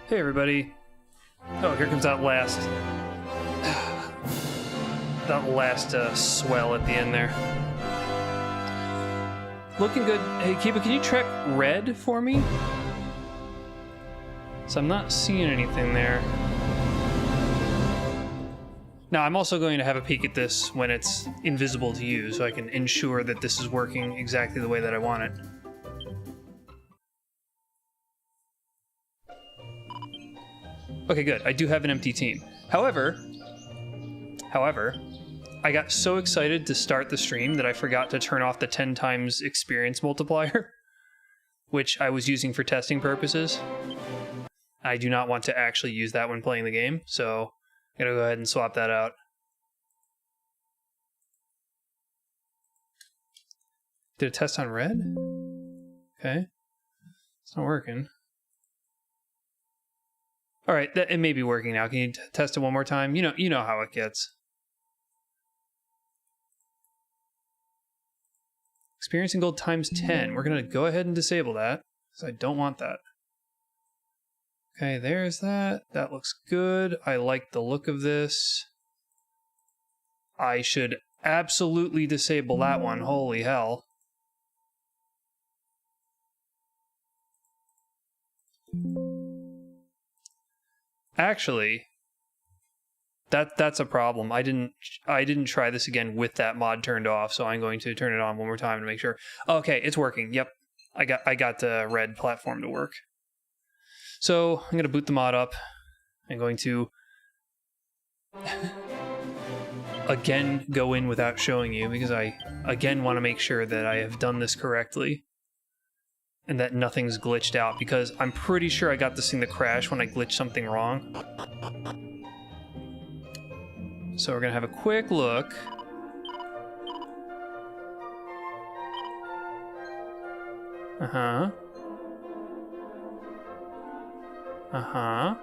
Hey everybody. Oh, here comes that last swell at the end there. Looking good. Hey Kiba, can you track red for me? So I'm not seeing anything there. Now I'm also going to have a peek at this when it's invisible to you, so I can ensure that this is working exactly the way that I want it. Okay, good. I do have an empty team. However, I got so excited to start the stream that I forgot to turn off the 10 times experience multiplier, which I was using for testing purposes. I do not want to actually use that when playing the game, so I'm gonna go ahead and swap that out. Did a test on red? Okay. It's not working. All right, it may be working now. Can you test it one more time? You know how it gets. Experiencing gold times 10. We're gonna go ahead and disable that because I don't want that. Okay, there's that. That looks good. I like the look of this. I should absolutely disable that one. Holy hell. Actually, that's a problem. I didn't try this again with that mod turned off, so I'm going to turn it on one more time to make sure. Okay, it's working. Yep. I got the red platform to work. So, I'm going to boot the mod up. I'm going to again go in without showing you because I again want to make sure that I have done this correctly. and that nothing's glitched out, because I'm pretty sure I got this thing to crash when I glitched something wrong. So we're gonna have a quick look. Uh-huh. Uh-huh.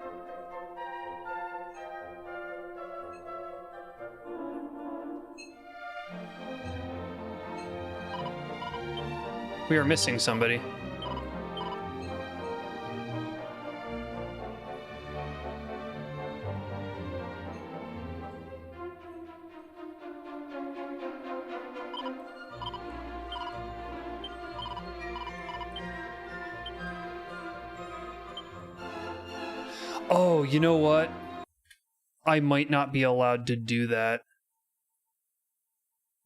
We are missing somebody. Oh, you know what? I might not be allowed to do that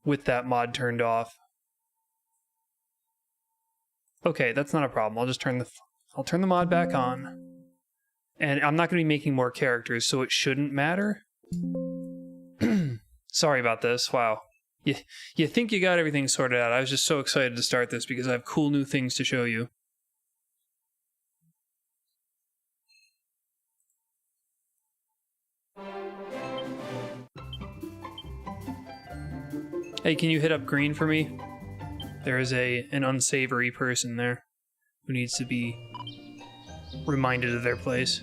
with that mod turned off. Okay, that's not a problem. I'll just turn the mod back on. And I'm not going to be making more characters, so it shouldn't matter. Sorry about this. Wow. You think you got everything sorted out. I was just so excited to start this because I have cool new things to show you. Hey, can you hit up green for me? There is an unsavory person there who needs to be reminded of their place.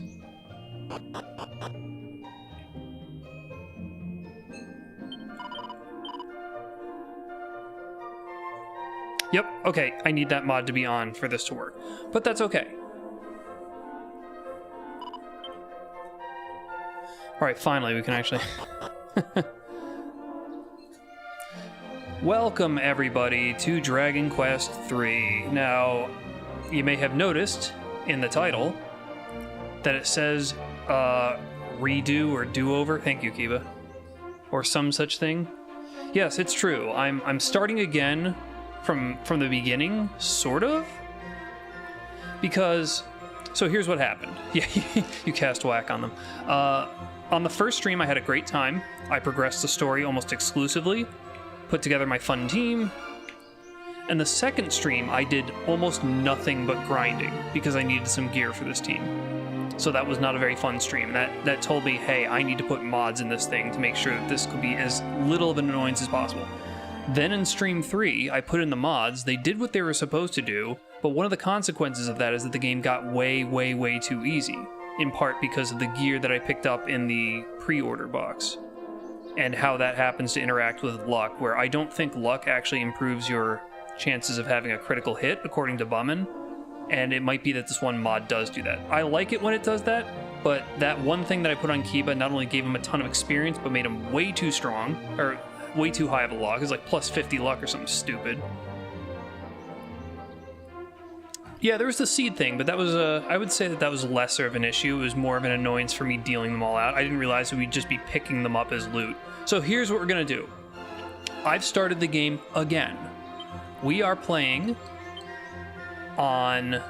Yep, okay, I need that mod to be on for this to work, but that's okay. Alright, finally we can actually... Welcome, everybody, to Dragon Quest III. Now, you may have noticed in the title that it says redo or do-over. Thank you, Kiba. Or some such thing. Yes, it's true. I'm starting again from the beginning, sort of. Because, so here's what happened. Yeah, you cast whack on them. On the first stream, I had a great time. I progressed the story almost exclusively. Put together my fun team, and the second stream I did almost nothing but grinding because I needed some gear for this team. So that was not a very fun stream. That told me, hey, I need to put mods in this thing to make sure that this could be as little of an annoyance as possible. Then in stream 3, I put in the mods. They did what they were supposed to do, but one of the consequences of that is that the game got way, way, way too easy, in part because of the gear that I picked up in the pre-order box. And how that happens to interact with luck, where I don't think luck actually improves your chances of having a critical hit, according to Bummin. And it might be that this one mod does do that. I like it when it does that, but that one thing that I put on Kiba not only gave him a ton of experience, but made him way too strong, or way too high of a luck. It's like plus 50 luck or something stupid. Yeah, there was the seed thing, but that was I would say that was lesser of an issue. It was more of an annoyance for me dealing them all out. I didn't realize that we'd just be picking them up as loot. So here's what we're gonna do. I've started the game again. We are playing on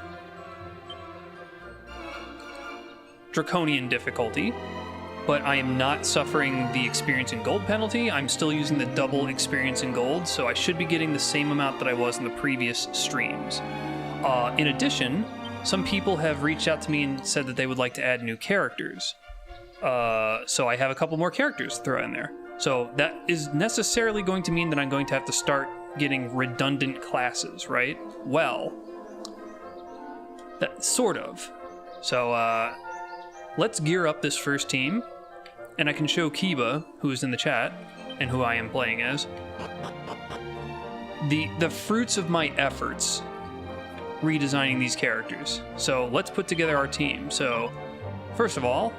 Draconian difficulty, but I am not suffering the experience in gold penalty. I'm still using the double experience in gold, so I should be getting the same amount that I was in the previous streams. In addition, some people have reached out to me and said that they would like to add new characters. So I have a couple more characters to throw in there. So that is necessarily going to mean that I'm going to have to start getting redundant classes, right? Well, that sort of. So let's gear up this first team, and I can show Kiba, who is in the chat, and who I am playing as, the fruits of my efforts redesigning these characters. So let's put together our team. So first of all,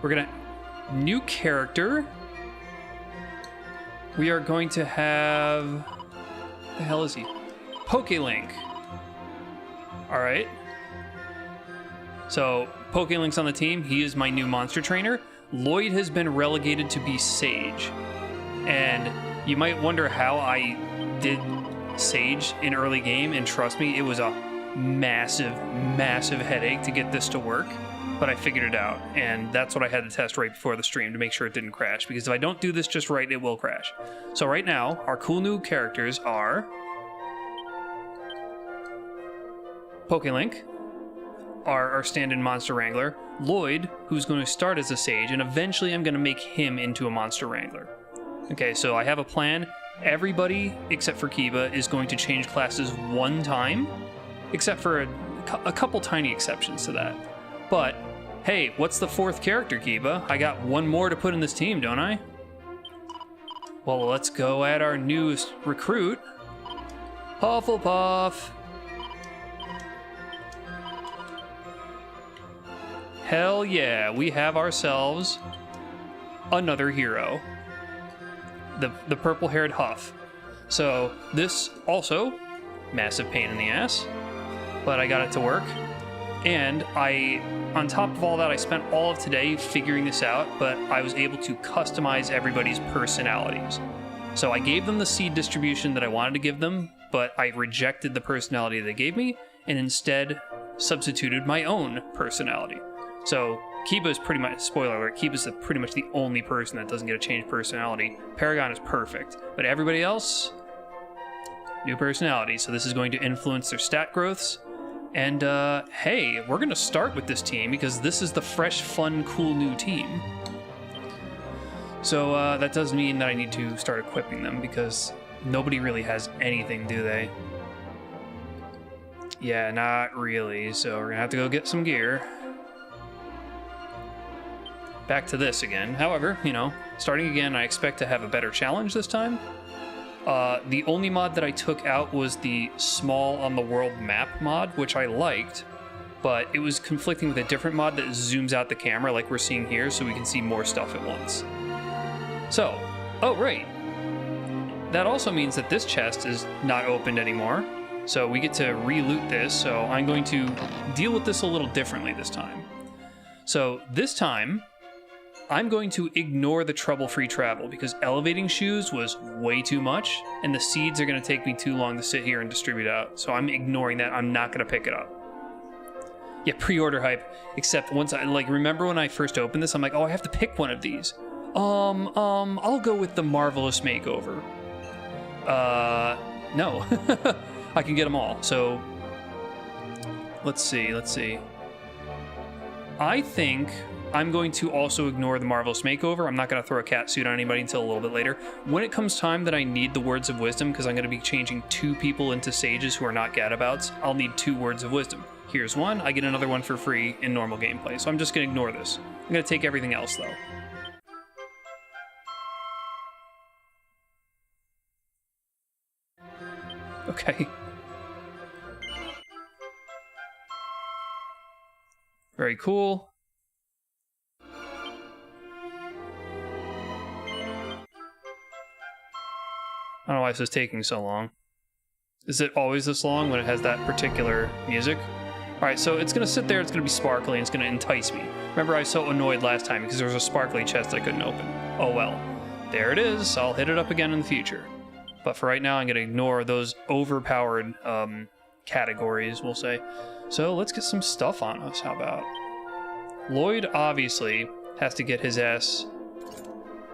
we're gonna new character. We are going to have, what the hell is he? PokeLink. All right. So PokeLink's on the team. He is my new monster trainer. Lloyd has been relegated to be Sage, and you might wonder how I did Sage in early game, and trust me, it was a massive, massive headache to get this to work, but I figured it out, and that's what I had to test right before the stream to make sure it didn't crash, because if I don't do this just right, it will crash. So right now, our cool new characters are Pokelink, our stand-in monster wrangler, Lloyd, who's going to start as a sage, and eventually I'm going to make him into a monster wrangler. Okay, so I have a plan. Everybody, except for Kiba, is going to change classes one time, except for a couple tiny exceptions to that. But, hey, what's the fourth character, Kiba? I got one more to put in this team, don't I? Well, let's go at our newest recruit, Hufflepuff. Hell yeah, we have ourselves another hero. The purple-haired Huff. So this also, massive pain in the ass, but I got it to work. And on top of all that, I spent all of today figuring this out, but I was able to customize everybody's personalities. So I gave them the seed distribution that I wanted to give them, but I rejected the personality they gave me, and instead substituted my own personality. So Kiba is pretty much, spoiler alert, Kiba's pretty much the only person that doesn't get a changed personality. Paragon is perfect, but everybody else, new personality. So this is going to influence their stat growths. And hey, we're gonna start with this team because this is the fresh, fun, cool new team. So that does mean that I need to start equipping them because nobody really has anything, do they? Yeah, not really. So we're gonna have to go get some gear. Back to this again. However, you know, starting again, I expect to have a better challenge this time. The only mod that I took out was the small on the world map mod, which I liked, but it was conflicting with a different mod that zooms out the camera like we're seeing here so we can see more stuff at once. So, oh right. That also means that this chest is not opened anymore, so we get to re-loot this, so I'm going to deal with this a little differently this time. So this time, I'm going to ignore the trouble-free travel because elevating shoes was way too much, and the seeds are going to take me too long to sit here and distribute out. So I'm ignoring that. I'm not going to pick it up. Yeah, pre-order hype. Except once I remember when I first opened this, I'm like, oh, I have to pick one of these. I'll go with the Marvelous Makeover. No, I can get them all. So let's see. I think I'm going to also ignore the Marvelous Makeover. I'm not going to throw a cat suit on anybody until a little bit later. When it comes time that I need the Words of Wisdom, because I'm going to be changing 2 people into sages who are not gadabouts, I'll need 2 Words of Wisdom. Here's one, I get another one for free in normal gameplay, so I'm just going to ignore this. I'm going to take everything else, though. Okay. Very cool. I don't know why this is taking so long. Is it always this long when it has that particular music? Alright, so it's going to sit there, it's going to be sparkly, and it's going to entice me. Remember, I was so annoyed last time because there was a sparkly chest I couldn't open. Oh well. There it is. I'll hit it up again in the future. But for right now, I'm going to ignore those overpowered categories, we'll say. So let's get some stuff on us. How about? Lloyd, obviously, has to get his ass,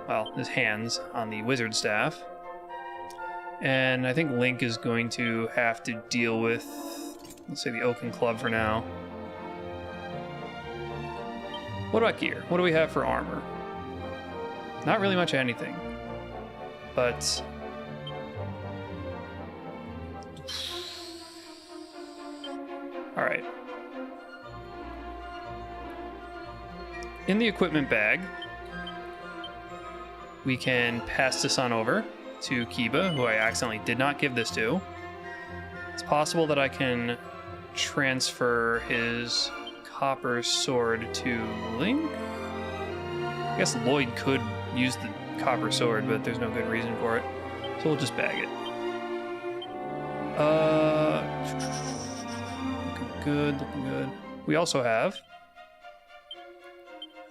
well, his hands on the wizard staff. And I think Link is going to have to deal with, let's say, the Oaken Club for now. What about gear? What do we have for armor? Not really much of anything. But alright. In the equipment bag, we can pass this on over to Kiba, who I accidentally did not give this to. It's possible that I can transfer his copper sword to Link? I guess Lloyd could use the copper sword, but there's no good reason for it. So we'll just bag it. Looking good. We also have...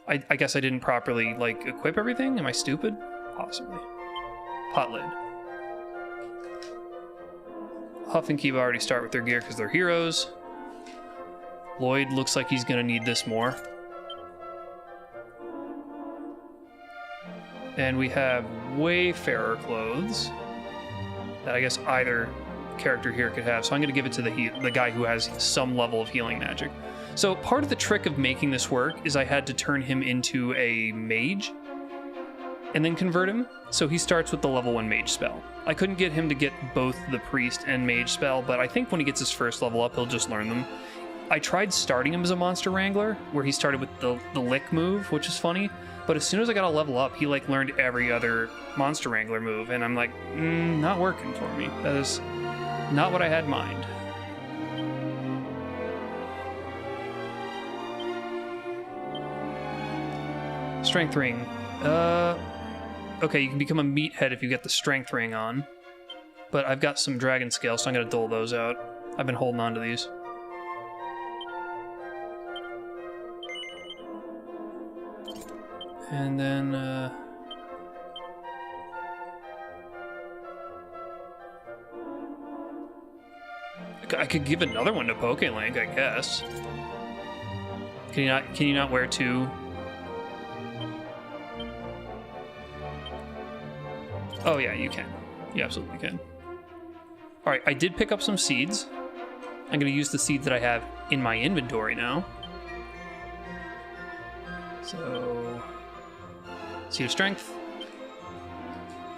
I guess I didn't properly, equip everything? Am I stupid? Possibly. Pot lid. Huff and Kiba already start with their gear because they're heroes. Lloyd looks like he's gonna need this more. And we have Wayfarer clothes that I guess either character here could have. So I'm gonna give it to the guy who has some level of healing magic. So part of the trick of making this work is I had to turn him into a mage and then convert him. So he starts with the level 1 mage spell. I couldn't get him to get both the priest and mage spell, but I think when he gets his first level up, he'll just learn them. I tried starting him as a monster wrangler, where he started with the lick move, which is funny, but as soon as I got a level up, he like learned every other monster wrangler move, and I'm like, not working for me. That is not what I had in mind. Strength ring. Okay, you can become a meathead if you get the strength ring on. But I've got some dragon scales, so I'm gonna dole those out. I've been holding on to these. And then, I could give another one to PokeLink, I guess. Can you not wear two? Oh yeah, you can. You absolutely can. All right, I did pick up some seeds. I'm gonna use the seeds that I have in my inventory now. So, seed of strength.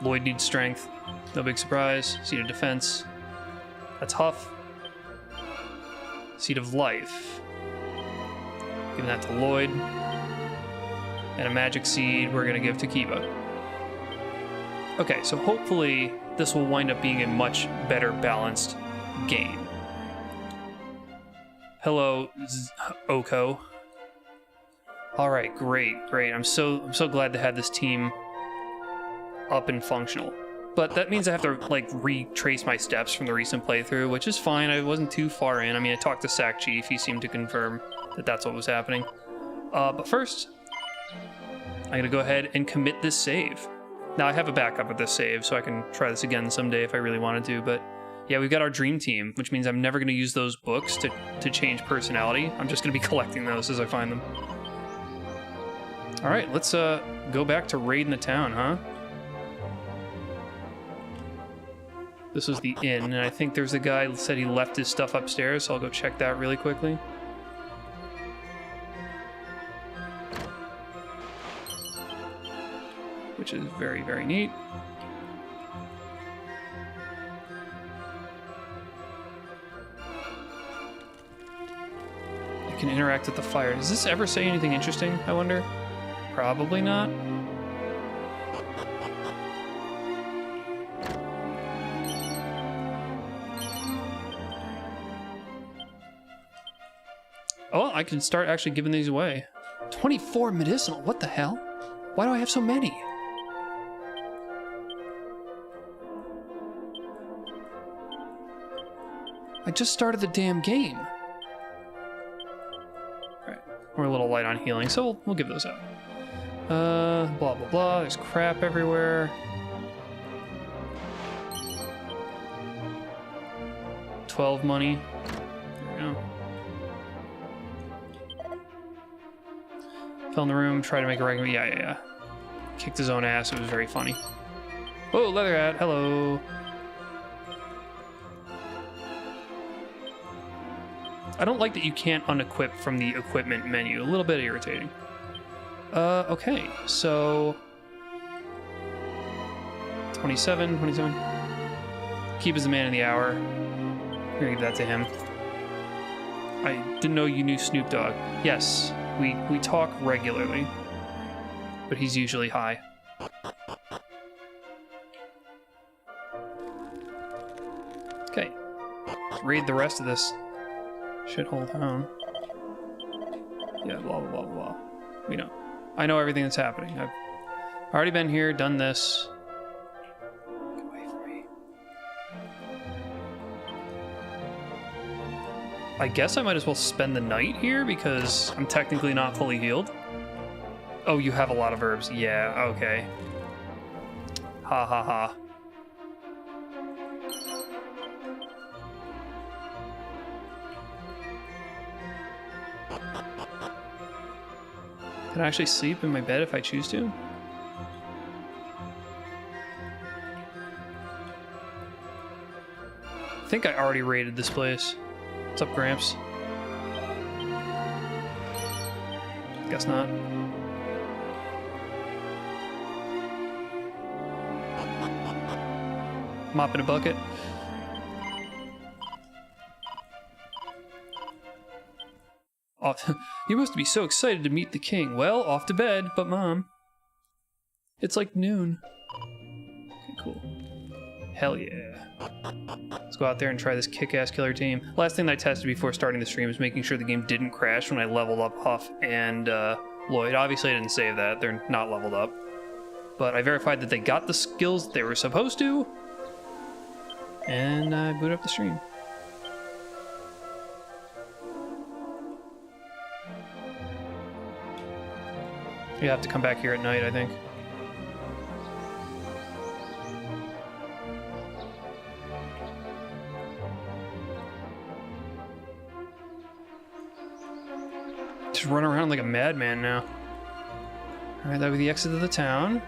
Lloyd needs strength. No big surprise. Seed of defense. That's Huff. Seed of life. Giving that to Lloyd. And a magic seed we're gonna give to Kiba. Okay, so hopefully this will wind up being a much better balanced game. Hello, Oko. All right, great. I'm so glad to have this team up and functional. But that means I have to like retrace my steps from the recent playthrough, which is fine. I wasn't too far in. I mean, I talked to Sack Chief. He seemed to confirm that that's what was happening. But first, I'm gonna go ahead and commit this save. Now I have a backup of this save, so I can try this again someday if I really wanted to. But yeah, we've got our dream team, which means I'm never gonna use those books to change personality. I'm just gonna be collecting those as I find them. All right, let's go back to raiding the town, huh? This was the inn, and I think there's a guy who said he left his stuff upstairs, so I'll go check that really quickly. Which is very, very neat. I can interact with the fire. Does this ever say anything interesting, I wonder? Probably not. Oh, I can start actually giving these away. 24 medicinal, what the hell? Why do I have so many? I just started the damn game. Alright, we're a little light on healing, so we'll give those out. Blah, blah, blah, there's crap everywhere. 12 money. There we go. Fell in the room, tried to make a regular, yeah. Kicked his own ass, it was very funny. Whoa, leather hat, hello. I don't like that you can't unequip from the equipment menu. A little bit irritating. Okay, so 27. Keep is the man of the hour. I'm gonna give that to him. I didn't know you knew Snoop Dogg. Yes, we talk regularly, but he's usually high. Okay, let's read the rest of this shithole town. Yeah, blah, blah, blah, blah. We know. I know everything that's happening. I've already been here, done this. Get away from me. I guess I might as well spend the night here because I'm technically not fully healed. Oh, you have a lot of herbs. Yeah, okay. Ha ha ha. Can I actually sleep in my bed if I choose to? I think I already raided this place. What's up, Gramps? Guess not. Mop in a bucket. Oh, you must be so excited to meet the king. Well, off to bed, but Mom. It's like noon. Okay, cool. Hell yeah. Let's go out there and try this kick-ass killer team. Last thing that I tested before starting the stream is making sure the game didn't crash when I leveled up Huff and Lloyd. Obviously, I didn't save that. They're not leveled up. But I verified that they got the skills they were supposed to. And I boot up the stream. You have to come back here at night, I think. Just run around like a madman now. Alright, that'll be the exit of the town.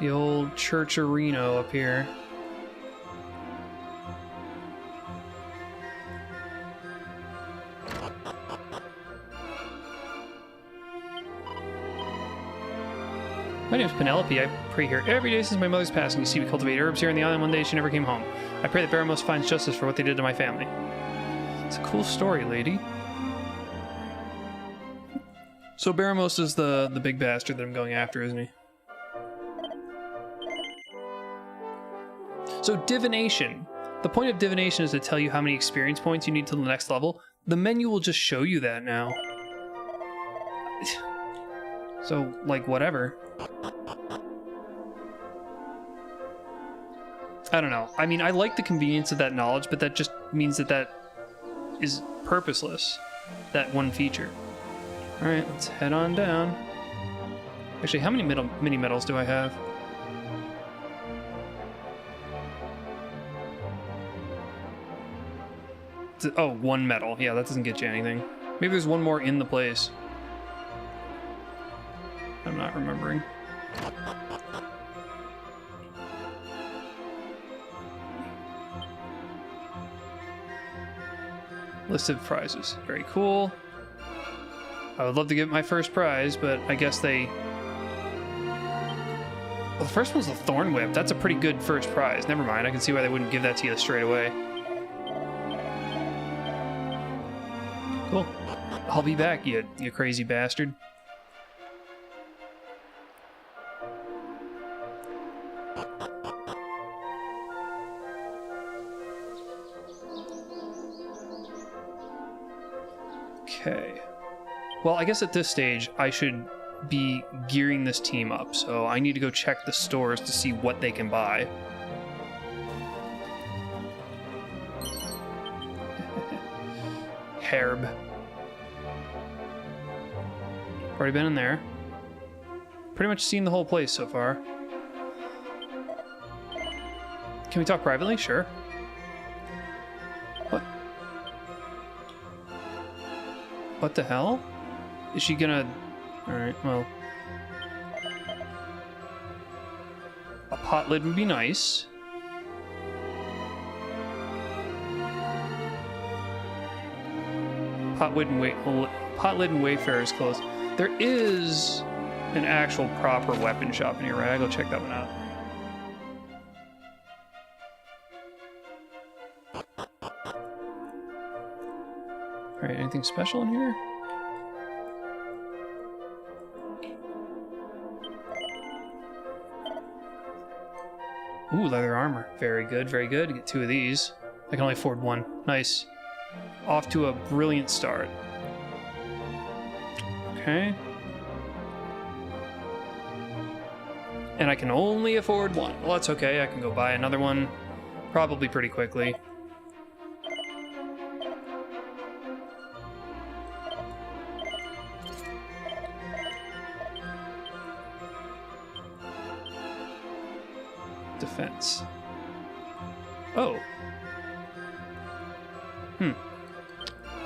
The old Church of Reno up here. My name's Penelope. I pray here every day since my mother's passing. You see, we cultivate herbs here on the island. One day she never came home. I pray that Baramos finds justice for what they did to my family. It's a cool story, lady. So Baramos is the big bastard that I'm going after, isn't he? So divination. The point of divination is to tell you how many experience points you need to the next level. The menu will just show you that now. So, like, whatever. I don't know. I mean, I like the convenience of that knowledge, but that just means that that is purposeless. That one feature. Alright, let's head on down. Actually, how many mini medals do I have? Oh, 1 medal. Yeah, that doesn't get you anything. Maybe there's one more in the place. I'm not remembering. List of prizes. Very cool. I would love to get my first prize, but I guess they... Well, the first one's the Thorn Whip. That's a pretty good first prize. Never mind. I can see why they wouldn't give that to you straight away. Cool. I'll be back, you crazy bastard. Okay. Well, I guess at this stage, I should be gearing this team up, so I need to go check the stores to see what they can buy. Herb. Already been in there. Pretty much seen the whole place so far. Can we talk privately? Sure. What? What the hell? Is she gonna... Alright, well... A pot lid would be nice. Pot lid and Wayfarer is closed. There is an actual proper weapon shop in here, right? I'll go check that one out. Alright, anything special in here? Ooh, leather armor. Very good, very good. Get 2 of these. I can only afford 1. Nice. Off to a brilliant start. Okay. And I can only afford 1. Well, that's okay. I can go buy another one probably pretty quickly. Defense. Oh.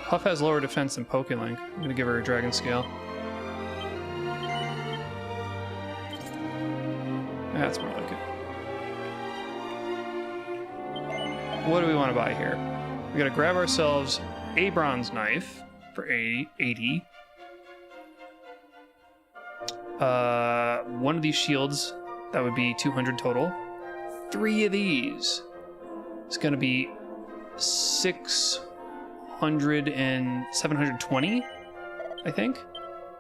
Huff has lower defense than PokéLink. I'm gonna give her a dragon scale. That's more like it. What do we want to buy here? We gotta grab ourselves a bronze knife for 80. One of these shields, that would be 200 total. 3 of these. It's gonna be 600 and 720, I think,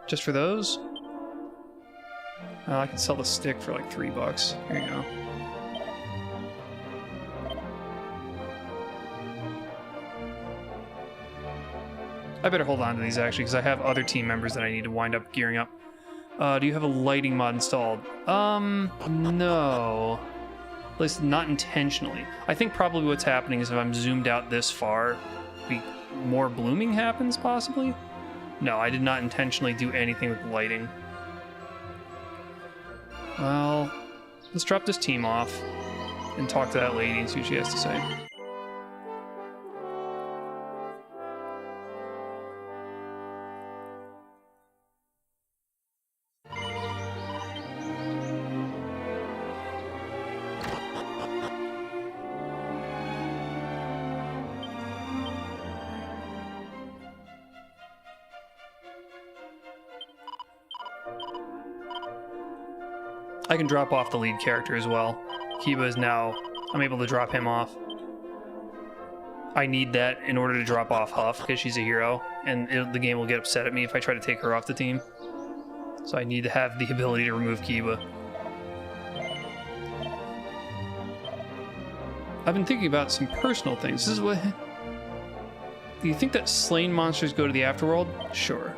just for those. I can sell the stick for like $3. Here you go. I better hold on to these actually, because I have other team members that I need to wind up gearing up. Do you have a lighting mod installed? No. At least not intentionally. I think probably what's happening is if I'm zoomed out this far, more blooming happens, possibly? No, I did not intentionally do anything with lighting. Well, let's drop this team off and talk to that lady and see what she has to say. I can drop off the lead character as well. Kiba is now... I'm able to drop him off. I need that in order to drop off Huff, because she's a hero, and the game will get upset at me if I try to take her off the team. So I need to have the ability to remove Kiba. I've been thinking about some personal things. This is what... Do you think that slain monsters go to the afterworld? Sure.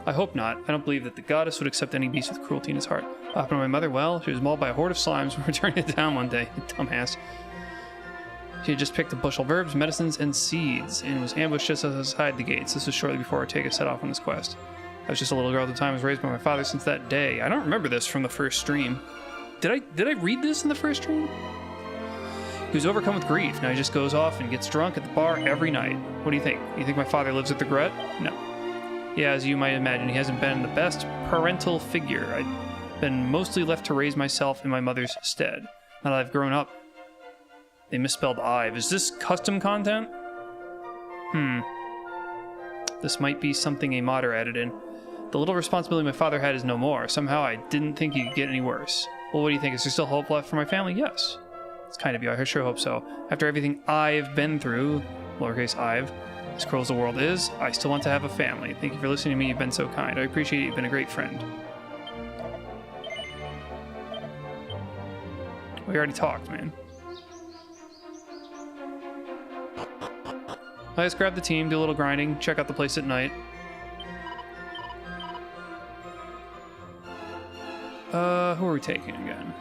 I hope not. I don't believe that the goddess would accept any beast with cruelty in his heart. What happened to my mother? Well, she was mauled by a horde of slimes when returning to town one day. Dumbass. She had just picked a bushel of herbs, medicines, and seeds, and was ambushed just outside the gates. This was shortly before Ortega set off on this quest. I was just a little girl at the time. I was raised by my father since that day. I don't remember this from the first stream. Did I read this in the first stream? He was overcome with grief. Now he just goes off and gets drunk at the bar every night. What do you think? You think my father lives with regret? No. Yeah, as you might imagine, he hasn't been the best parental figure. I've been mostly left to raise myself in my mother's stead. Now that I've grown up. They misspelled Ive. Is this custom content? This might be something a modder added in. The little responsibility my father had is no more. Somehow I didn't think he could get any worse. Well, what do you think? Is there still hope left for my family? Yes. It's kind of you. I sure hope so. After everything I've been through, lowercase I've, as cruel as the world is, I still want to have a family. Thank you for listening to me. You've been so kind. I appreciate it. You've been a great friend. We already talked, man. Let's grab the team, do a little grinding, check out the place at night. Who are we taking again?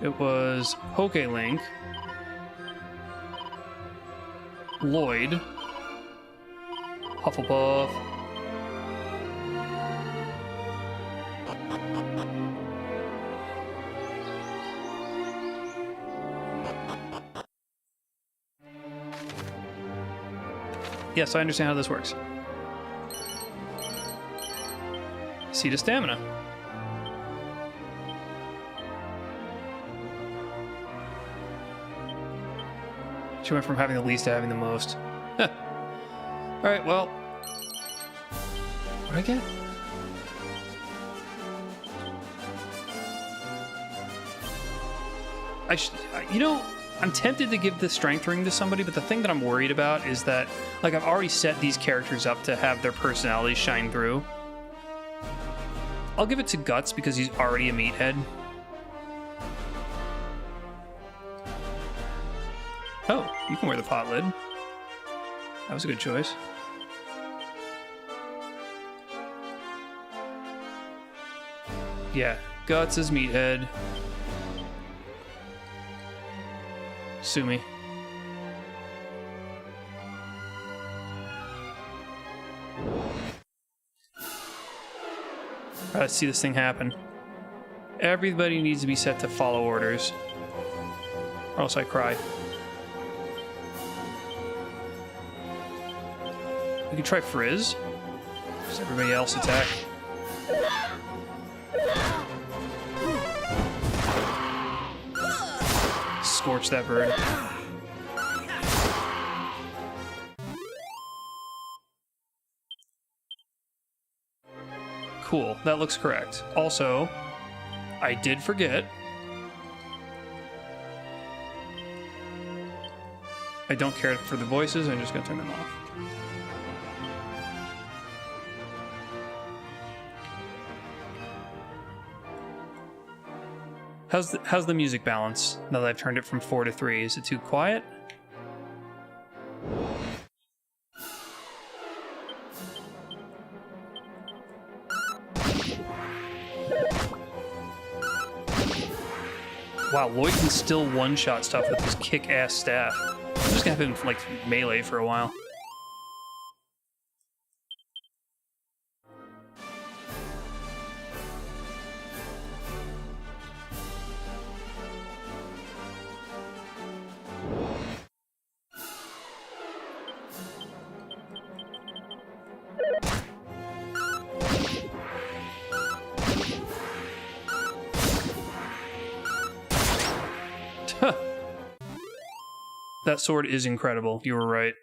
It was Poke-Link, Lloyd, Hufflepuff, yes, I understand how this works. Seed of Stamina. She went from having the least to having the most. Alright, well. What did I get? You know, I'm tempted to give the strength ring to somebody, but the thing that I'm worried about is that, like, I've already set these characters up to have their personalities shine through. I'll give it to Guts because he's already a meathead. Oh, you can wear the pot lid. That was a good choice. Yeah, Guts is meathead. Sue me. Alright, let's see this thing happen. Everybody needs to be set to follow orders, or else I cry. We can try Frizz. Does everybody else attack? scorch that bird. Cool, that looks correct. Also, I did forget. I don't care for the voices, I'm just gonna turn them off. How's the music balance now that I've turned it from 4 to 3? Is it too quiet? Wow, Lloyd can still one-shot stuff with his kick-ass staff. I'm just gonna have him like melee for a while. That sword is incredible. You were right.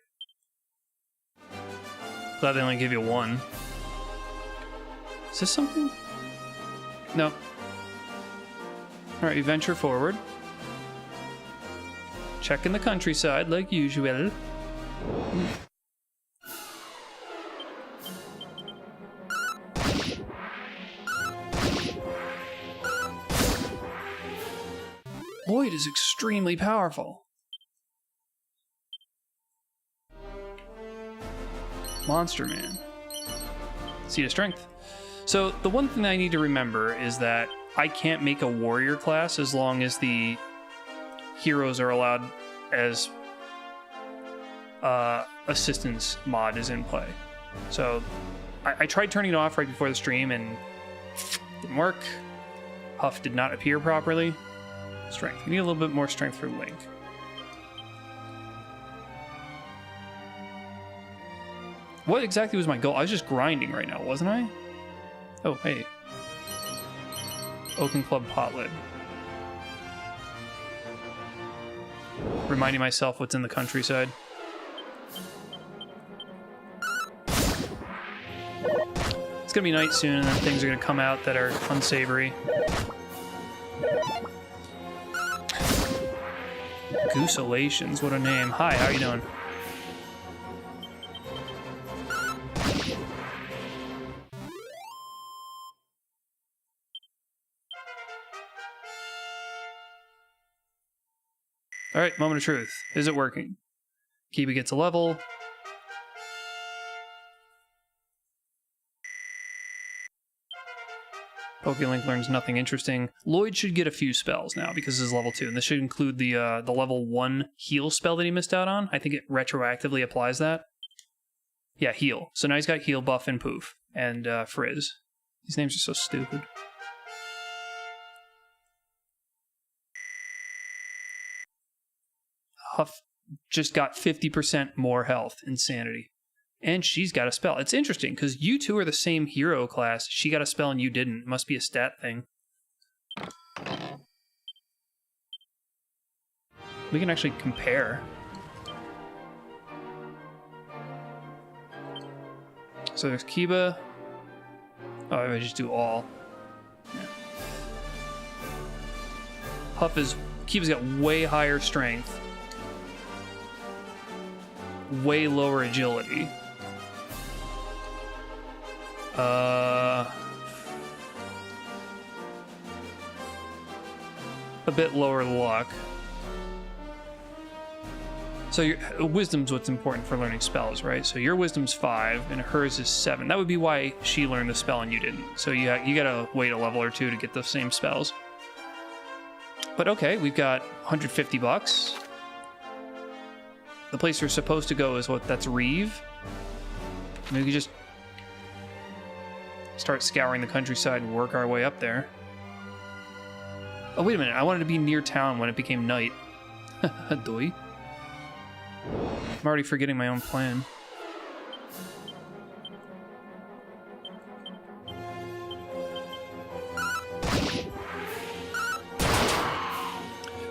Glad they only gave you one. Is this something? No. Alright, you venture forward. Checking the countryside like usual. Lloyd is extremely powerful. Monster Man. Seed of Strength. So the one thing I need to remember is that I can't make a warrior class as long as the heroes are allowed as assistance mod is in play. So I tried turning it off right before the stream and it didn't work. Huff did not appear properly. Strength. We need a little bit more strength for Link. What exactly was my goal? I was just grinding right now, wasn't I? Oh, hey. Oaken Club pot lid. Reminding myself what's in the countryside. It's gonna be night soon, and then things are gonna come out that are unsavory. Gooselations, what a name. Hi, how you doing? Alright, moment of truth. Is it working? Kiba gets a level. PokéLink learns nothing interesting. Lloyd should get a few spells now because this is level 2, and this should include the level 1 heal spell that he missed out on. I think it retroactively applies that. Yeah, heal. So now he's got heal, buff, and poof. And frizz. These names are so stupid. Huff just got 50% more health. Insanity. And she's got a spell. It's interesting, because you two are the same hero class. She got a spell and you didn't. It must be a stat thing. We can actually compare. So there's Kiba. Oh, I just do all. Yeah. Kiba's got way higher strength. Way lower agility. A bit lower luck. So your wisdom's what's important for learning spells, right? So your wisdom's 5 and hers is 7. That would be why she learned the spell and you didn't. So you gotta wait a level or two to get those same spells. But okay, we've got 150 bucks. The place we're supposed to go is that's Reeve. Maybe we could just start scouring the countryside and work our way up there. Oh, wait a minute. I wanted to be near town when it became night. Doi. I'm already forgetting my own plan.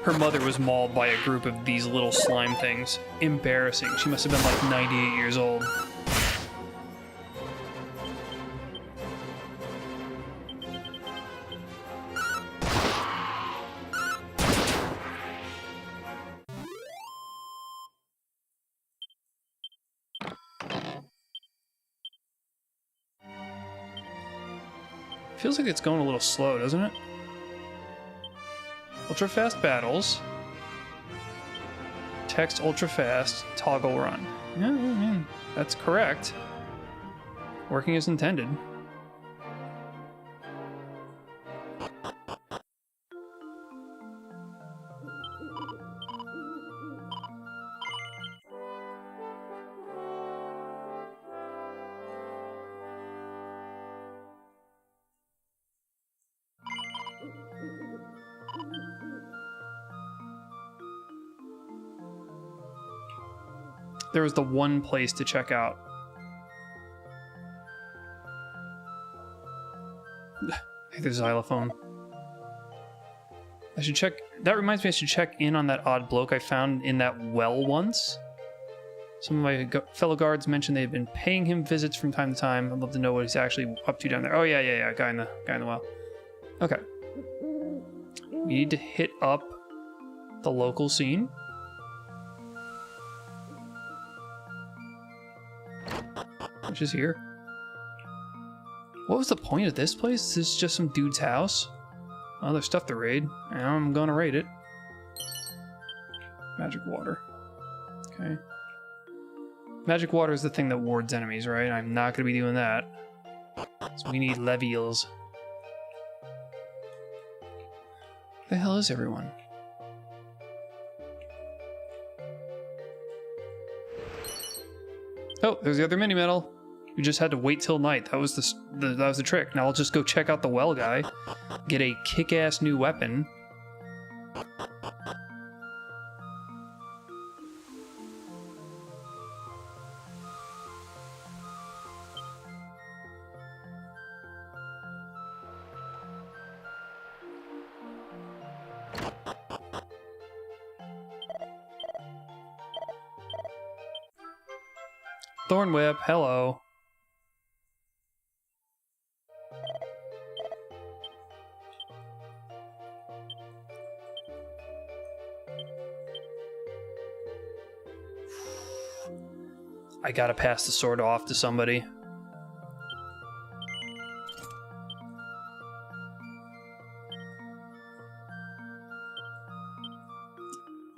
Her mother was mauled by a group of these little slime things. Embarrassing. She must have been like 98 years old. Feels like it's going a little slow, doesn't it? Ultra fast battles. Text ultra fast, toggle run. Yeah, I mean, that's correct. Working as intended. There was the one place to check out. Hey, the xylophone. I should check. That reminds me, I should check in on that odd bloke I found in that well once. Some of my fellow guards mentioned they've been paying him visits from time to time. I'd love to know what he's actually up to down there. Oh yeah. Guy in the well. Okay. We need to hit up the local scene. Which is here. What was the point of this place? Is this just some dude's house? Oh, there's stuff to raid. I'm gonna raid it. Magic water. Okay. Magic water is the thing that wards enemies, right? I'm not gonna be doing that. So we need levials. Where the hell is everyone? Oh, there's the other mini medal. We just had to wait till night. That was the trick. Now I'll just go check out the well guy, get a kick-ass new weapon. Thorn whip, hello. I gotta pass the sword off to somebody.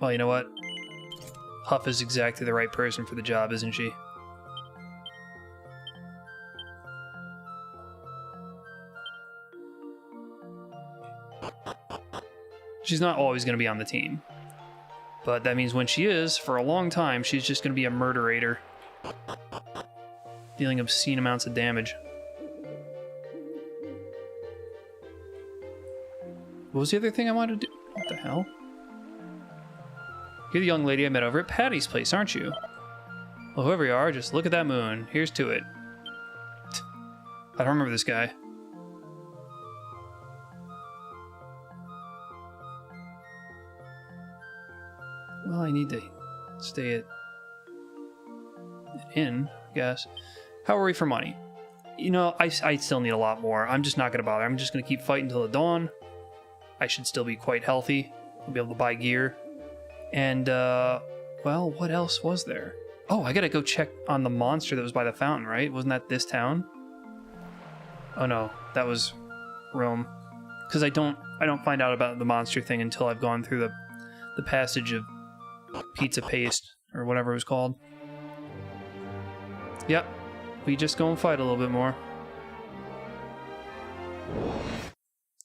Well, you know what? Huff is exactly the right person for the job, isn't she? She's not always going to be on the team. But that means when she is, for a long time, she's just going to be a murderator. Dealing obscene amounts of damage. What was the other thing I wanted to do? What the hell? You're the young lady I met over at Patty's place, aren't you? Well, whoever you are, just look at that moon. Here's to it. I don't remember this guy. Well, I need to stay at an inn, I guess. How are we for money? You know, I still need a lot more. I'm just not going to bother. I'm just going to keep fighting till the dawn. I should still be quite healthy. I'll be able to buy gear. And, well, what else was there? Oh, I got to go check on the monster that was by the fountain, right? Wasn't that this town? Oh, no. That was Rome. Because I don't find out about the monster thing until I've gone through the passage of pizza paste, or whatever it was called. Yep. We just go and fight a little bit more.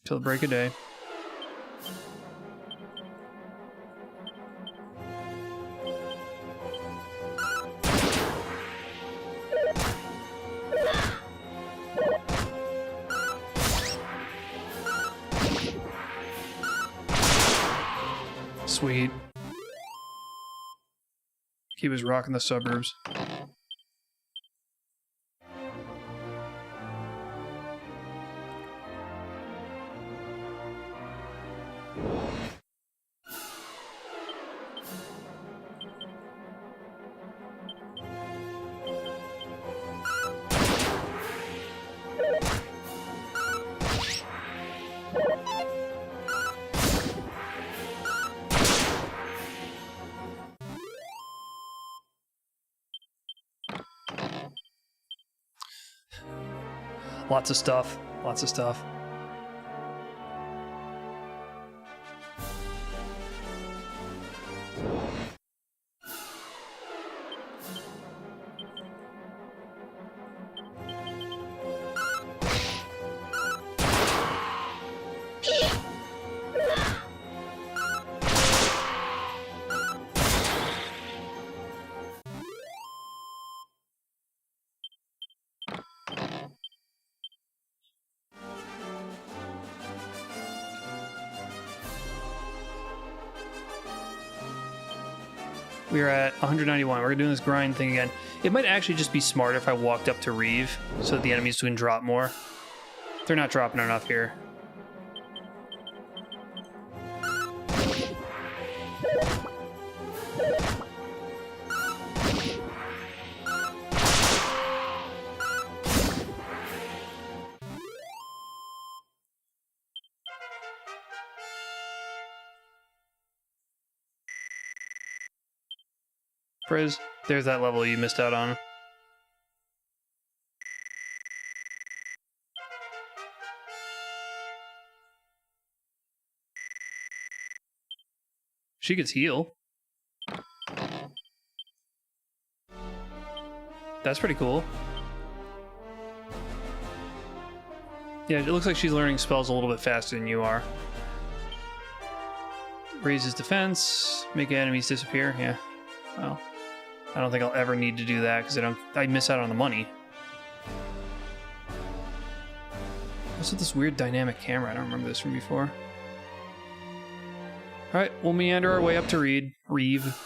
Till the break of day. Sweet. He was rocking the suburbs. Lots of stuff. Lots of stuff. We're at 191. We're doing this grind thing again. It might actually just be smart if I walked up to Reeve so that the enemies can drop more. They're not dropping enough here. Frizz, there's that level you missed out on. She gets heal. That's pretty cool. Yeah, it looks like she's learning spells a little bit faster than you are. Raises defense, make enemies disappear. Yeah. Well, I don't think I'll ever need to do that because I miss out on the money. What's with this weird dynamic camera? I don't remember this from before. Alright, we'll meander our way up to Reeve.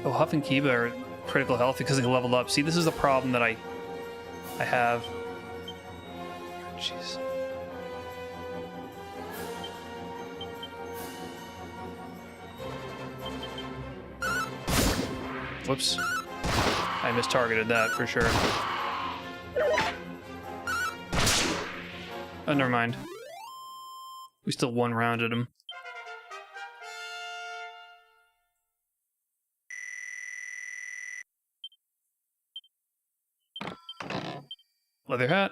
Oh, Huff and Kiba are critical health because they leveled up. See, this is the problem that I have. Jeez. Whoops. I mistargeted that for sure. Oh, never mind. We still one-rounded him. Leather hat.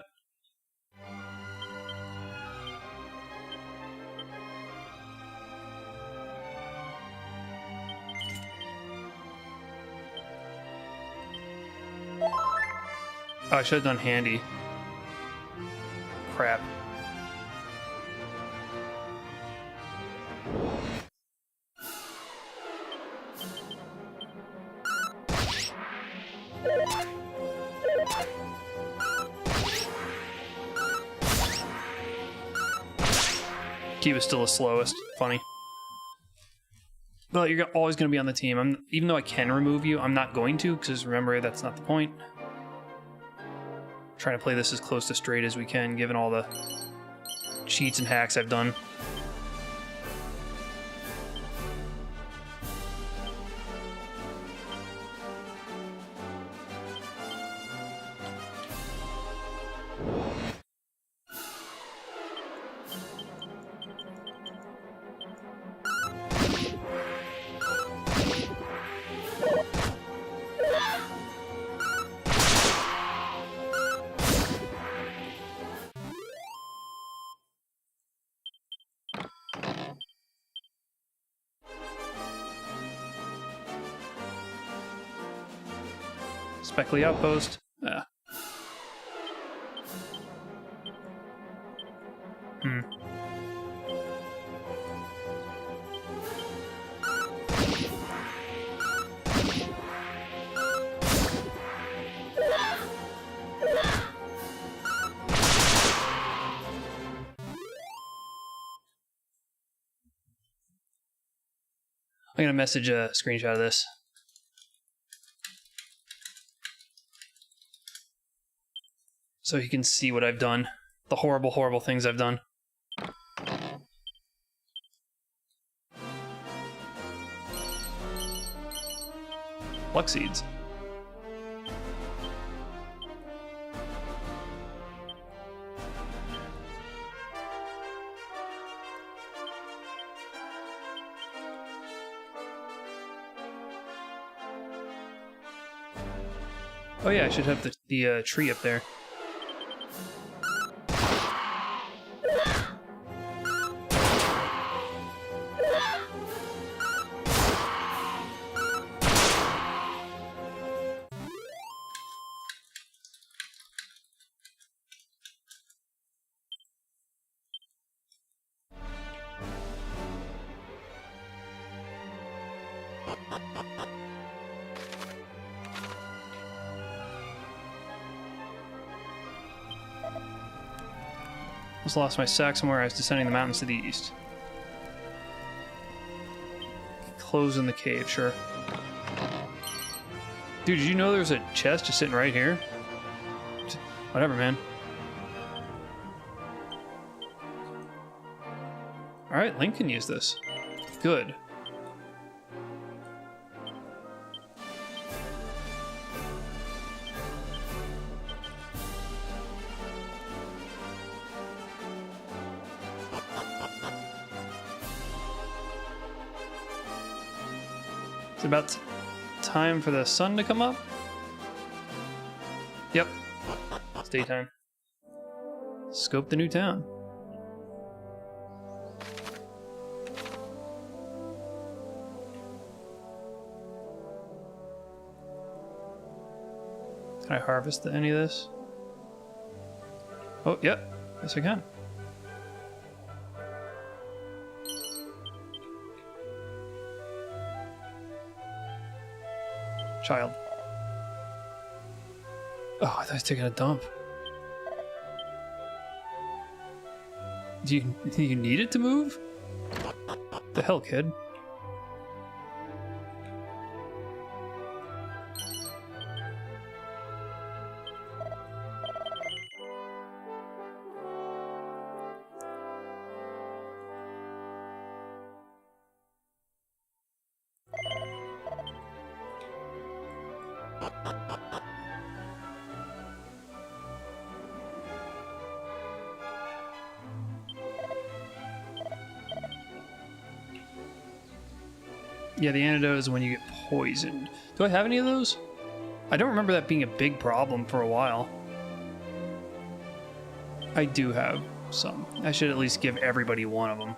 Oh, I should have done handy. Crap. Kiba's still the slowest. Funny. But you're always going to be on the team. Even though I can remove you, I'm not going to, because remember, that's not the point. Trying to play this as close to straight as we can, given all the cheats and hacks I've done. Speckly outpost. Ah. I'm gonna message a screenshot of this. So you can see what I've done. The horrible, horrible things I've done. Luck seeds. Oh yeah, I should have the tree up there. Just lost my sack somewhere. I was descending the mountains to the east. Close in the cave, sure. Dude, did you know there's a chest just sitting right here? Whatever, man. Alright, Link can use this. Good. It's about time for the sun to come up. Yep. It's daytime. Scope the new town. Can I harvest any of this? Oh, yep. Yes, I can. Child. Oh, I thought I was taking a dump. Do you need it to move? The hell, kid? Yeah, the antidote is when you get poisoned. Do I have any of those? I don't remember that being a big problem for a while. I do have some. I should at least give everybody one of them.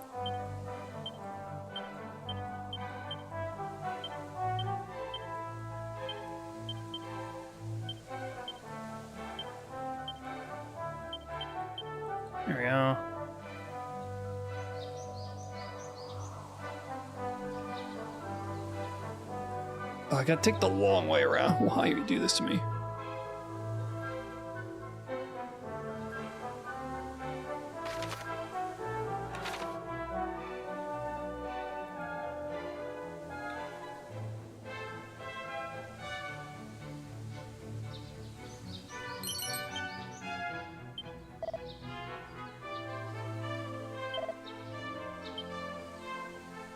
There we go. Oh, I gotta take the long way around. Why you do this to me?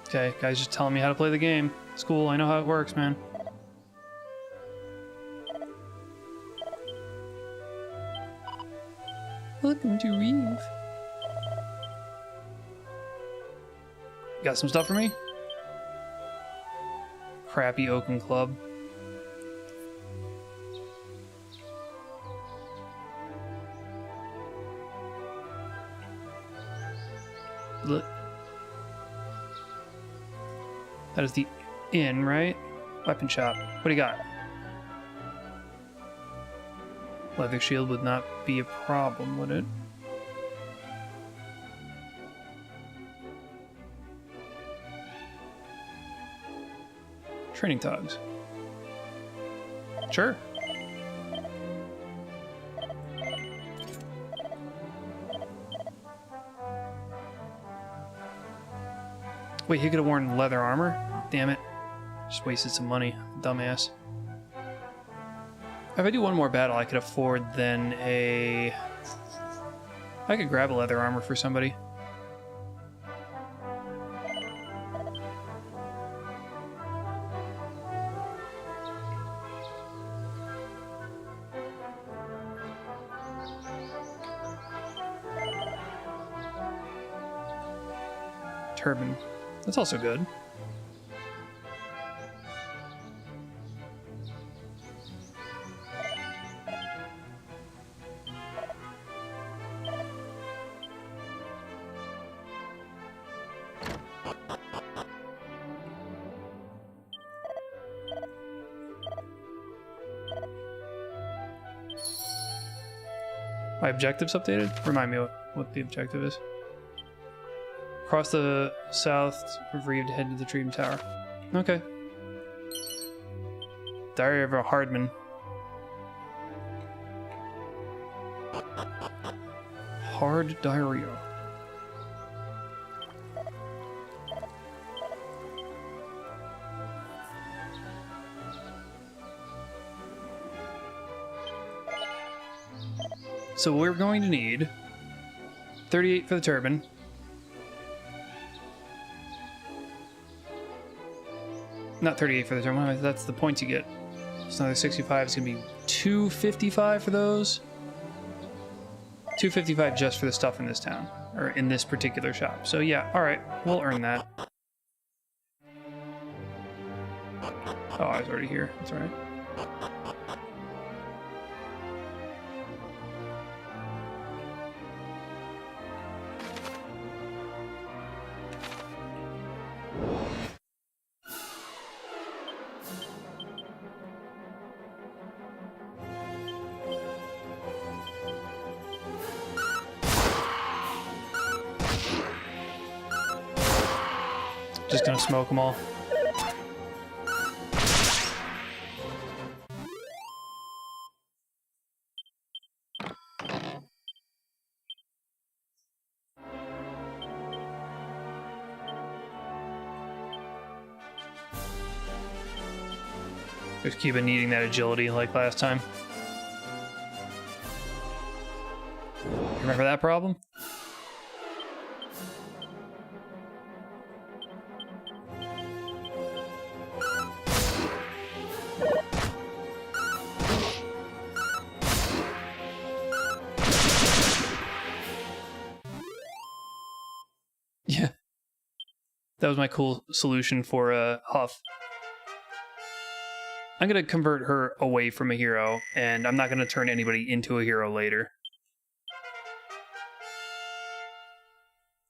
Okay, guys just telling me how to play the game. It's cool, I know how it works, man. Welcome to Reeve. Got some stuff for me? Crappy Oaken Club. That is the inn, right? Weapon shop. What do you got? Leather shield would not be a problem, would it? Training togs. Sure. Wait, he could have worn leather armor? Damn it. Just wasted some money. Dumbass. If I do one more battle, I could afford then a... I could grab a leather armor for somebody. Turban. That's also good. My objective's updated? Remind me what the objective is. Cross the south reeve to head to the Treatment Tower. Okay. Diary of a Hardman. Hard diarrhea. So we're going to need 38 for the turbine. Not 38 for the turbine, that's the points you get. So another 65 is going to be 255 for those. 255 just for the stuff in this town, or in this particular shop. So yeah, alright, we'll earn that. Oh, I was already here, that's alright. Just gonna smoke them all. Just keep needing that agility like last time. Remember that problem? Yeah. That was my cool solution for Huff. I'm going to convert her away from a hero, and I'm not going to turn anybody into a hero later.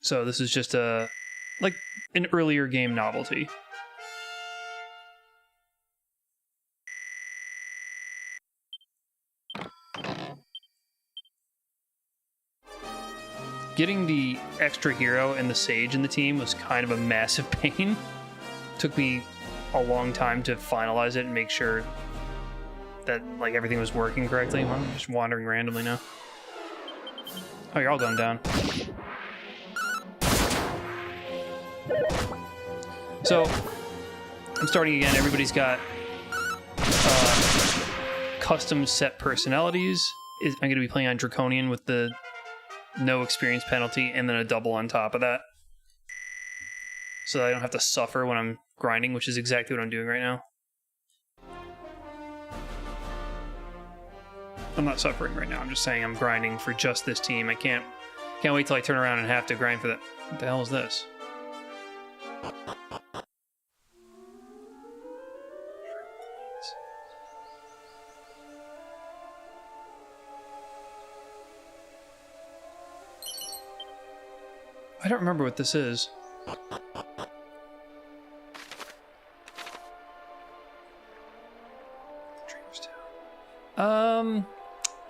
So this is just like an earlier game novelty. Getting the extra hero and the sage in the team was kind of a massive pain. Took me a long time to finalize it and make sure that like everything was working correctly. Well, I'm just wandering randomly now. Oh, you're all going down. So I'm starting again. Everybody's got custom set personalities. I'm going to be playing on Draconian with the no experience penalty and then a double on top of that. So I don't have to suffer when I'm grinding, which is exactly what I'm doing right now. I'm not suffering right now. I'm just saying I'm grinding for just this team. I can't wait till I turn around and have to grind for that. What the hell is this? I don't remember what this is.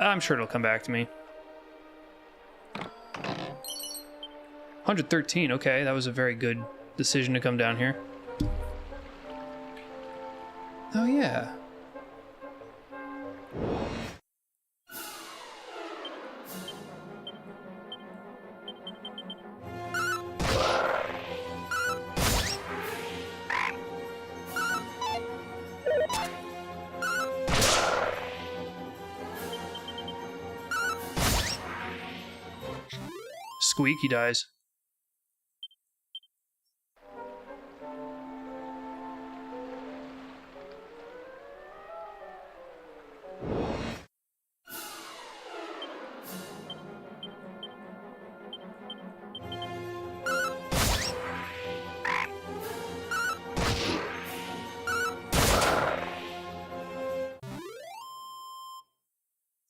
I'm sure it'll come back to me. 113, okay, that was a very good decision to come down here. Oh yeah. Squeak, he dies.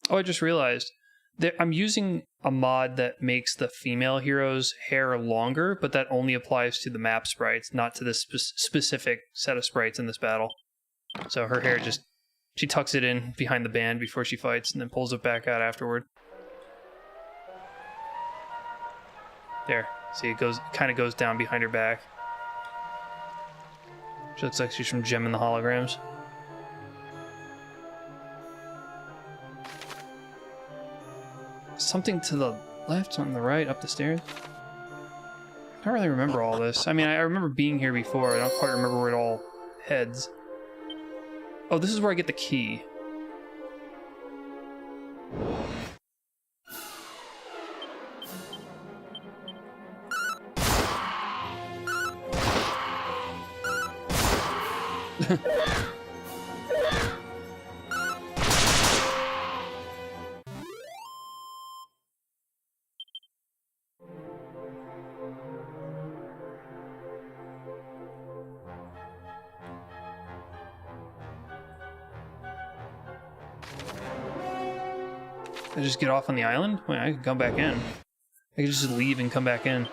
Oh, I just realized that I'm using a mod that makes the female hero's hair longer, but that only applies to the map sprites, not to the specific set of sprites in this battle. So her hair just, she tucks it in behind the band before she fights and then pulls it back out afterward. There. See, it kind of goes down behind her back. She looks like she's from Gem and the Holograms. Something to the left, on the right, up the stairs. I don't really remember all this. I mean, I remember being here before. I don't quite remember where it all heads. Oh, this is where I get the key. I just get off on the island? Wait, I can come back in. I can just leave and come back in.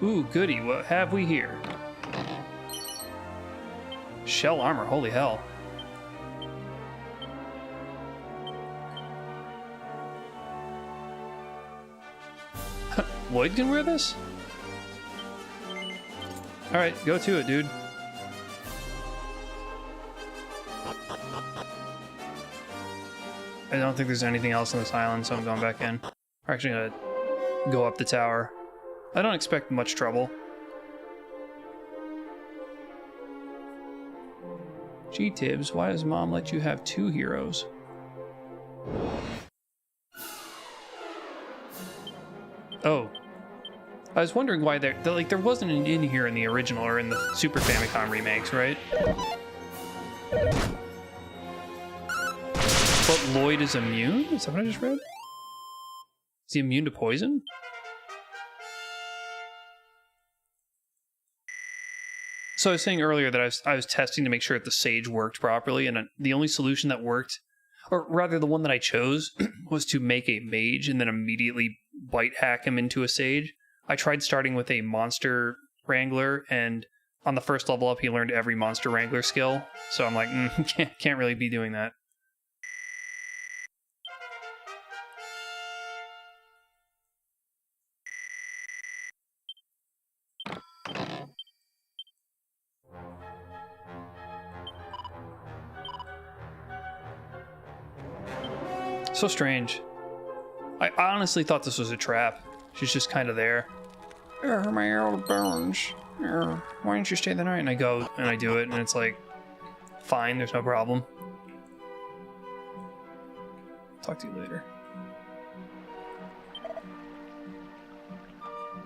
Ooh, goody, what have we here? Shell armor, holy hell. Lloyd can wear this? Alright, go to it, dude. I don't think there's anything else on this island, so I'm going back in. We're actually gonna go up the tower. I don't expect much trouble. Gee, Tibbs, why does Mom let you have 2 heroes? Oh. I was wondering why there wasn't an in here in the original or in the Super Famicom remakes, right? But Lloyd is immune? Is that what I just read? Is he immune to poison? So I was saying earlier that I was testing to make sure that the sage worked properly, and the only solution that worked, or rather the one that I chose, was to make a mage and then immediately bite hack him into a sage. I tried starting with a monster wrangler, and on the first level up he learned every monster wrangler skill, so I'm like, can't really be doing that. So strange. I honestly thought this was a trap. She's just kind of there. My old bones. Why don't you stay the night? And I go and I do it, and it's like, fine, there's no problem. Talk to you later.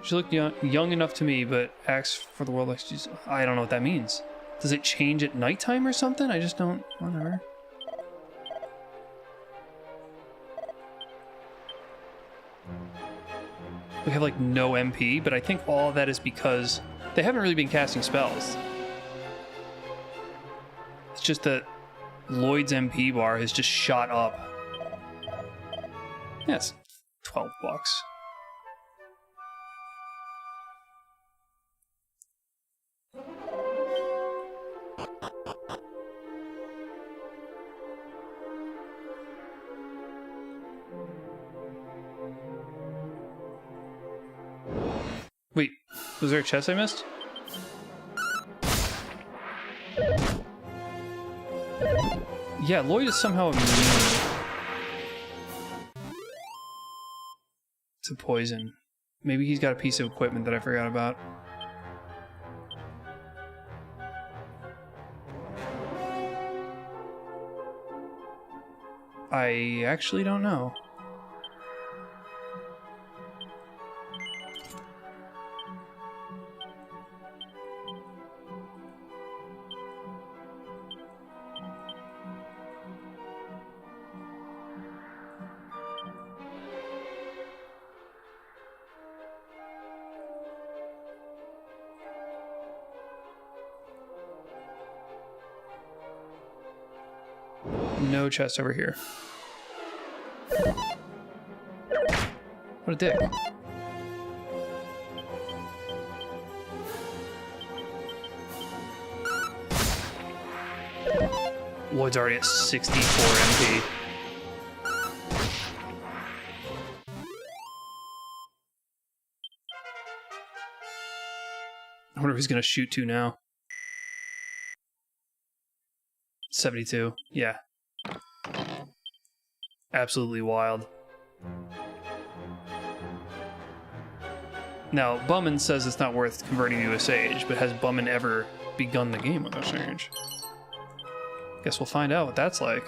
She looked young enough to me, but acts for the world like she's... I don't know what that means. Does it change at nighttime or something? I just don't... Whatever. We have like no MP, but I think all of that is because they haven't really been casting spells. It's just that Lloyd's MP bar has just shot up. Yeah, it's $12. Wait, was there a chest I missed? Yeah, Lloyd is somehow immune to poison. Maybe he's got a piece of equipment that I forgot about. I actually don't know. No chest over here. What a dick. Lloyd's already at 64 MP. I wonder if he's gonna shoot to now. 72. Yeah. Absolutely wild. Now, Bummin says it's not worth converting to a Sage, but has Bummin ever begun the game with a Sage? Guess we'll find out what that's like.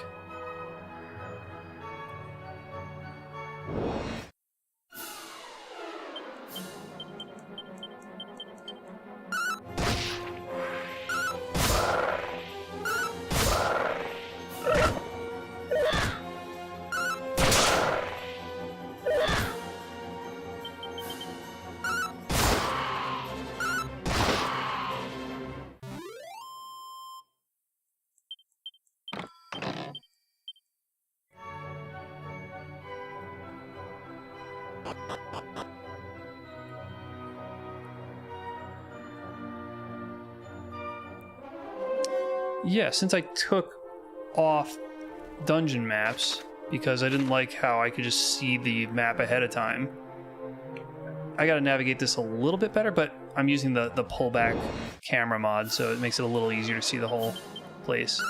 Yeah, since I took off dungeon maps because I didn't like how I could just see the map ahead of time, I gotta navigate this a little bit better, but I'm using the pullback camera mod, so it makes it a little easier to see the whole place.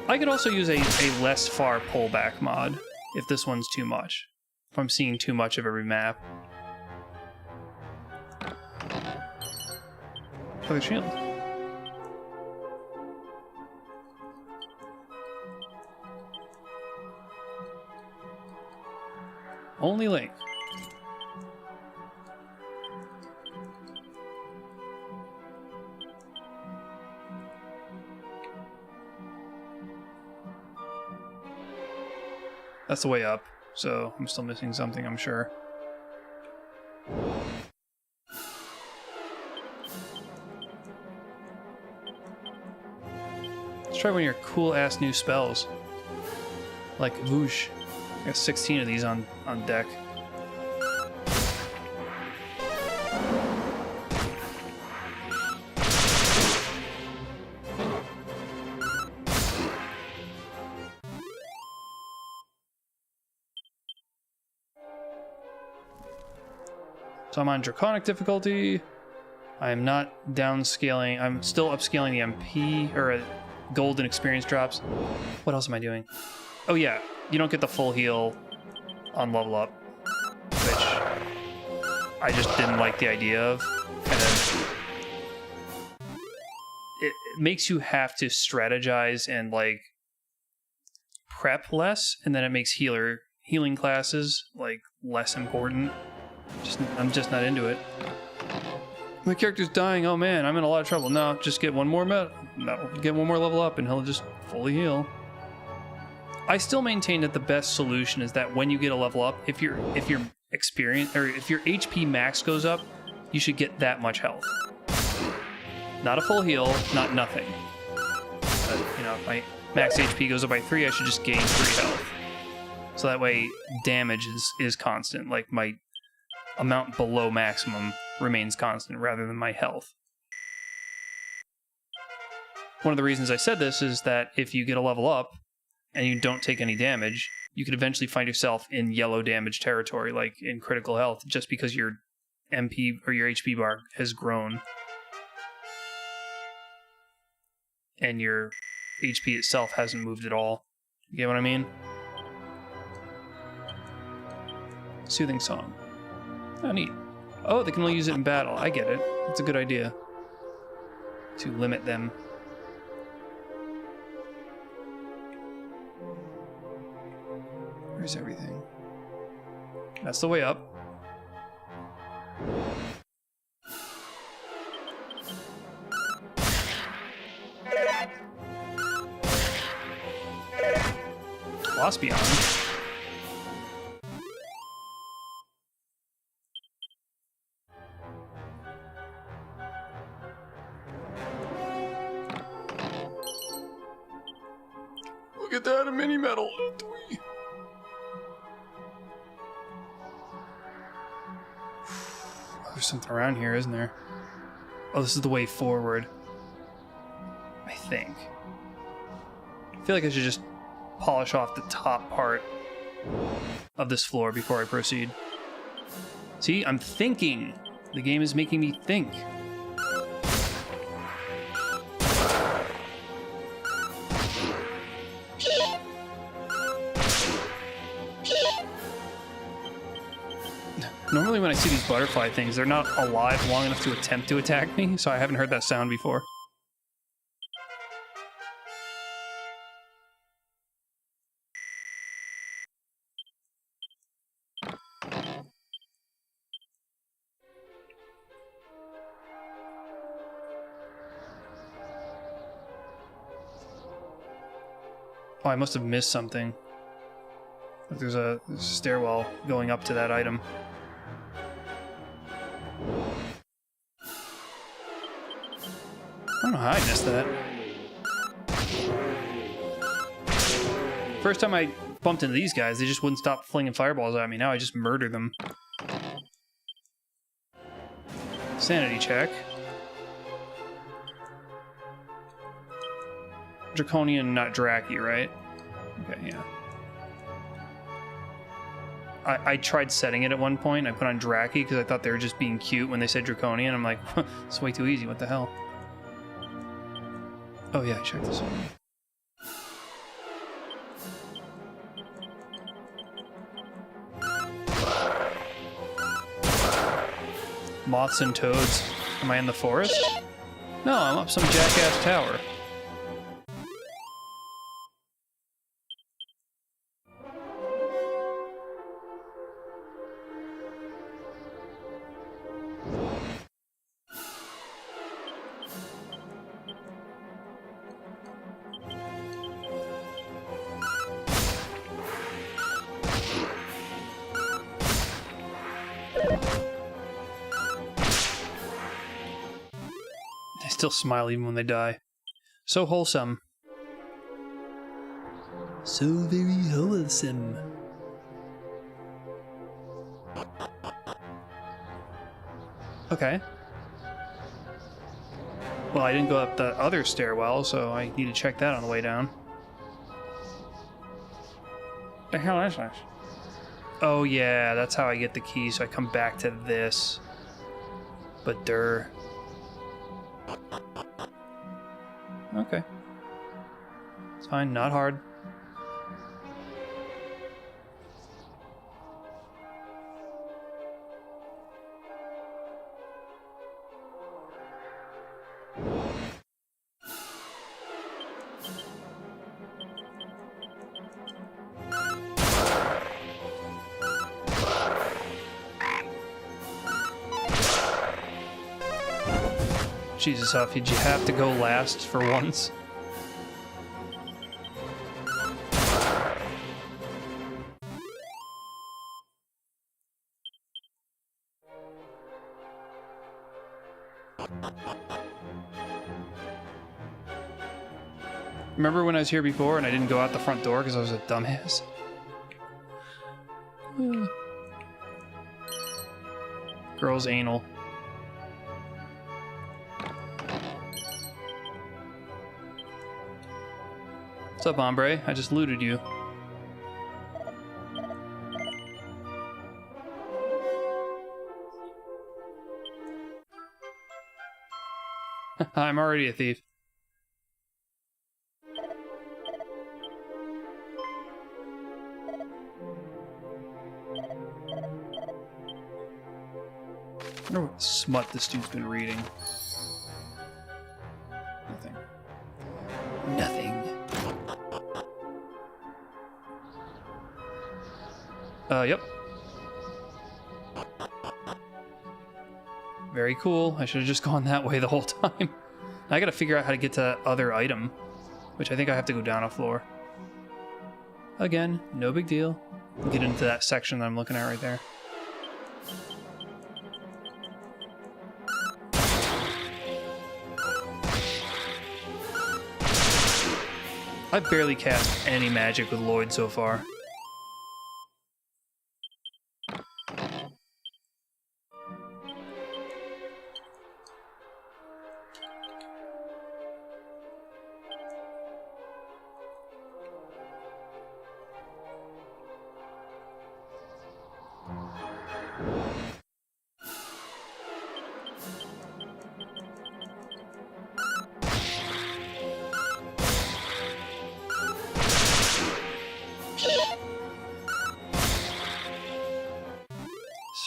I could also use a less far pullback mod if this one's too much, if I'm seeing too much of every map. For the shield. Only Link. That's the way up, so I'm still missing something, I'm sure. Let's try one of your cool-ass new spells. Like Whoosh. I got 16 of these on deck. So I'm on Draconic difficulty. I am not downscaling. I'm still upscaling the MP, or golden experience drops. What else am I doing? Oh yeah, you don't get the full heal on level up, which I just didn't like the idea of. Kind of, it makes you have to strategize and like prep less, and then it makes healing classes like less important. I'm just not into it. My character's dying. Oh man, I'm in a lot of trouble. No, just get one more get one more level up, and he'll just fully heal. I still maintain that the best solution is that when you get a level up, if your experience or if your HP max goes up, you should get that much health. Not a full heal, not nothing. But, you know, if my max HP goes up by 3, I should just gain 3 health. So that way, damage is constant. Like my amount below maximum remains constant rather than my health. One of the reasons I said this is that if you get a level up and you don't take any damage, you could eventually find yourself in yellow damage territory, like in critical health, just because your MP or your HP bar has grown and your HP itself hasn't moved at all. You get what I mean? Soothing Song. Oh, neat. Oh, they can only use it in battle. I get it. It's a good idea to limit them. Where's everything? That's the way up. Lost Beyond. at that, a mini medal. There's something around here, isn't there? Oh, this is the way forward. I think. I feel like I should just polish off the top part of this floor before I proceed. See, I'm thinking. The game is making me think. Normally when I see these butterfly things, they're not alive long enough to attempt to attack me, so I haven't heard that sound before. Oh, I must have missed something. There's a stairwell going up to that item. I don't know how I missed that. First time I bumped into these guys, they just wouldn't stop flinging fireballs at me. Now I just murder them. Sanity check. Draconian, not Draki, right? Okay, yeah. I tried setting it at one point. I put on Draki because I thought they were just being cute when they said Draconian. I'm like, it's way too easy. What the hell? Oh yeah, check this out. Moths and toads. Am I in the forest? No, I'm up some jackass tower. They still smile even when they die. So wholesome. So very wholesome. Okay. Well, I didn't go up the other stairwell, so I need to check that on the way down. The hell is this? Oh yeah, that's how I get the key, so I come back to this. But okay. It's fine, not hard. Jesus, Huff, did you have to go last for once? Remember when I was here before and I didn't go out the front door because I was a dumbass? Girl's anal. What's up, hombre? I just looted you. I'm already a thief. I wonder what smut this dude's been reading. Nothing. Nothing. Yep. Very cool. I should have just gone that way the whole time. I gotta figure out how to get to that other item, which I think I have to go down a floor. Again, no big deal. I'll get into that section that I'm looking at right there. I've barely cast any magic with Lloyd so far.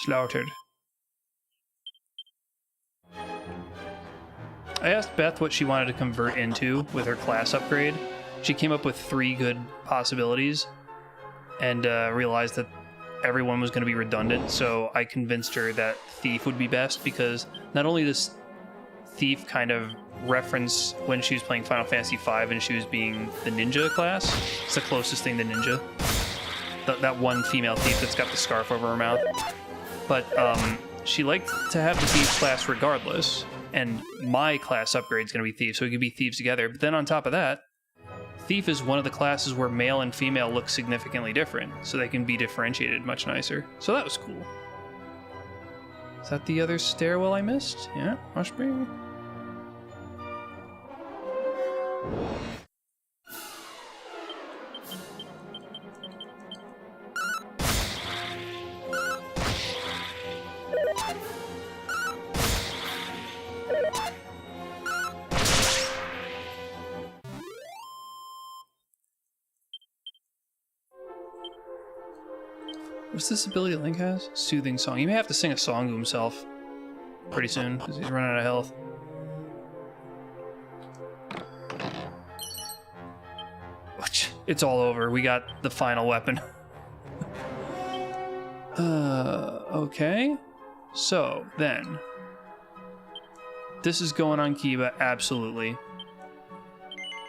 Slaughtered. I asked Beth what she wanted to convert into with her class upgrade. She came up with 3 good possibilities and realized that everyone was going to be redundant, so I convinced her that Thief would be best because not only does Thief kind of reference when she was playing Final Fantasy V and she was being the ninja class, it's the closest thing to ninja. That one female thief that's got the scarf over her mouth. But she liked to have the Thief class regardless, and my class upgrade is going to be Thief, so we could be Thieves together. But then on top of that, Thief is one of the classes where male and female look significantly different, so they can be differentiated much nicer. So that was cool. Is that the other stairwell I missed? Yeah, must be. What's this ability Link has? Soothing song. He may have to sing a song to himself pretty soon, because he's running out of health. It's all over. We got the final weapon. Okay. So, then. This is going on Kiba, absolutely.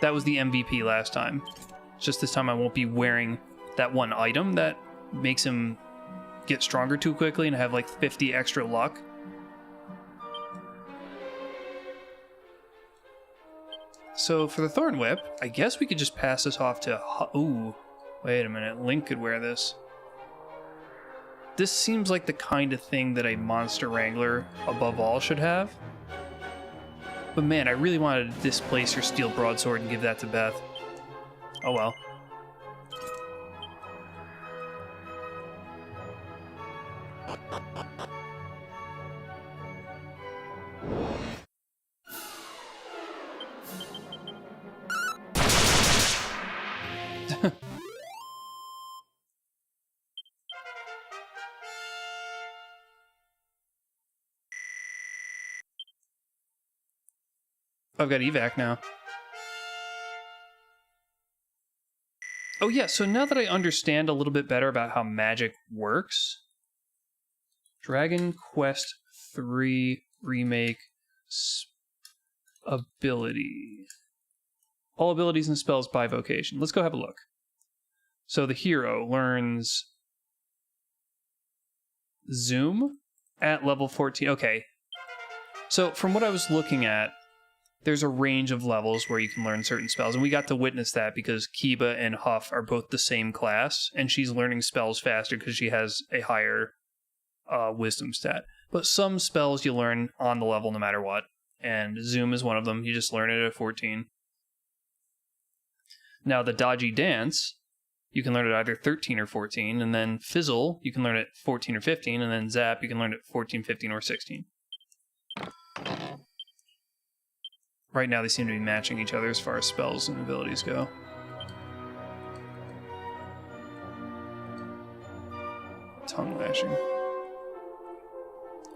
That was the MVP last time. It's just this time I won't be wearing that one item that makes him get stronger too quickly and have like 50 extra luck. So for the Thorn Whip, I guess we could just pass this off to... Ooh, wait a minute. Link could wear this. This seems like the kind of thing that a Monster Wrangler, above all, should have. But man, I really wanted to displace her Steel Broadsword and give that to Beth. Oh well. I've got evac now. Oh yeah, so now that I understand a little bit better about how magic works, Dragon Quest III Remake ability. All abilities and spells by vocation. Let's go have a look. So the hero learns Zoom at level 14. Okay. So from what I was looking at, there's a range of levels where you can learn certain spells, and we got to witness that because Kiba and Huff are both the same class, and she's learning spells faster because she has a higher wisdom stat. But some spells you learn on the level no matter what, and Zoom is one of them. You just learn it at 14. Now the Dodgy Dance, you can learn it either 13 or 14, and then Fizzle, you can learn it 14 or 15, and then Zap, you can learn it 14, 15, or 16. Right now, they seem to be matching each other as far as spells and abilities go. Tongue lashing.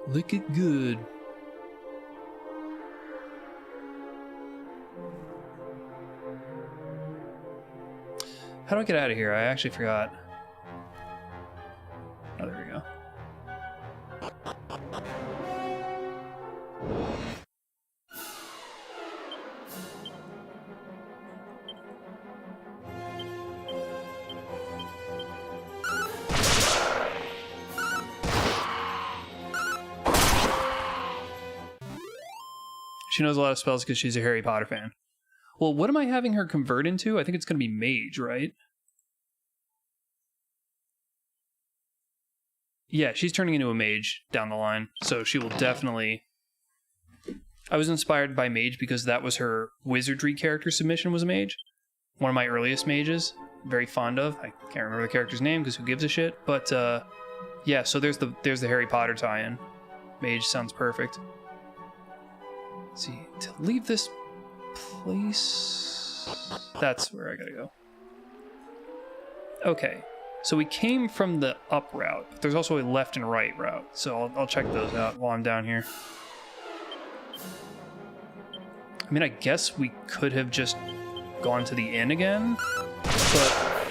Lick it good. How do I get out of here? I actually forgot. Oh, there we go. She knows a lot of spells because she's a Harry Potter fan. Well, what am I having her convert into? I think it's going to be mage, right? Yeah, she's turning into a mage down the line, so she will definitely... I was inspired by mage because that was her wizardry character submission was a mage. One of my earliest mages, very fond of. I can't remember the character's name because who gives a shit, but yeah, so there's the Harry Potter tie-in. Mage sounds perfect. Let's see, to leave this place... That's where I gotta go. Okay. So we came from the up route, but there's also a left and right route. So I'll check those out while I'm down here. I mean, I guess we could have just gone to the inn again, but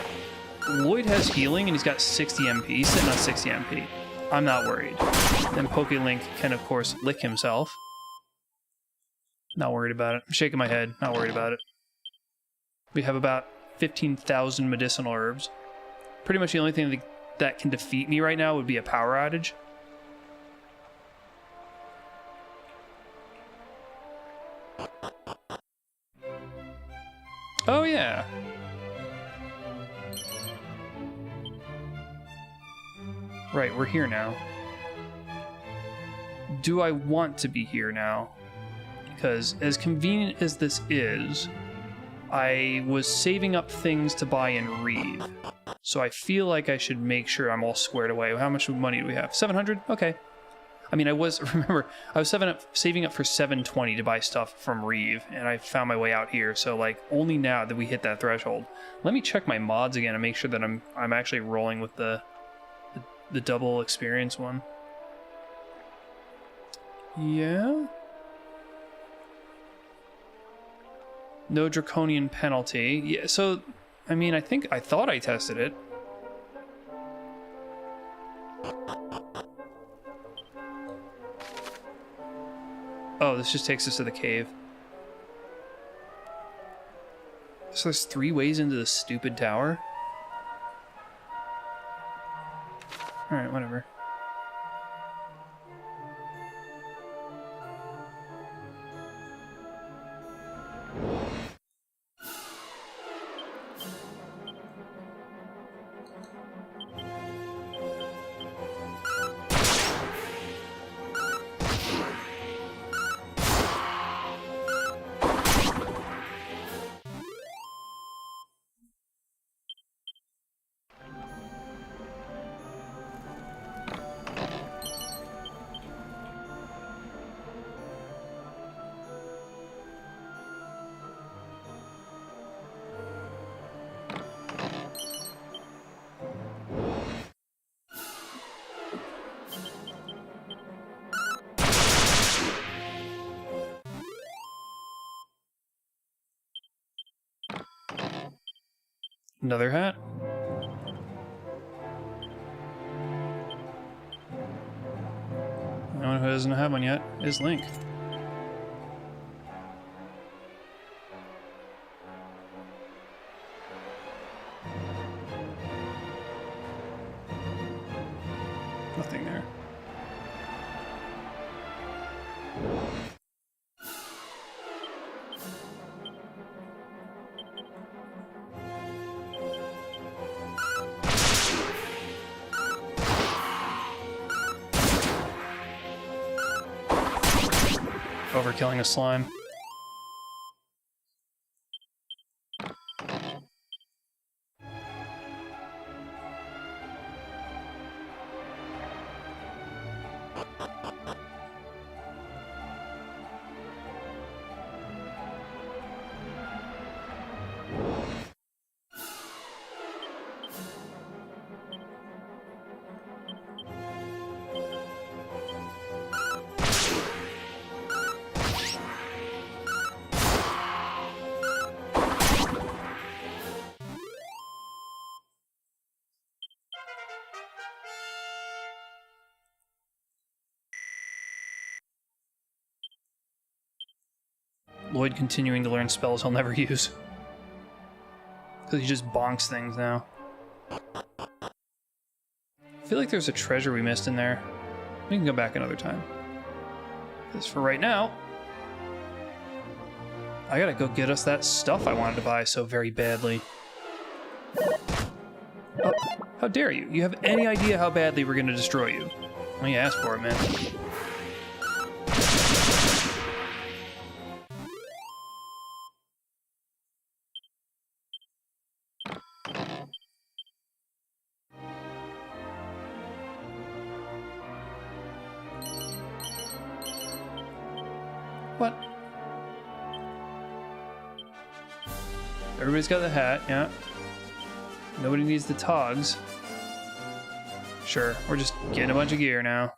Lloyd has healing and he's got 60 MP, sitting on 60 MP. I'm not worried. Then PokeLink can, of course, lick himself. Not worried about it. I'm shaking my head. Not worried about it. We have about 15,000 medicinal herbs. Pretty much the only thing that can defeat me right now would be a power outage. Oh, yeah. Right, we're here now. Do I want to be here now? Because as convenient as this is, I was saving up things to buy in Reeve. So I feel like I should make sure I'm all squared away. How much money do we have? 700? Okay. I mean, I was saving up for 720 to buy stuff from Reeve, and I found my way out here. So like only now that we hit that threshold. Let me check my mods again and make sure that I'm actually rolling with the double experience one. Yeah. No draconian penalty. Yeah, so I mean, I thought I tested it. Oh, this just takes us to the cave. So there's 3 ways into the stupid tower? Alright, whatever. Another hat? No one who doesn't have one yet is Link. Nothing there. Overkilling a slime. Lloyd continuing to learn spells he'll never use. Because he just bonks things now. I feel like there's a treasure we missed in there. We can go back another time. Because for right now... I gotta go get us that stuff I wanted to buy so very badly. Oh, how dare you? You have any idea how badly we're gonna destroy you? Well, you asked for it, man. What? Everybody's got the hat, yeah. Nobody needs the togs. Sure, we're just getting a bunch of gear now.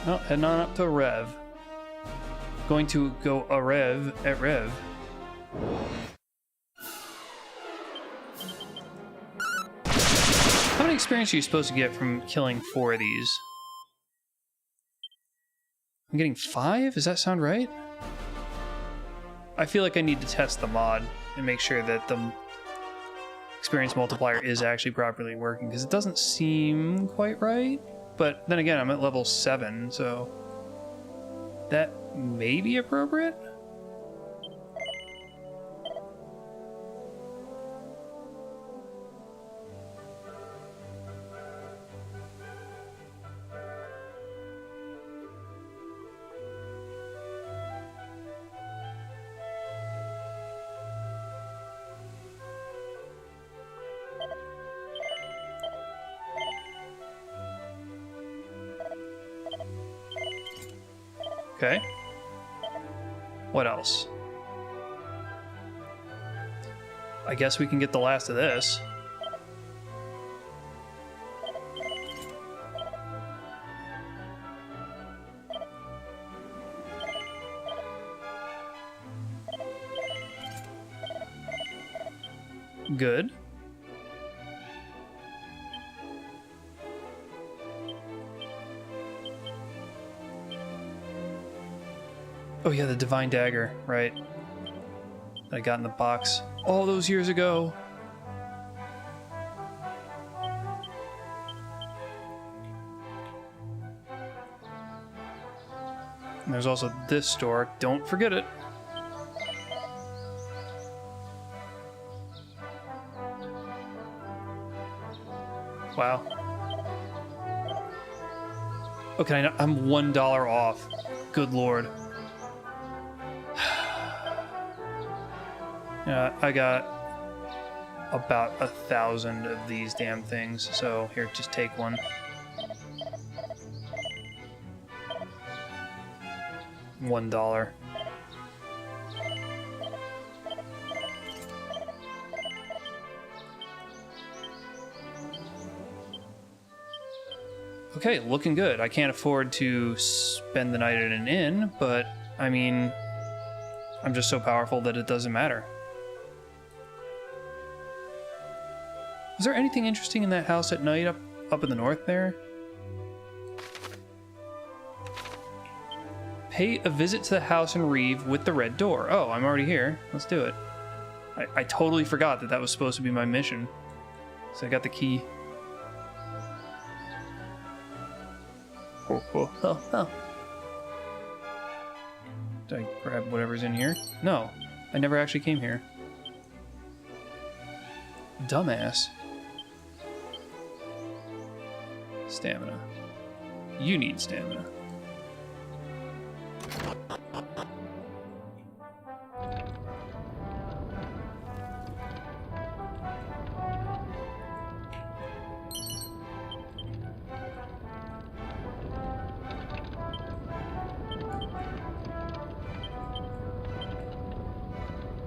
Well, heading on up to Rev. Going to go a Rev at Rev. How many experience are you supposed to get from killing 4 of these? I'm getting 5? Does that sound right? I feel like I need to test the mod and make sure that the experience multiplier is actually properly working, because it doesn't seem quite right. But then again, I'm at level 7, so that may be appropriate. Okay. What else? I guess we can get the last of this. Good. Oh yeah, the Divine Dagger, right. That I got in the box all those years ago. And there's also this store, don't forget it. Wow. Okay, I'm $1 off. Good lord. I got about 1,000 of these damn things, so here, just take one. $1. Okay, looking good. I can't afford to spend the night at an inn, but I mean, I'm just so powerful that it doesn't matter. Is there anything interesting in that house at night up in the north there? Pay a visit to the house in Reeve with the red door. Oh, I'm already here. Let's do it. I totally forgot that was supposed to be my mission. So I got the key. Oh. Did I grab whatever's in here? No, I never actually came here. Dumbass. Stamina. You need stamina.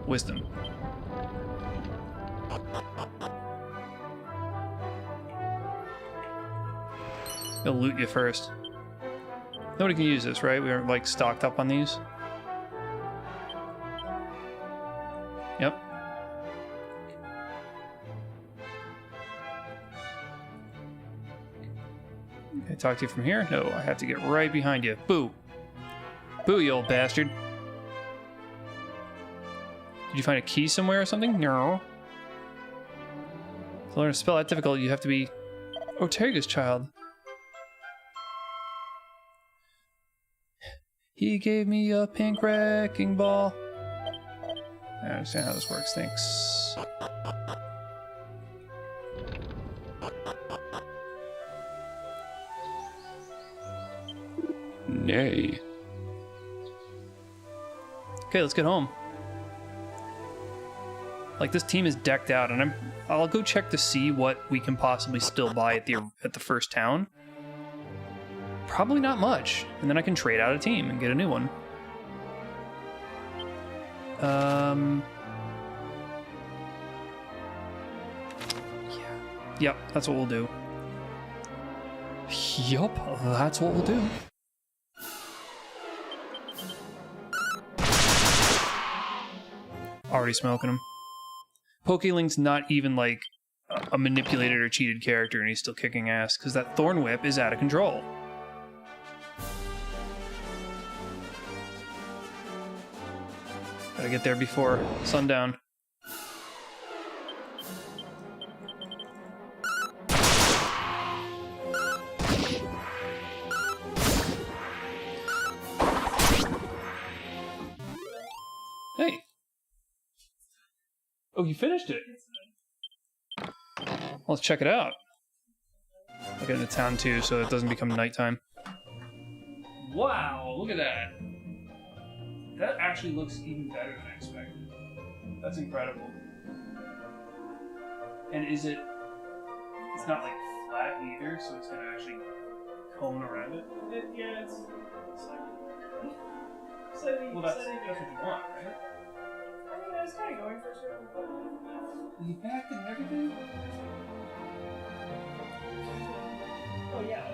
Wisdom. They'll loot you first. Nobody can use this, right? We are like stocked up on these. Yep. Can I talk to you from here? No, I have to get right behind you. Boo. Boo, you old bastard. Did you find a key somewhere or something? No. To learn a spell that difficult, you have to be Otega's child. He gave me a pink wrecking ball. I understand how this works, thanks. Nay. Okay, let's get home. Like, this team is decked out, and I'll go check to see what we can possibly still buy at the first town. Probably not much, and then I can trade out a team and get a new one. Yeah. Yep, that's what we'll do. Yup, that's what we'll do. Already smoking him. Pokelink's not even like a manipulated or cheated character, and he's still kicking ass because that Thorn Whip is out of control. Gotta get there before sundown. Hey. Oh, you finished it? Let's check it out. I'll get into town too, so it doesn't become nighttime. Wow, look at that. That actually looks even better than I expected. That's incredible. And is it... It's not like flat either, so it's gonna actually cone around it? Yeah, it's slightly... Well, that's what you want, right? I mean, I was kind of going for a certain, but... Are you back and everything? Oh, yeah.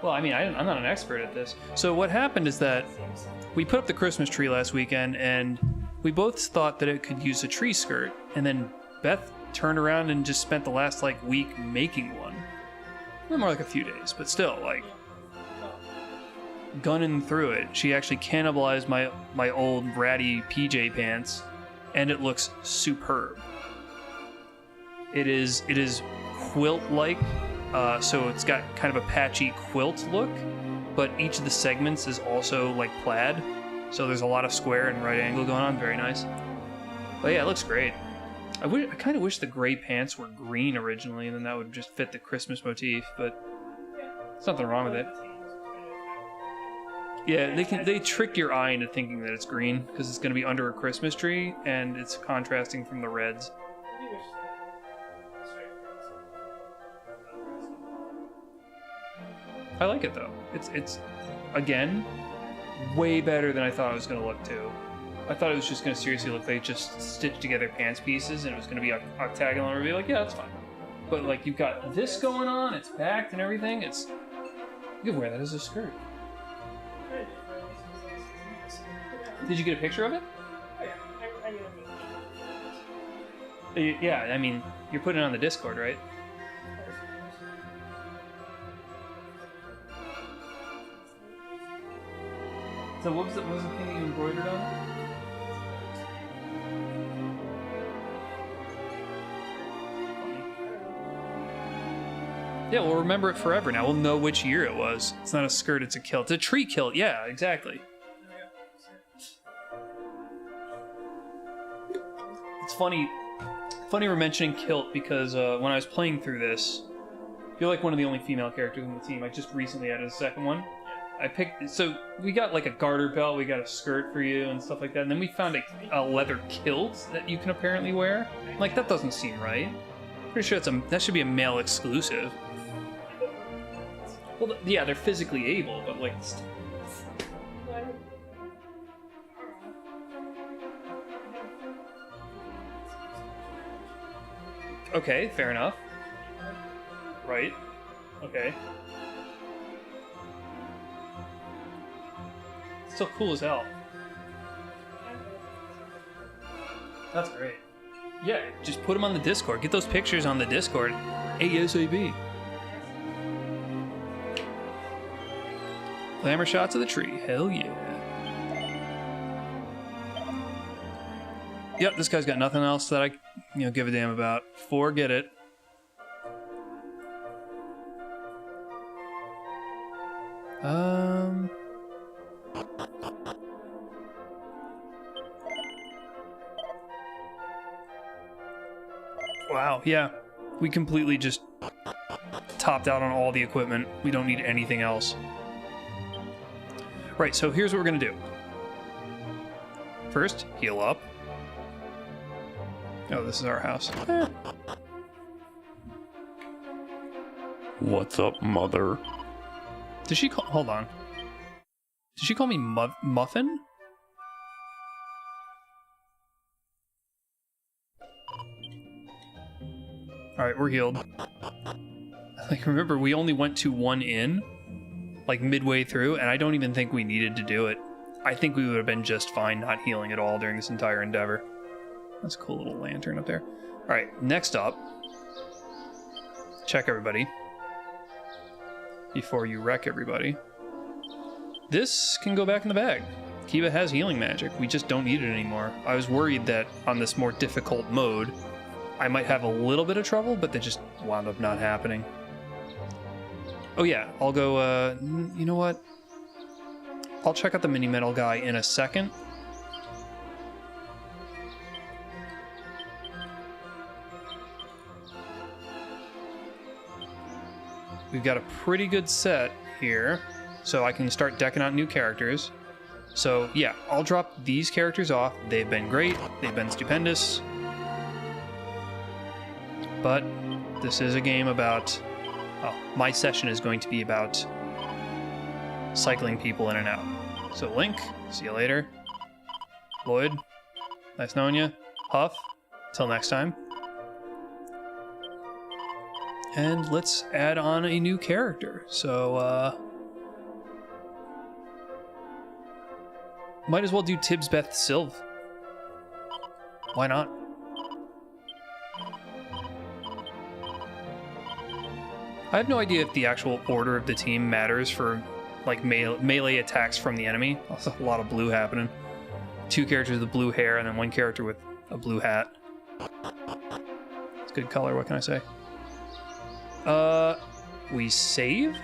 Well, I mean, I'm not an expert at this. So what happened is that we put up the Christmas tree last weekend, and we both thought that it could use a tree skirt, and then Beth turned around and just spent the last, like, week making one. Well, more like a few days, but still, like, gunning through it. She actually cannibalized my old ratty PJ pants, and it looks superb. It is quilt-like. So it's got kind of a patchy quilt look, but each of the segments is also like plaid. So there's a lot of square and right angle going on. Very nice. But yeah, it looks great. I kind of wish the gray pants were green originally, and then that would just fit the Christmas motif. But there's nothing wrong with it. Yeah, they trick your eye into thinking that it's green because it's going to be under a Christmas tree, and it's contrasting from the reds. I like it though. It's again way better than I thought it was gonna look too. I thought it was just gonna seriously look like just stitched together pants pieces and it was gonna be octagonal and be like, yeah, that's fine. But like you've got this going on, it's backed and everything. You could wear that as a skirt. Did you get a picture of it? Oh, yeah. Yeah, I mean, you're putting it on the Discord, right? So what was the thing you embroidered on? Yeah, we'll remember it forever now. We'll know which year it was. It's not a skirt, it's a kilt. It's a tree kilt, yeah, exactly. It's funny we're mentioning kilt because when I was playing through this, you're like one of the only female characters on the team. I just recently added a second one. So we got like a garter belt, we got a skirt for you and stuff like that, and then we found a leather kilt that you can apparently wear. Like, that doesn't seem right. Pretty sure that should be a male exclusive. Well, yeah, they're physically able, but like... Okay, fair enough. Right. Okay. Still cool as hell. That's great. Yeah, just put them on the Discord. Get those pictures on the Discord. ASAP. Glamour shots of the tree. Hell yeah. Yep, this guy's got nothing else that I, give a damn about. Forget it. Wow, yeah. We completely just topped out on all the equipment. We don't need anything else. Right, so here's what we're gonna do. First, heal up. Oh, this is our house. What's up, mother? Did she call... Hold on. Did she call me Muffin? Alright, we're healed. Like, remember, we only went to one inn, like, midway through, and I don't even think we needed to do it. I think we would have been just fine not healing at all during this entire endeavor. That's a cool little lantern up there. Alright, next up. Check everybody. Before you wreck everybody. This can go back in the bag. Kiba has healing magic. We just don't need it anymore. I was worried that on this more difficult mode, I might have a little bit of trouble, but that just wound up not happening. Oh yeah, I'll go, you know what? I'll check out the mini metal guy in a second. We've got a pretty good set here, so I can start decking out new characters. So yeah, I'll drop these characters off. They've been great, they've been stupendous. But this is a game about... Oh, my session is going to be about cycling people in and out. So Link, see you later. Lloyd, nice knowing you. Huff, till next time. And let's add on a new character. So, might as well do Tibsbeth Sylv. Why not? I have no idea if the actual order of the team matters for, like, melee attacks from the enemy. That's a lot of blue happening. 2 characters with blue hair, and then 1 character with a blue hat. It's good color, what can I say? We save?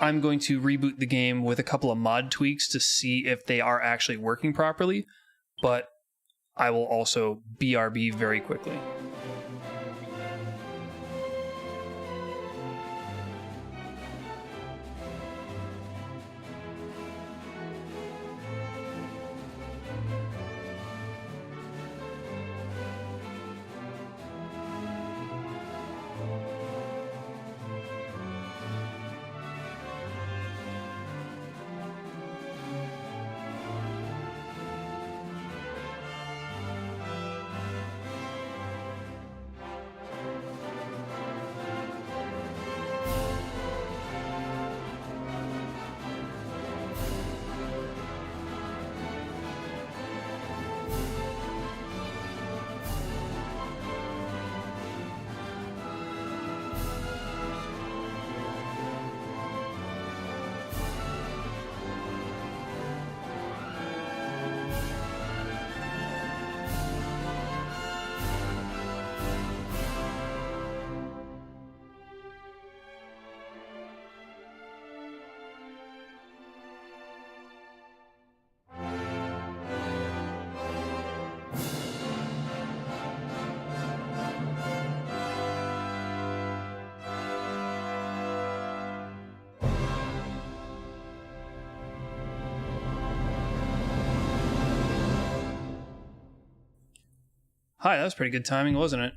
I'm going to reboot the game with a couple of mod tweaks to see if they are actually working properly, but I will also BRB very quickly. Hi, that was pretty good timing, wasn't it?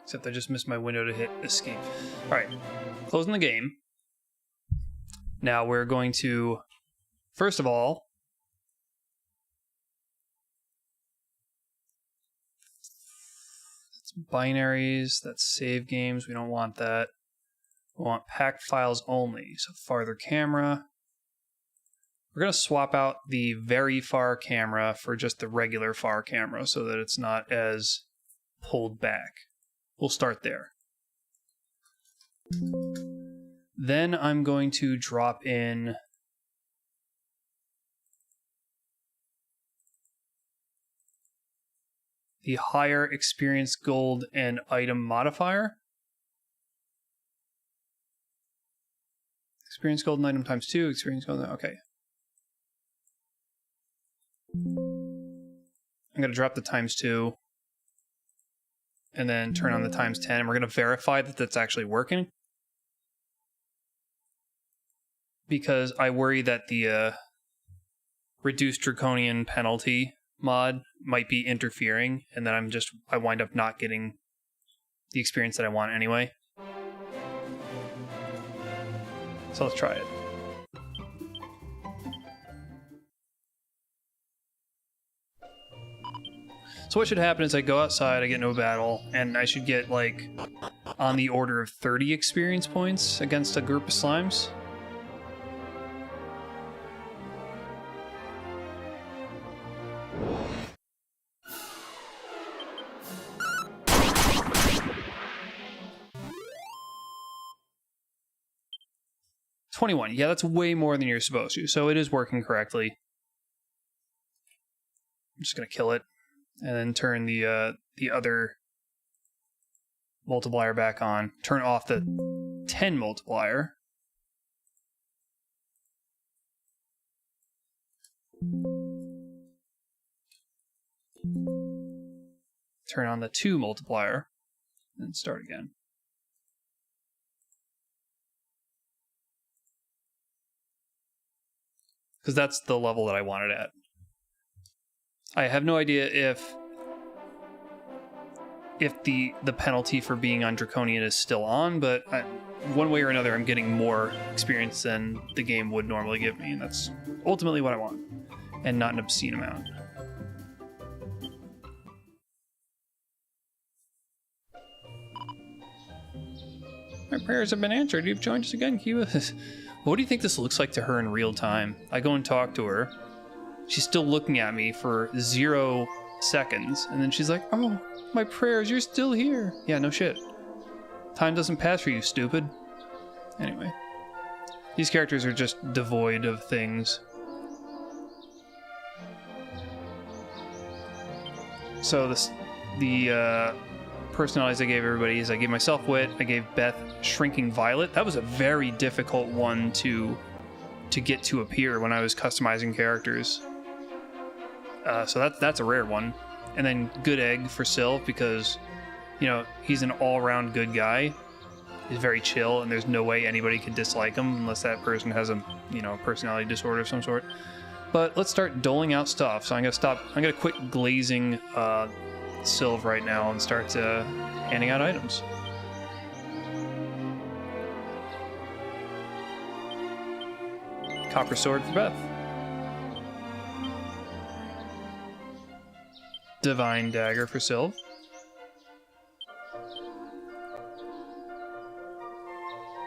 Except I just missed my window to hit escape. Alright, closing the game. Now we're going to, first of all, that's binaries, that's save games, we don't want that. We want packed files only, so farther camera. We're going to swap out the very far camera for just the regular far camera so that it's not as pulled back. We'll start there. Then I'm going to drop in the higher experience gold and item modifier. Experience gold and item times 2, experience gold, okay. I'm going to drop the times 2 and then turn on the times 10, and we're going to verify that that's actually working. Because I worry that the reduced draconian penalty mod might be interfering, and then I wind up not getting the experience that I want anyway. So let's try it. So what should happen is I go outside, I get into a battle, and I should get like on the order of 30 experience points against a group of slimes. $21. Yeah, that's way more than you're supposed to, so it is working correctly. I'm just gonna kill it, and then turn the other multiplier back on. Turn off the 10 multiplier. Turn on the 2 multiplier, and start again. Because that's the level that I want it at. I have no idea if the penalty for being on Draconian is still on, but one way or another I'm getting more experience than the game would normally give me, and that's ultimately what I want, and not an obscene amount. My prayers have been answered. You've joined us again, Kiva. What do you think this looks like to her in real time? I go and talk to her. She's still looking at me for 0 seconds, and then she's like, oh, my prayers, you're still here. Yeah, no shit. Time doesn't pass for you, stupid. Anyway. These characters are just devoid of things. So the personalities I gave everybody is I gave myself Wit, I gave Beth Shrinking Violet. That was a very difficult one to get to appear when I was customizing characters. So that's a rare one. And then Good Egg for Sylv because, you know, he's an all-around good guy. He's very chill, and there's no way anybody could dislike him unless that person has a, you know, personality disorder of some sort. But let's start doling out stuff. So I'm gonna quit glazing Sylv right now and start handing out items. Copper Sword for Beth. Divine Dagger for Sylv.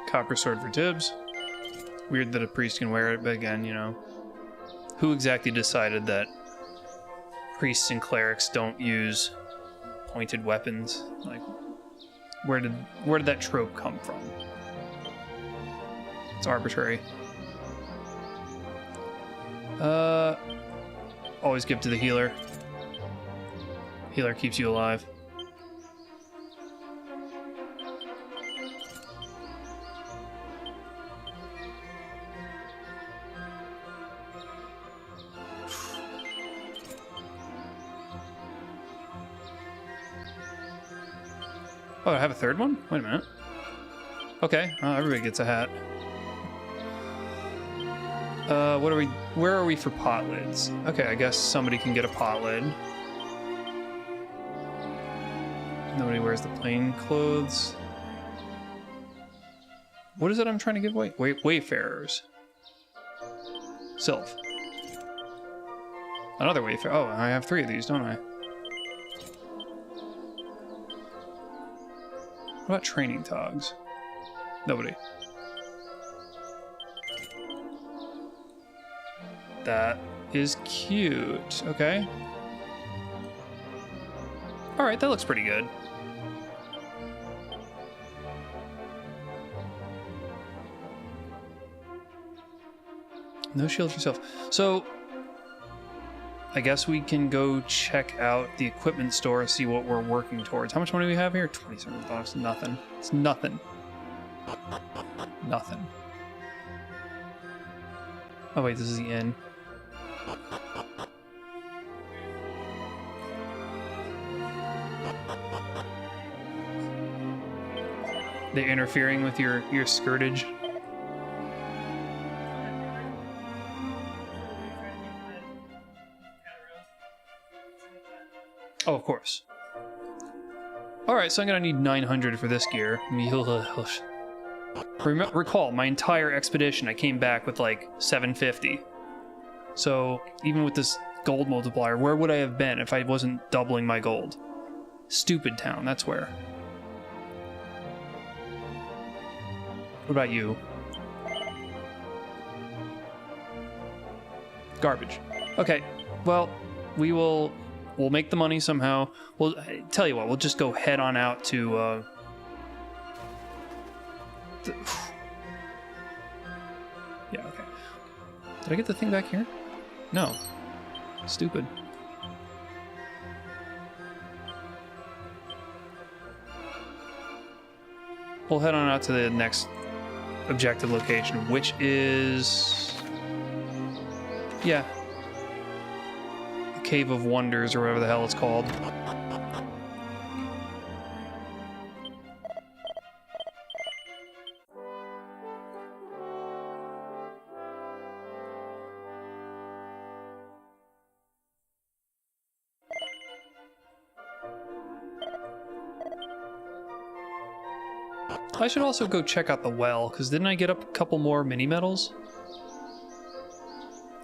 Copper Sword for Tibbs. Weird that a priest can wear it, but again, you know, who exactly decided that priests and clerics don't use pointed weapons? Like, where did that trope come from? It's arbitrary. Always give to the healer. Healer keeps you alive. Oh, I have a third one? Wait a minute. Okay, everybody gets a hat. Where are we for pot lids? Okay, I guess somebody can get a pot lid. Nobody wears the plain clothes. What is it I'm trying to give away? Wayfarers. Sylph. Another Wayfarer. Oh, I have 3 of these, don't I? What about training togs? Nobody. That is cute. Okay. Alright, that looks pretty good. No shield for yourself. So, I guess we can go check out the equipment store, see what we're working towards. How much money do we have here? $27. Nothing. It's nothing. Nothing. Oh wait, this is the inn. They're interfering with your skirtage. Oh, of course. Alright, so I'm gonna need 900 for this gear. Recall, my entire expedition, I came back with like 750. So, even with this gold multiplier, where would I have been if I wasn't doubling my gold? Stupid town, that's where. What about you? Garbage. Okay, well, we'll make the money somehow. We'll tell you what, we'll just go head on out to yeah, okay. Did I get the thing back here? No. Stupid. We'll head on out to the next objective location, which is... yeah. The Cave of Wonders, or whatever the hell it's called. I should also go check out the well, because didn't I get up a couple more mini-medals?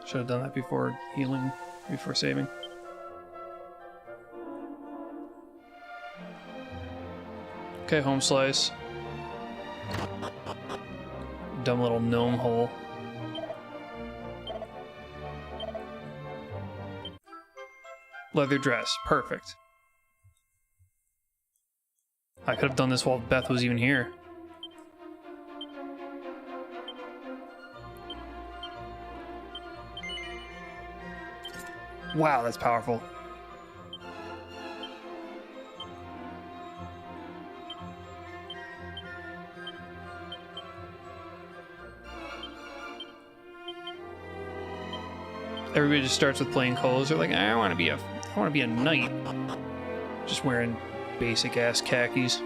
Should have done that before healing, before saving. Okay, home slice. Dumb little gnome hole. Leather dress, perfect. I could have done this while Beth was even here. Wow, that's powerful. Everybody just starts with plain clothes. They're like, I want to be a knight. Just wearing basic ass khakis.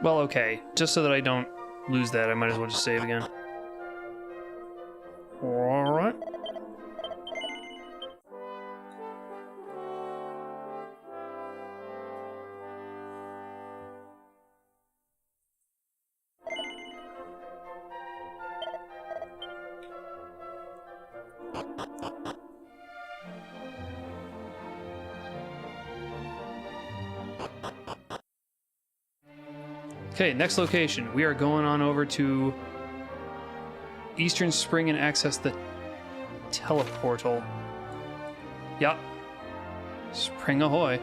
Well, okay. Just so that I don't lose that, I might as well just save again. Alright. Okay, next location. We are going on over to Eastern Spring and access the teleportal. Yup. Spring ahoy.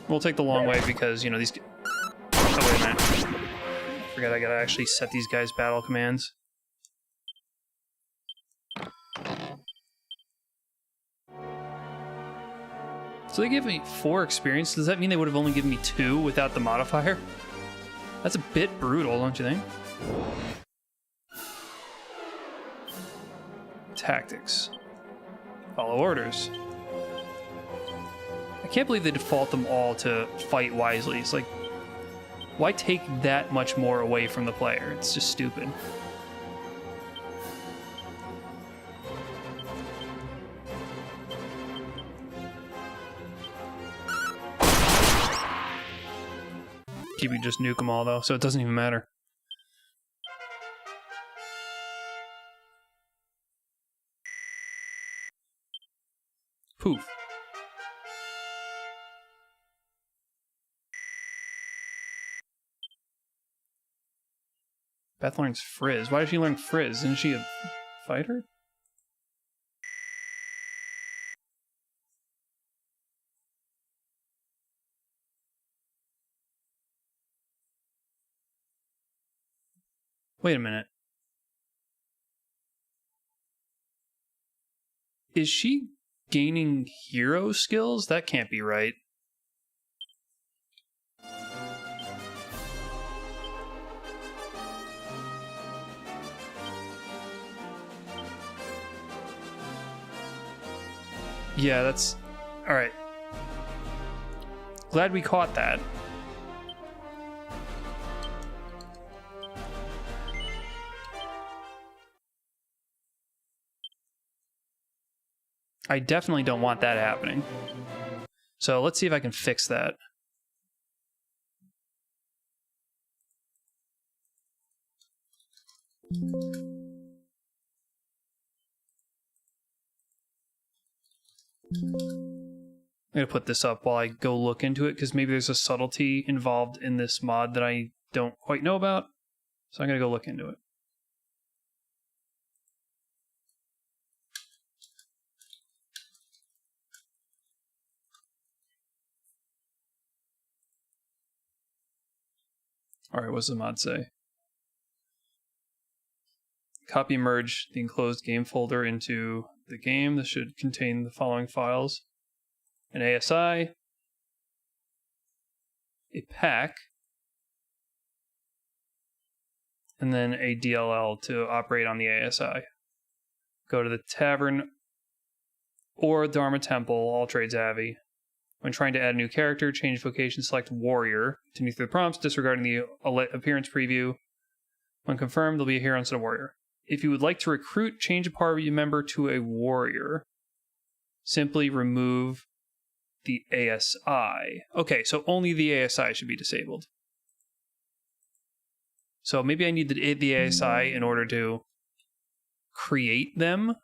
We'll take the long way because, you know, these... Oh, wait a minute. I forgot I gotta actually set these guys' battle commands. So they give me 4 experience. Does that mean they would have only given me 2 without the modifier? That's a bit brutal, don't you think? Tactics. Follow orders. I can't believe they default them all to fight wisely. It's like, why take that much more away from the player? It's just stupid. think you could just nuke them all, though, so it doesn't even matter. Poof. Beth learns Frizz. Why did she learn Frizz? Isn't she a fighter? Wait a minute. Is she gaining hero skills? That can't be right. Yeah, that's... Alright. Glad we caught that. I definitely don't want that happening. So let's see if I can fix that. I'm gonna put this up while I go look into it, because maybe there's a subtlety involved in this mod that I don't quite know about. So I'm gonna go look into it. Alright, what's the mod say? Copy and merge the enclosed game folder into the game. This should contain the following files: an ASI, a pack, and then a DLL to operate on the ASI. Go to the tavern or Dharma Temple, all trades Avi. When trying to add a new character, change vocation, select warrior. Continue through the prompts, disregarding the appearance preview. When confirmed, there'll be a hero instead of warrior. If you would like to recruit, change a party member to a warrior. Simply remove the ASI. Okay, so only the ASI should be disabled. So maybe I need the ASI in order to create them.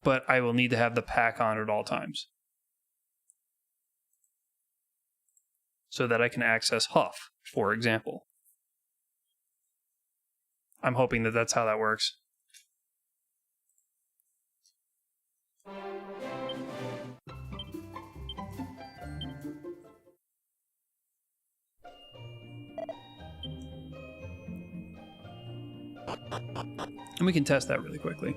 But I will need to have the pack on at all times, so that I can access Huff, for example. I'm hoping that that's how that works. And we can test that really quickly.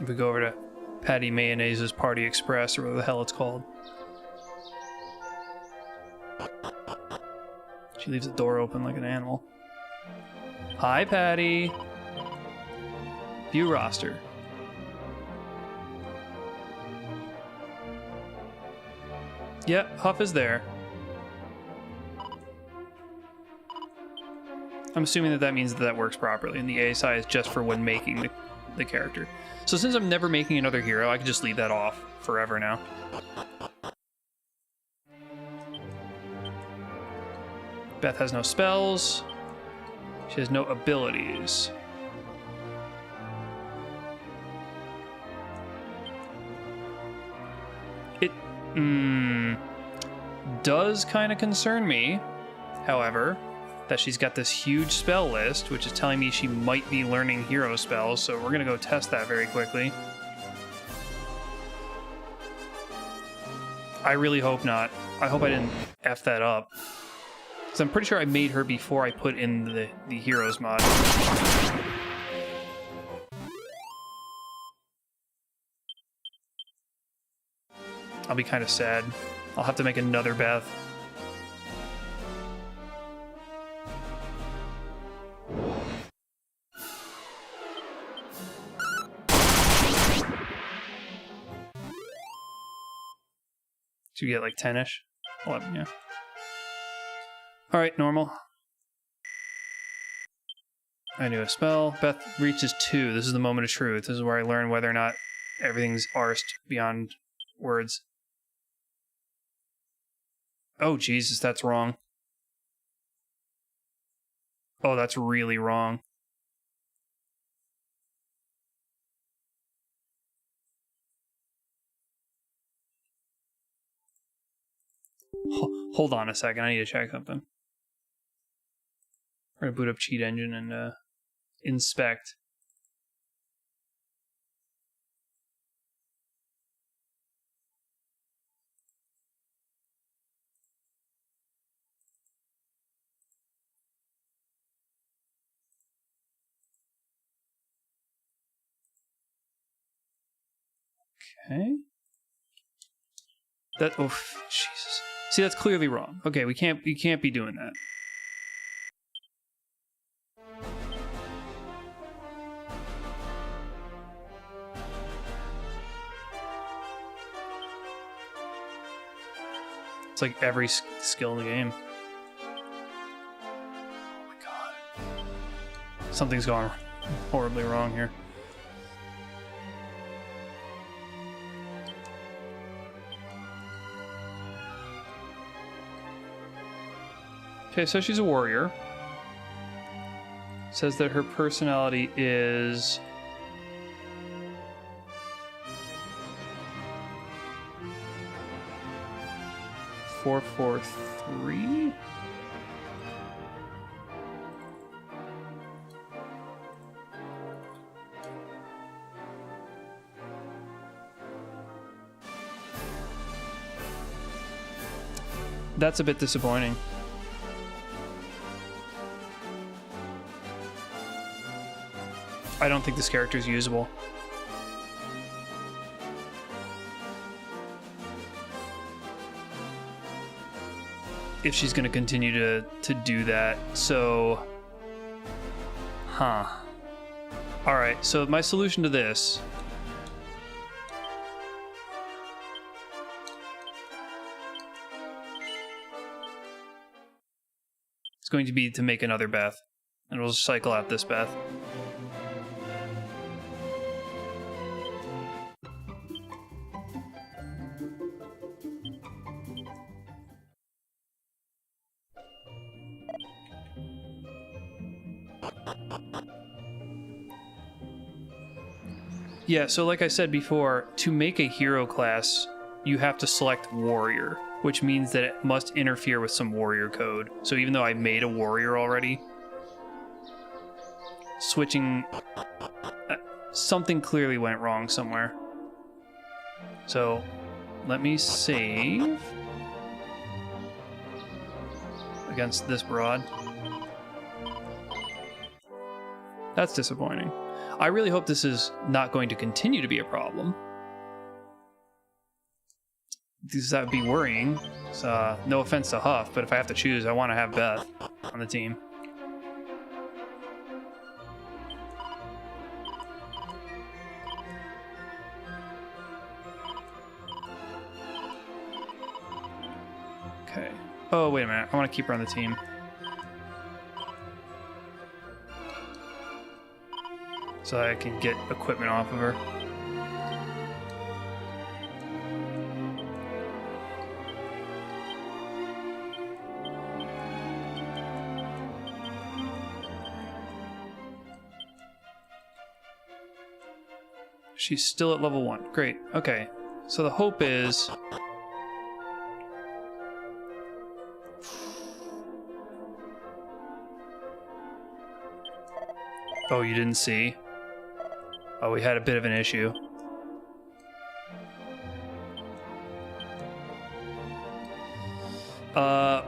If we go over to Patty Mayonnaise's Party Express, or whatever the hell it's called. She leaves the door open like an animal. Hi, Patty. View roster. Yep, Huff is there. I'm assuming that means that works properly, and the ASI is just for when making the character. So since I'm never making another hero, I can just leave that off forever now. Beth has no spells. She has no abilities. It does kind of concern me, however, that she's got this huge spell list, which is telling me she might be learning hero spells, so we're gonna go test that very quickly. I really hope not. I hope I didn't F that up. Because I'm pretty sure I made her before I put in the heroes mod. I'll be kind of sad. I'll have to make another Beth. Should we get like 10-ish? 11, yeah. Alright, normal. I knew a spell. Beth reaches 2. This is the moment of truth. This is where I learn whether or not everything's arsed beyond words. Oh, Jesus, that's wrong. Oh, that's really wrong. Hold on a second. I need to check something. We're going to boot up Cheat Engine and inspect. Okay. That, oh, Jesus. See, that's clearly wrong. Okay, you can't be doing that. It's like every skill in the game. Oh my god. Something's gone horribly wrong here. Okay, so she's a warrior. Says that her personality is... Four, 4, 3? That's a bit disappointing. I don't think this character is usable. If she's going to continue to do that. So, all right, so my solution to this is going to be to make another Beth, and we'll cycle out this Beth. Yeah, so like I said before, to make a hero class, you have to select warrior, which means that it must interfere with some warrior code. So even though I made a warrior already, switching... something clearly went wrong somewhere. So, let me save against this broad. That's disappointing. I really hope this is not going to continue to be a problem. Because that would be worrying. So, no offense to Huff, but if I have to choose, I want to have Beth on the team. Okay. Oh, wait a minute. I want to keep her on the team. So I can get equipment off of her. She's still at level 1. Great. Okay. So the hope is... Oh, you didn't see? Oh, we had a bit of an issue.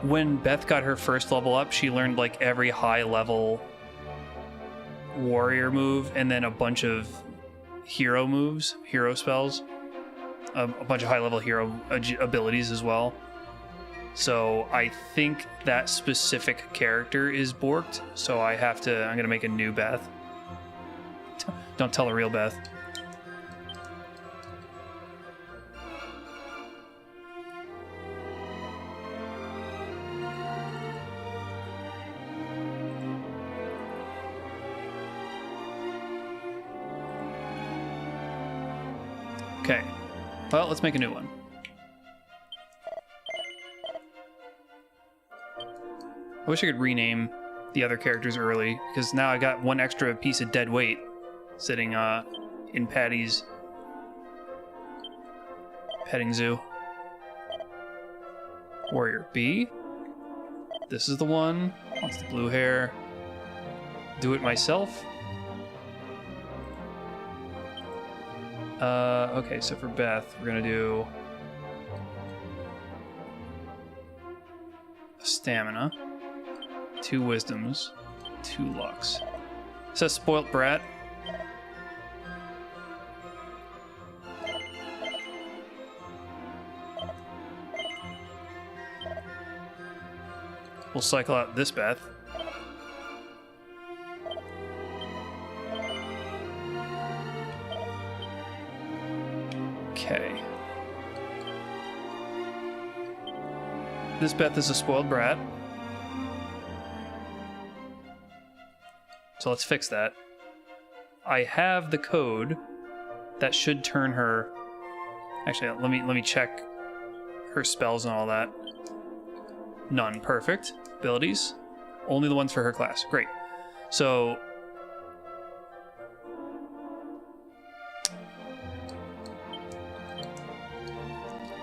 When Beth got her first level up, she learned like every high level warrior move and then a bunch of hero moves, hero spells. A bunch of high level hero abilities as well. So I think that specific character is borked, so I'm gonna make a new Beth. Don't tell the real Beth. Okay. Well, let's make a new one. I wish I could rename the other characters early, because now I got one extra piece of dead weight sitting in Patty's petting zoo. Warrior B. This is the one. Wants the blue hair. Do it myself. Okay, so for Beth, we're gonna do stamina, 2 wisdoms, 2 lucks. Says spoilt brat. We'll cycle out this Beth. Okay. This Beth is a spoiled brat. So let's fix that. I have the code that should turn her. Actually, let me check her spells and all that. None. Perfect. Abilities. Only the ones for her class. Great. So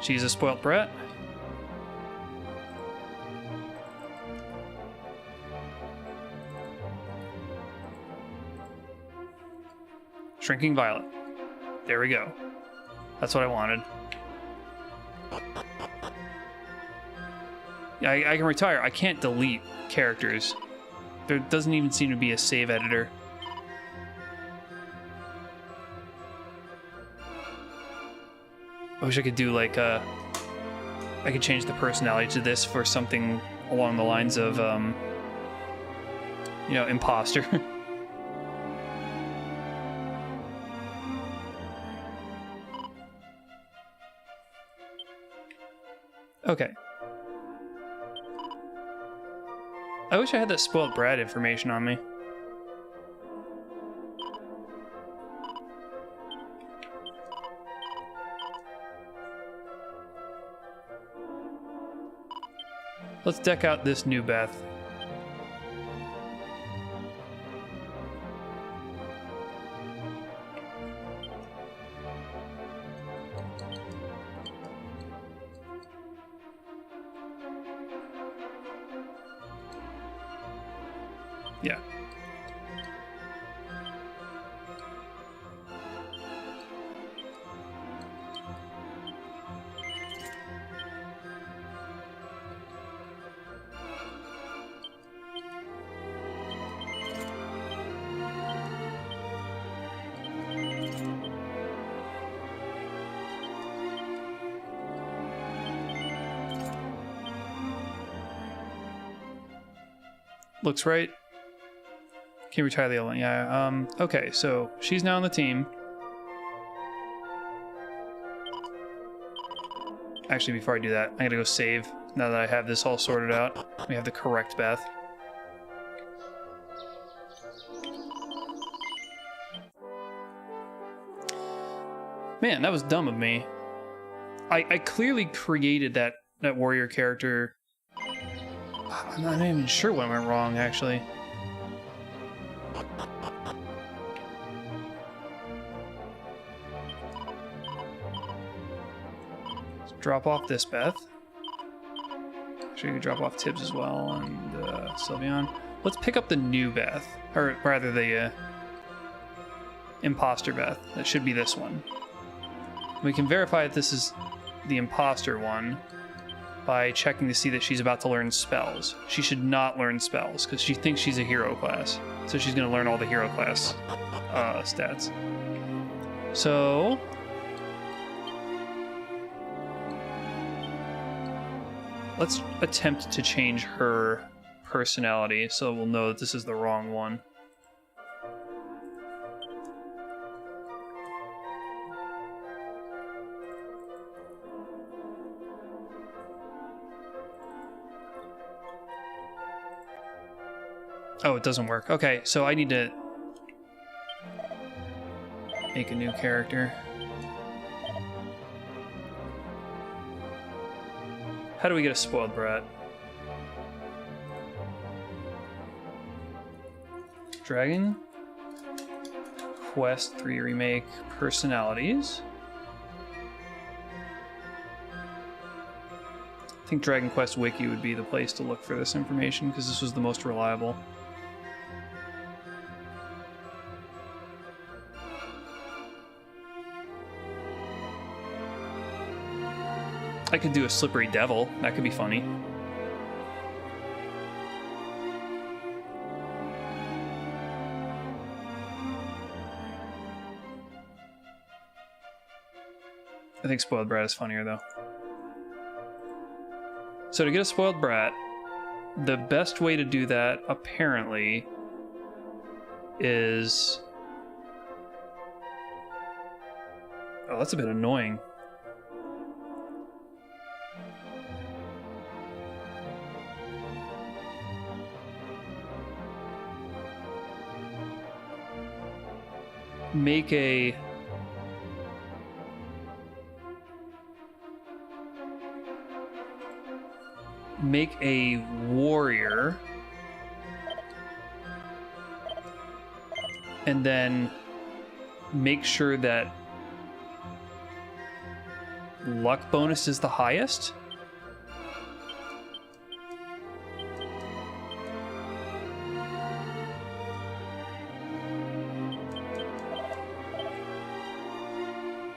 she's a spoilt brat. Shrinking Violet. There we go. That's what I wanted. I can retire. I can't delete characters. There doesn't even seem to be a save editor. I wish I could do like I could change the personality to this for something along the lines of you know, imposter. Okay. I wish I had that spoiled brat information on me. Let's deck out this new Beth. Yeah. Looks right. Can you retire the other one? Yeah. Okay, so she's now on the team. Actually, before I do that, I gotta go save now that I have this all sorted out. We have the correct Beth. Man, that was dumb of me. I clearly created that warrior character. I'm not even sure what went wrong, actually. Let's drop off this Beth. Actually, we can drop off Tibbs as well, and Sylveon. Let's pick up the new Beth, or rather the imposter Beth. That should be this one. We can verify that this is the imposter one by checking to see that she's about to learn spells. She should not learn spells because she thinks she's a hero class. So she's going to learn all the hero class stats. So let's attempt to change her personality so we'll know that this is the wrong one. Oh, it doesn't work. Okay, so I need to make a new character. How do we get a spoiled brat? Dragon Quest 3 Remake personalities. I think Dragon Quest Wiki would be the place to look for this information because this was the most reliable. I could do a slippery devil. That could be funny. I think spoiled brat is funnier though. So to get a spoiled brat, the best way to do that apparently is... Oh, that's a bit annoying. Make a warrior and then make sure that luck bonus is the highest.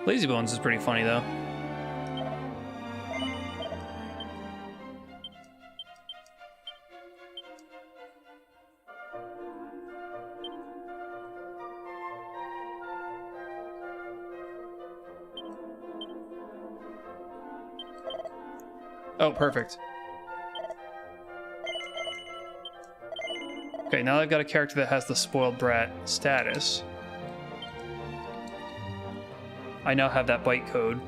Lazy Bones is pretty funny though. Oh, perfect. Okay, now I've got a character that has the spoiled brat status. I now have that byte code,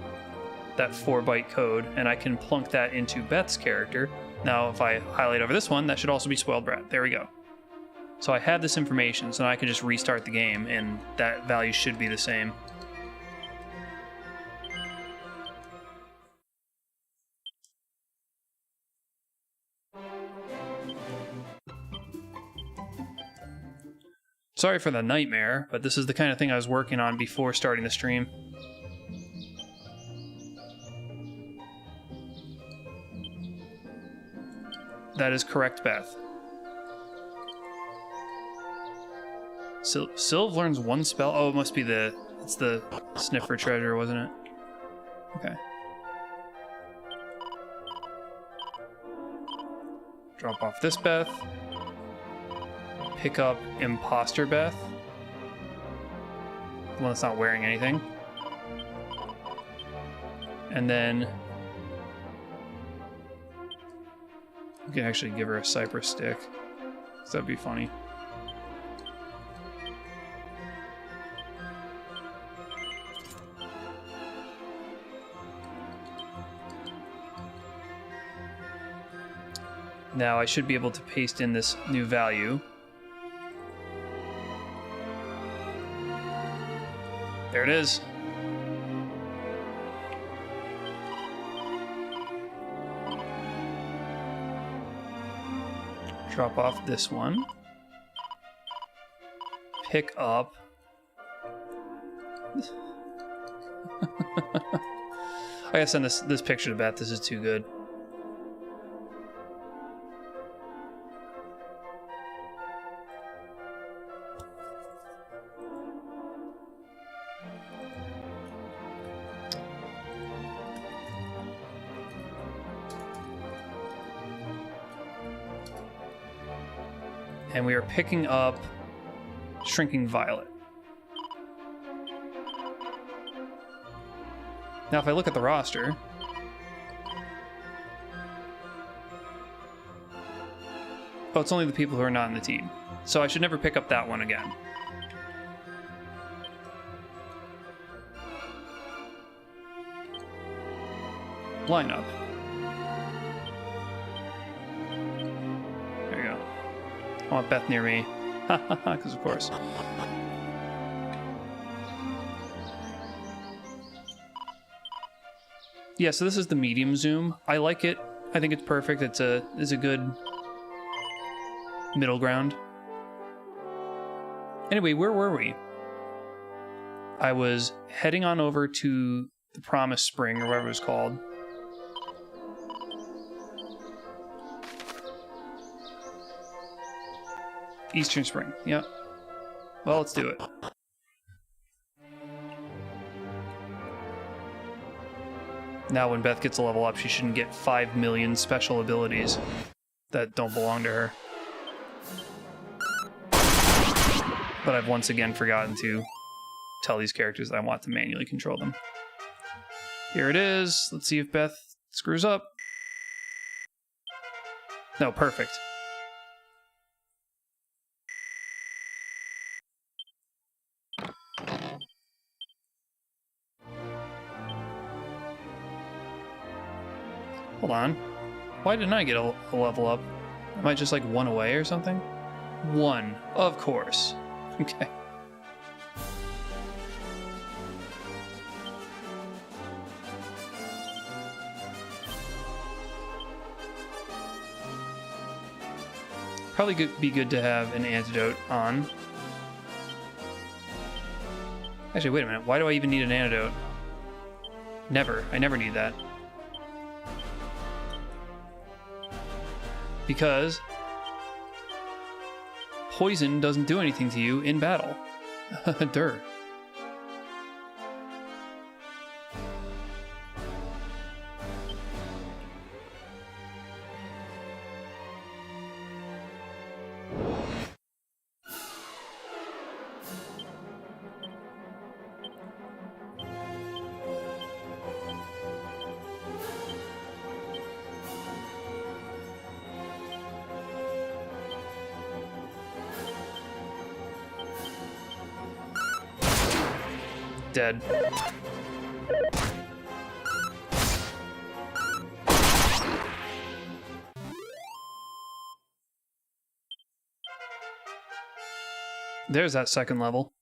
that 4-byte code, and I can plunk that into Beth's character. Now, if I highlight over this one, that should also be spoiled brat. There we go. So I have this information, so now I can just restart the game, and that value should be the same. Sorry for the nightmare, but this is the kind of thing I was working on before starting the stream. That is correct, Beth. Sylv learns one spell. Oh, it must be it's the Sniffer treasure, wasn't it? Okay. Drop off this Beth. Pick up Imposter Beth. The one that's not wearing anything. And then we can actually give her a cypress stick. So that'd be funny. Now I should be able to paste in this new value. There it is. Drop off this one. Pick up. I gotta send this picture to Beth. This is too good. And we are picking up Shrinking Violet. Now, if I look at the roster, oh, it's only the people who are not in the team. So I should never pick up that one again. Lineup. There you go. I want Beth near me. Because of course. Yeah, so this is the medium zoom. I like it I think it's perfect. It's a good middle ground. Anyway, where were we? I was heading on over to the Promise Spring, or whatever it was called. Eastern Spring, yep. Well, let's do it. Now when Beth gets a level up, she shouldn't get 5 million special abilities that don't belong to her. But I've once again forgotten to tell these characters that I want to manually control them. Here it is. Let's see if Beth screws up. No, perfect. Hold on. Why didn't I get a level up? Am I just like one away or something? One, of course. Okay. Probably be good to have an antidote on. Actually, wait a minute. Why do I even need an antidote? Never. I never need that. Because poison doesn't do anything to you in battle. Durr. Dead. There's that second level.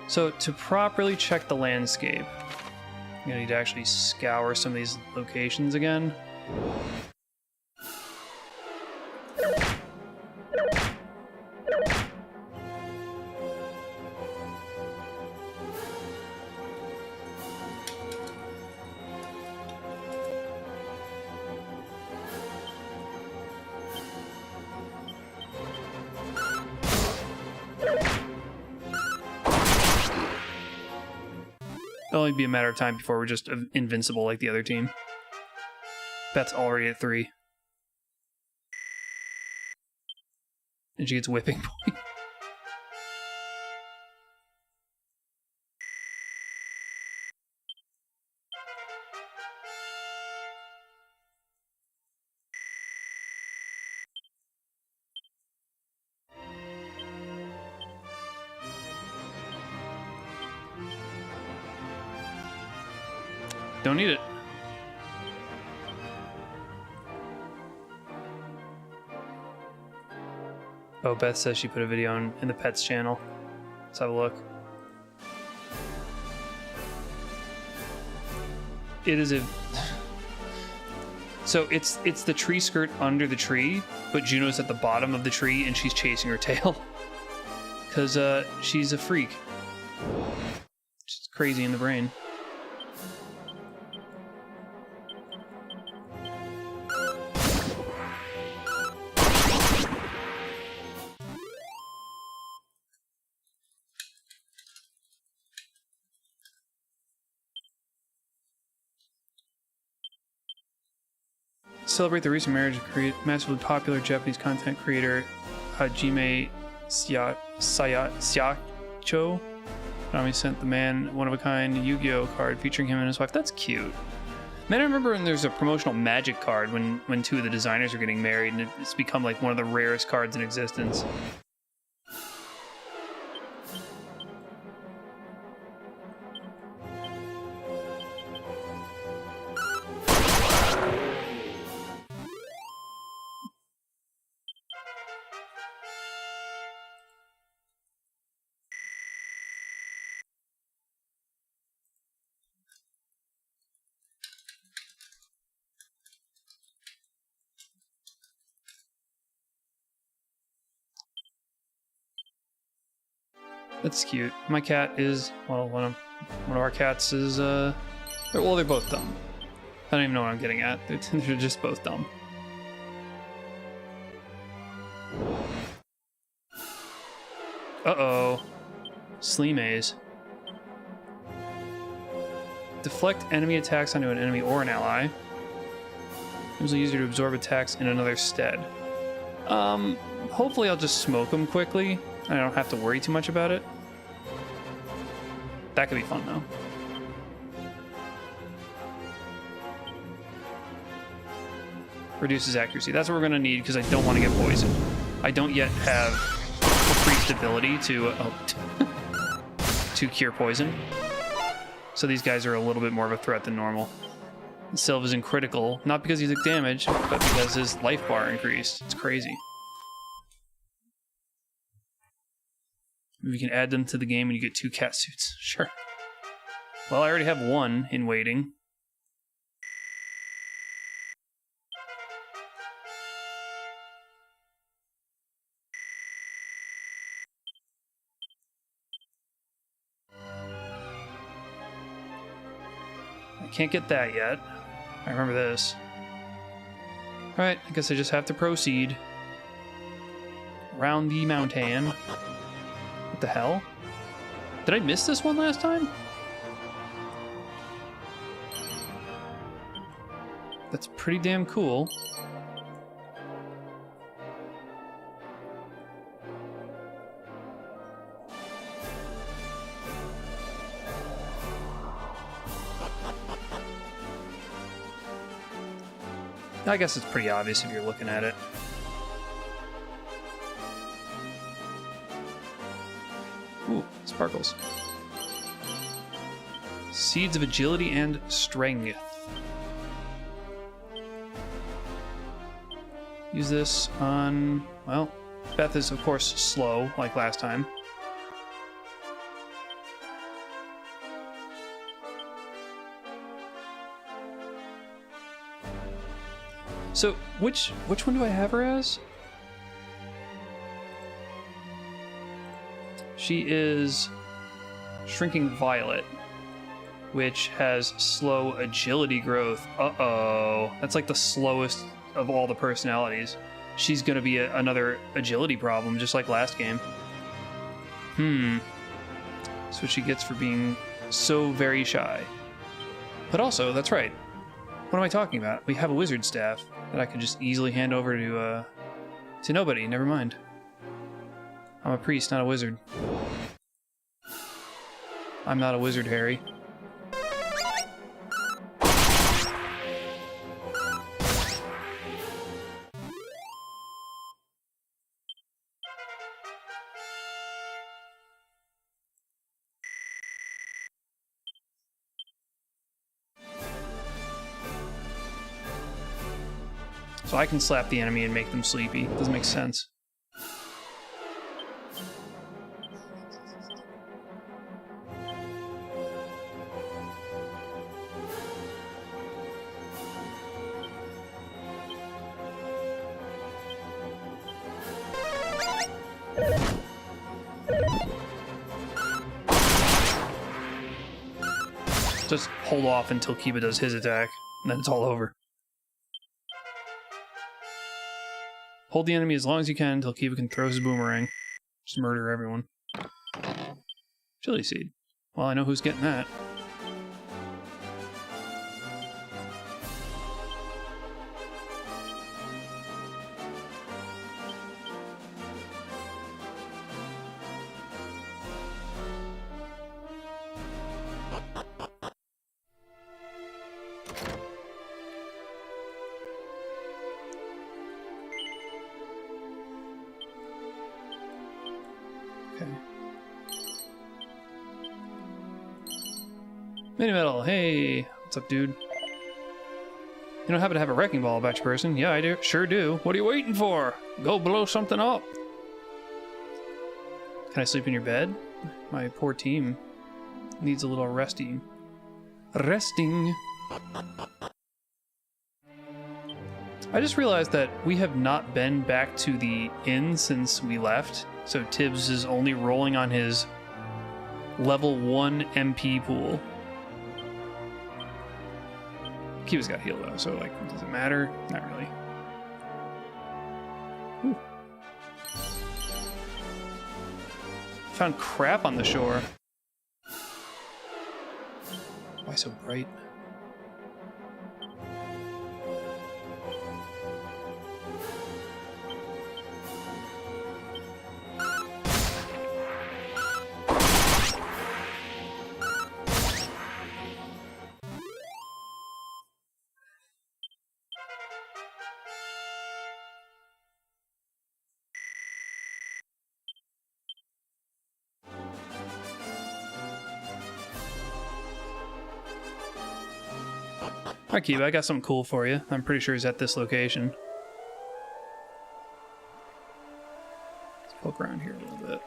So to properly check the landscape, I'm gonna need to actually scour some of these locations again. It'll only be a matter of time before we're just invincible like the other team. Beth's already at 3. And she gets whipping point. Don't need it. Oh, Beth says she put a video in the pets channel. Let's have a look. It is a... So it's the tree skirt under the tree, but Juno's at the bottom of the tree and she's chasing her tail. Because she's a freak. She's crazy in the brain. Celebrate the recent marriage of massively popular Japanese content creator Hajime Sayacho. Nami sent the man one-of-a-kind Yu-Gi-Oh card featuring him and his wife. That's cute. Man, I remember when there's a promotional Magic card when 2 of the designers are getting married, and it's become like one of the rarest cards in existence. That's cute. My cat is, well, one of our cats is, well, they're both dumb. I don't even know what I'm getting at. They're just both dumb. Uh-oh. Slee Maze. Deflect enemy attacks onto an enemy or an ally. Usually easier to absorb attacks in another's stead. Hopefully I'll just smoke them quickly. I don't have to worry too much about it. That could be fun, though. Reduces accuracy. That's what we're going to need, because I don't want to get poisoned. I don't yet have the priest ability to to cure poison. So these guys are a little bit more of a threat than normal. Sylve is in critical, not because he took damage, but because his life bar increased. It's crazy. Maybe we can add them to the game and you get 2 cat suits. Sure. Well, I already have 1 in waiting. I can't get that yet. I remember this. Alright, I guess I just have to proceed around the mountain. What the hell? Did I miss this one last time? That's pretty damn cool. I guess it's pretty obvious if you're looking at it. Ooh, sparkles. Seeds of agility and strength. Use this on, well, Beth is of course slow, like last time. So, which one do I have her as? She is Shrinking Violet, which has slow agility growth. Uh-oh. That's like the slowest of all the personalities. She's gonna be another agility problem, just like last game. That's what she gets for being so very shy. But also, that's right. What am I talking about? We have a wizard staff that I could just easily hand over to nobody. Never mind. I'm a priest, not a wizard. I'm not a wizard, Harry. So I can slap the enemy and make them sleepy. Doesn't make sense. Just hold off until Kiba does his attack, and then it's all over. Hold the enemy as long as you can until Kiba can throw his boomerang. Just murder everyone. Chili seed. Well, I know who's getting that. Mini Metal, hey! What's up, dude? You don't happen to have a wrecking ball about your person? Yeah, I do. Sure do. What are you waiting for? Go blow something up! Can I sleep in your bed? My poor team needs a little resting. Resting! I just realized that we have not been back to the inn since we left, so Tibbs is only rolling on his Level 1 MP pool. Kiva's got heal though, so like, does it matter? Not really. Ooh. Found crap on the shore. Why so bright? Alright, Kiva, I got something cool for you. I'm pretty sure he's at this location. Let's poke around here a little bit.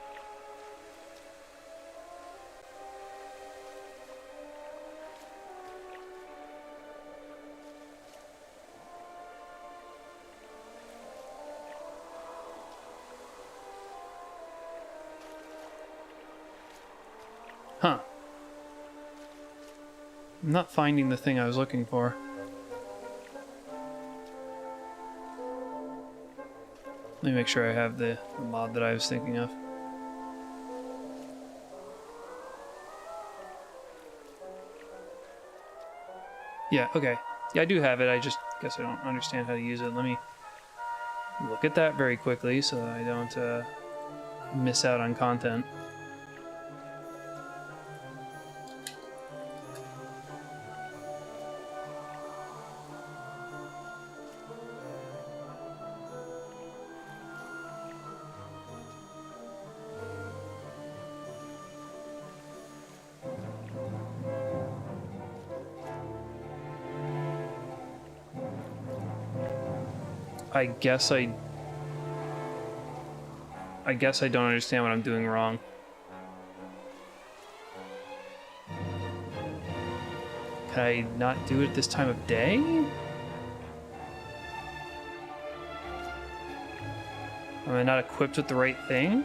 Huh. I'm not finding the thing I was looking for. Let me make sure I have the mod that I was thinking of. Yeah, okay. Yeah, I do have it. I just guess I don't understand how to use it. Let me look at that very quickly so that I don't miss out on content. I guess I don't understand what I'm doing wrong. Can I not do it this time of day? Am I not equipped with the right thing?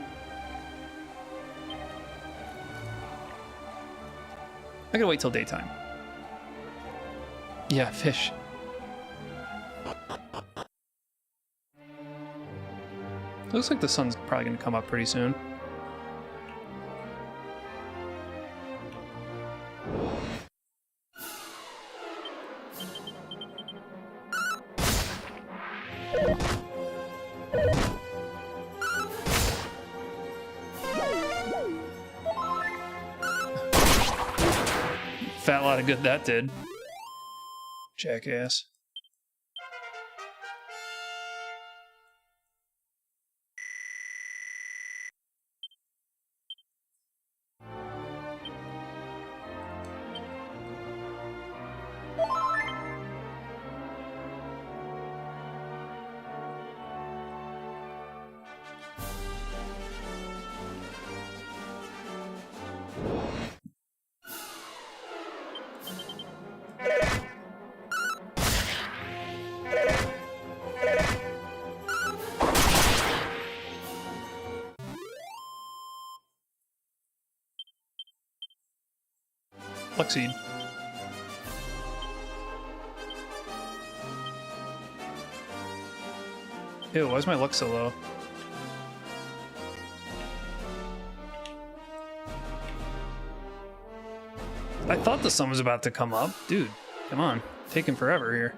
I gotta wait till daytime. Yeah, fish. Looks like the sun's probably gonna come up pretty soon. Fat lot of good that did. Jackass. Fluxseed. Ew, why is my luck so low? I thought the sun was about to come up. Dude, come on. Taking forever here.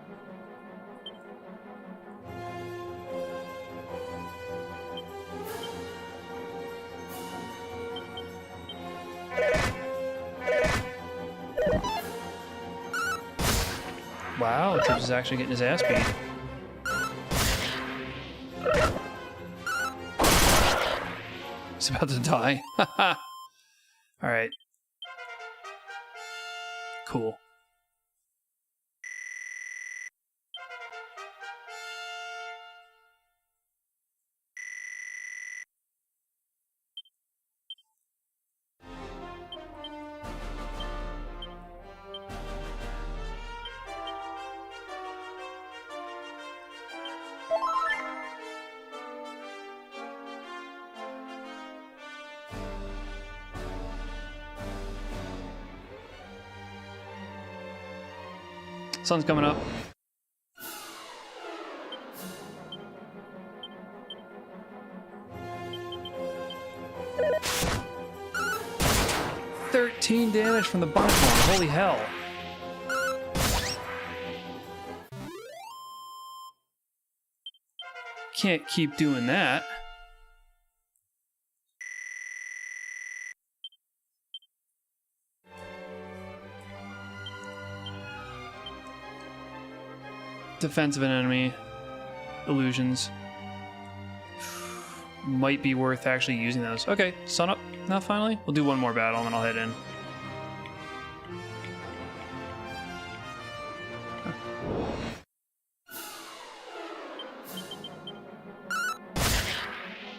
Wow, Tips is actually getting his ass beat. He's about to die. Haha. Alright. Cool. Sun's coming up. $13 damage from the bonnet one. Holy hell. Can't keep doing that. Defense of an enemy. Illusions. Might be worth actually using those. Okay, sun up now finally. We'll do one more battle and then I'll head in.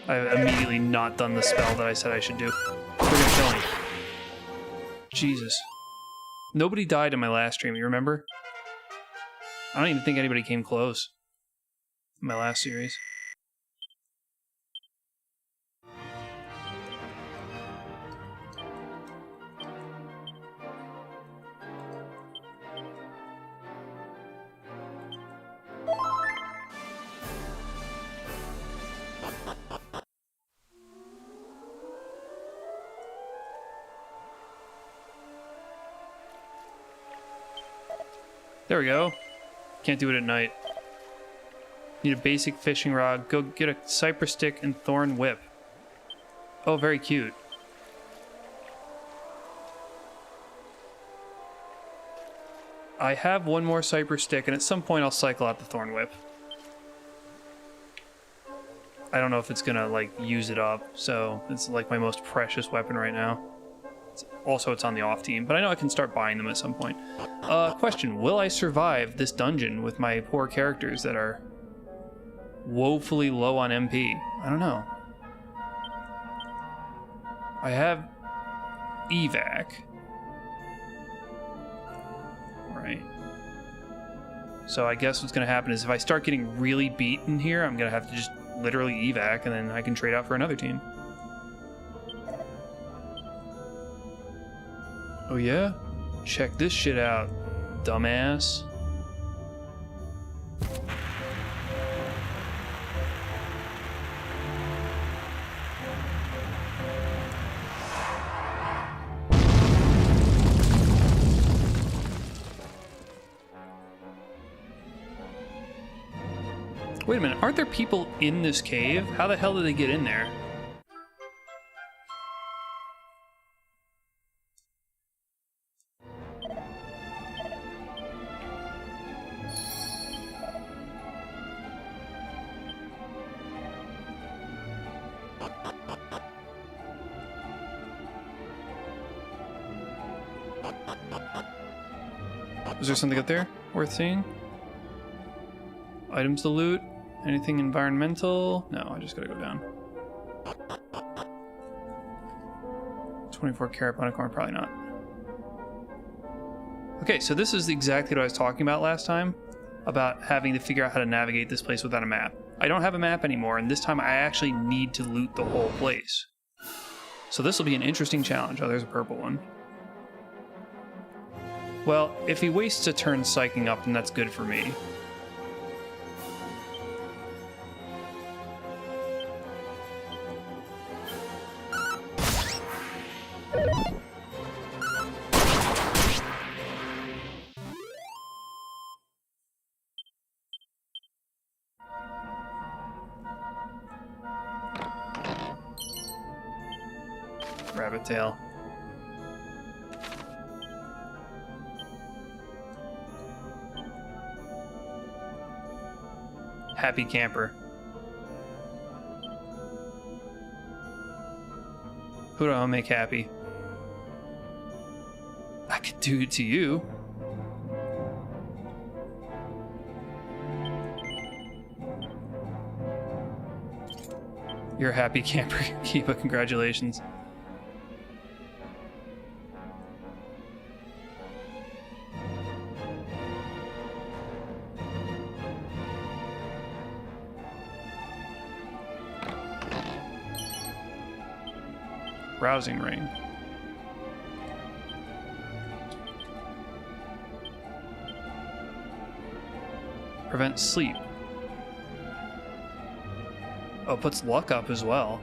I've immediately not done the spell that I said I should do. They're gonna kill me. Jesus. Nobody died in my last stream, you remember? I don't even think anybody came close in my last series. There we go. Can't do it at night. Need a basic fishing rod. Go get a cypress stick and thorn whip. Oh, very cute. I have one more cypress stick, and at some point I'll cycle out the thorn whip. I don't know if it's gonna, like, use it up, so it's, like, my most precious weapon right now. It's on the off team, but I know I can start buying them at some point. Question, will I survive this dungeon with my poor characters that are woefully low on MP? I don't know. I have evac. Right. So I guess what's going to happen is if I start getting really beaten here, I'm going to have to just literally evac, and then I can trade out for another team. Oh yeah? Check this shit out, dumbass. Wait a minute, aren't there people in this cave? How the hell did they get in there? Is there something up there worth seeing? Items to loot? Anything environmental? No, I just gotta go down. 24 karat unicorn, probably not. Okay, so this is exactly what I was talking about last time, about having to figure out how to navigate this place without a map. I don't have a map anymore, and this time I actually need to loot the whole place. So this will be an interesting challenge. Oh, there's a purple one. Well, if he wastes a turn psyching up, then that's good for me. Rabbit tail. Happy camper. Who do I make happy? I could do it to you. You're a happy camper, Kiba. Congratulations. Rousing ring. Prevent sleep. Oh, it puts luck up as well.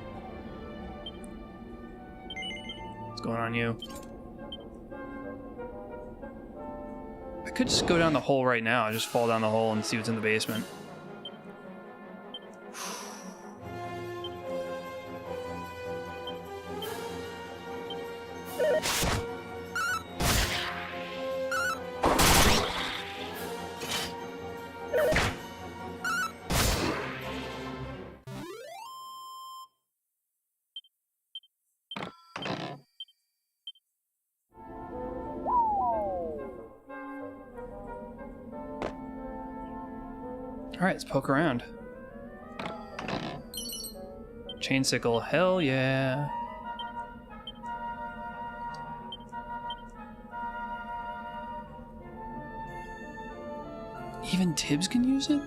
What's going on, you? I could just go down the hole right now. Just fall down the hole and see what's in the basement. Alright, let's poke around. Chain sickle, hell yeah. Even Tibbs can use it?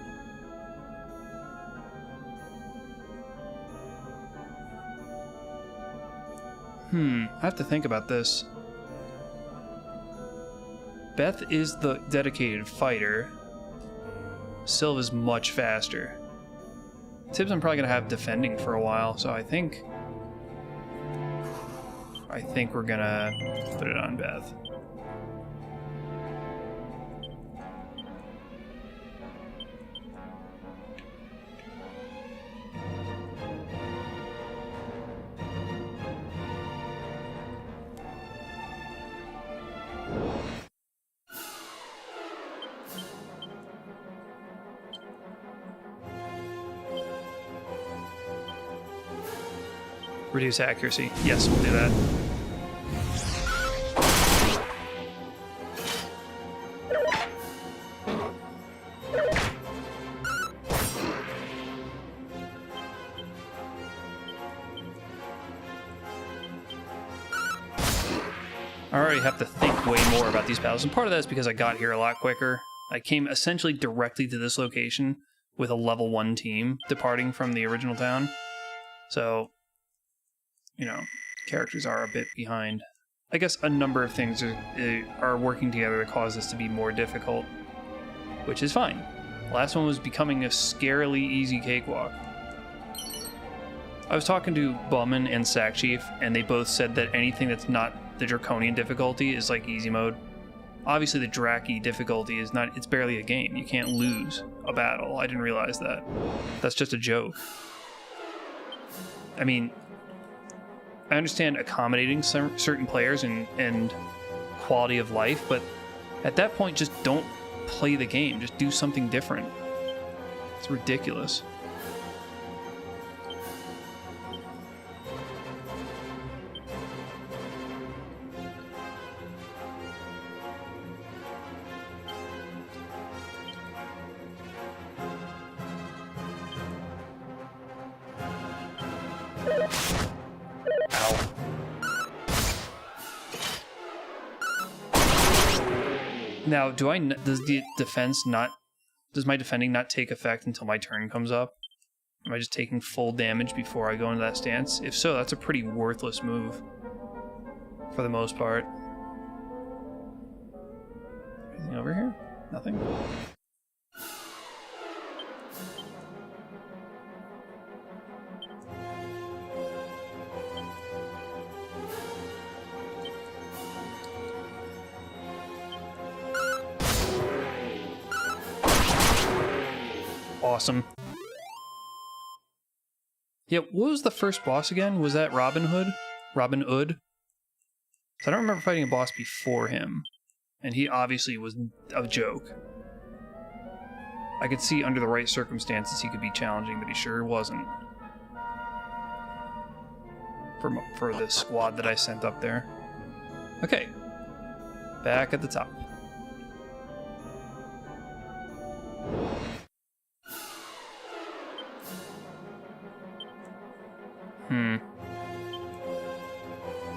I have to think about this. Beth is the dedicated fighter. Sylv is much faster. Tibbs I'm probably gonna have defending for a while, so I think we're gonna put it on Beth. Reduce accuracy. Yes, we'll do that. I already have to think way more about these battles, and part of that is because I got here a lot quicker. I came essentially directly to this location with a level 1 team departing from the original town. So, you know, characters are a bit behind. I guess a number of things are working together to cause this to be more difficult, which is fine. Last one was becoming a scarily easy cakewalk. I was talking to Bowman and Sack Chief, and they both said that anything that's not the Draconian difficulty is like easy mode. Obviously the Draki difficulty is not, it's barely a game. You can't lose a battle. I didn't realize that. That's just a joke. I mean, I understand accommodating certain players and quality of life, but at that point, just don't play the game. Just do something different. It's ridiculous. Now, does the defense not, does my defending not take effect until my turn comes up? Am I just taking full damage before I go into that stance? If so, that's a pretty worthless move. For the most part. Anything over here? Nothing? Awesome. Yeah, what was the first boss again? Was that Robin Hood? Robin Hood? I don't remember fighting a boss before him. And he obviously was a joke. I could see under the right circumstances he could be challenging, but he sure wasn't. For the squad that I sent up there. Okay. Back at the top.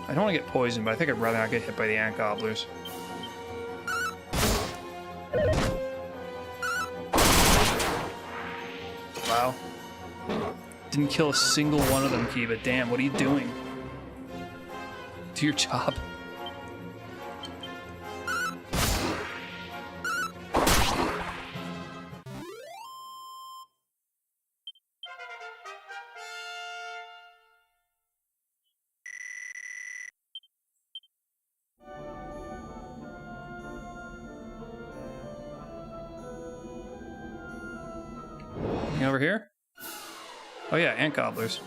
I don't want to get poisoned, but I think I'd rather not get hit by the ant gobblers. Wow. Didn't kill a single one of them, Kiba. Damn, what are you doing? Do your job. Anything over here? Oh yeah, ant gobblers.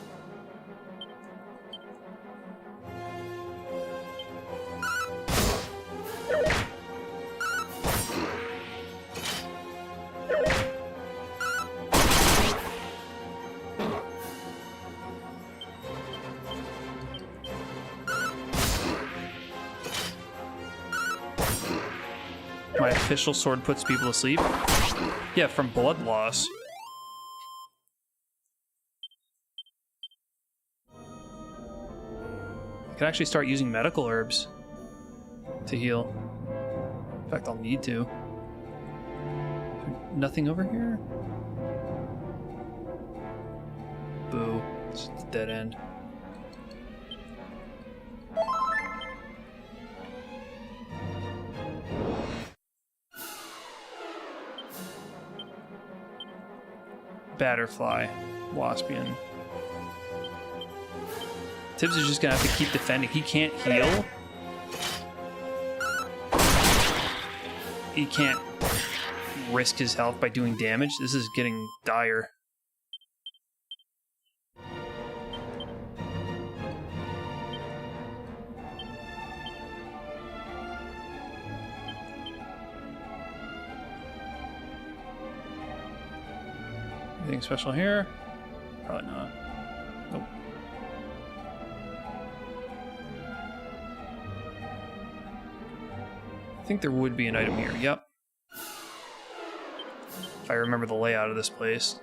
My official sword puts people to sleep? Yeah, from blood loss. I could actually start using medical herbs to heal. In fact, I'll need to. Nothing over here? Boo. It's a dead end. Batterfly. Waspian. Tibbs is just gonna have to keep defending. He can't heal. He can't risk his health by doing damage. This is getting dire. Anything special here? Probably not. Nope. I think there would be an item here. Yep. If I remember the layout of this place.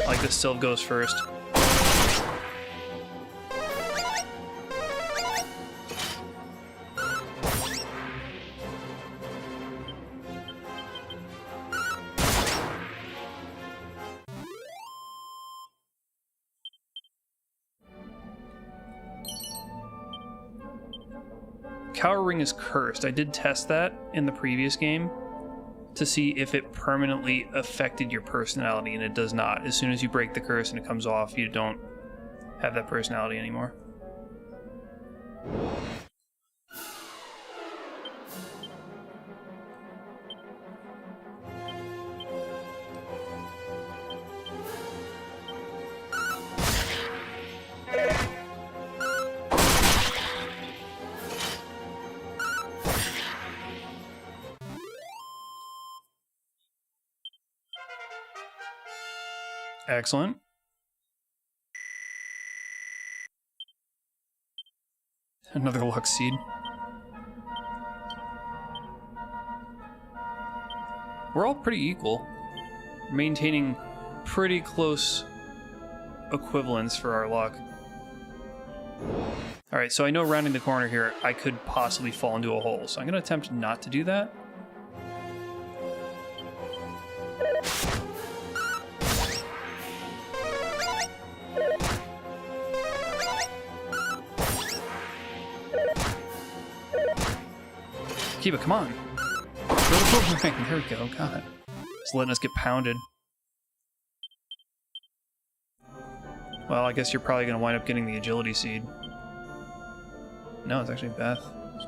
Like this still goes first. Cower Ring is cursed. I did test that in the previous game to see if it permanently affected your personality, and it does not. As soon as you break the curse and it comes off, you don't have that personality anymore. Excellent. Another luck seed. We're all pretty equal. Maintaining pretty close equivalence for our luck. Alright, so I know rounding the corner here, I could possibly fall into a hole, so I'm going to attempt not to do that. Keep it, come on. There we go, God. Just letting us get pounded. Well, I guess you're probably going to wind up getting the agility seed. No, it's actually Beth.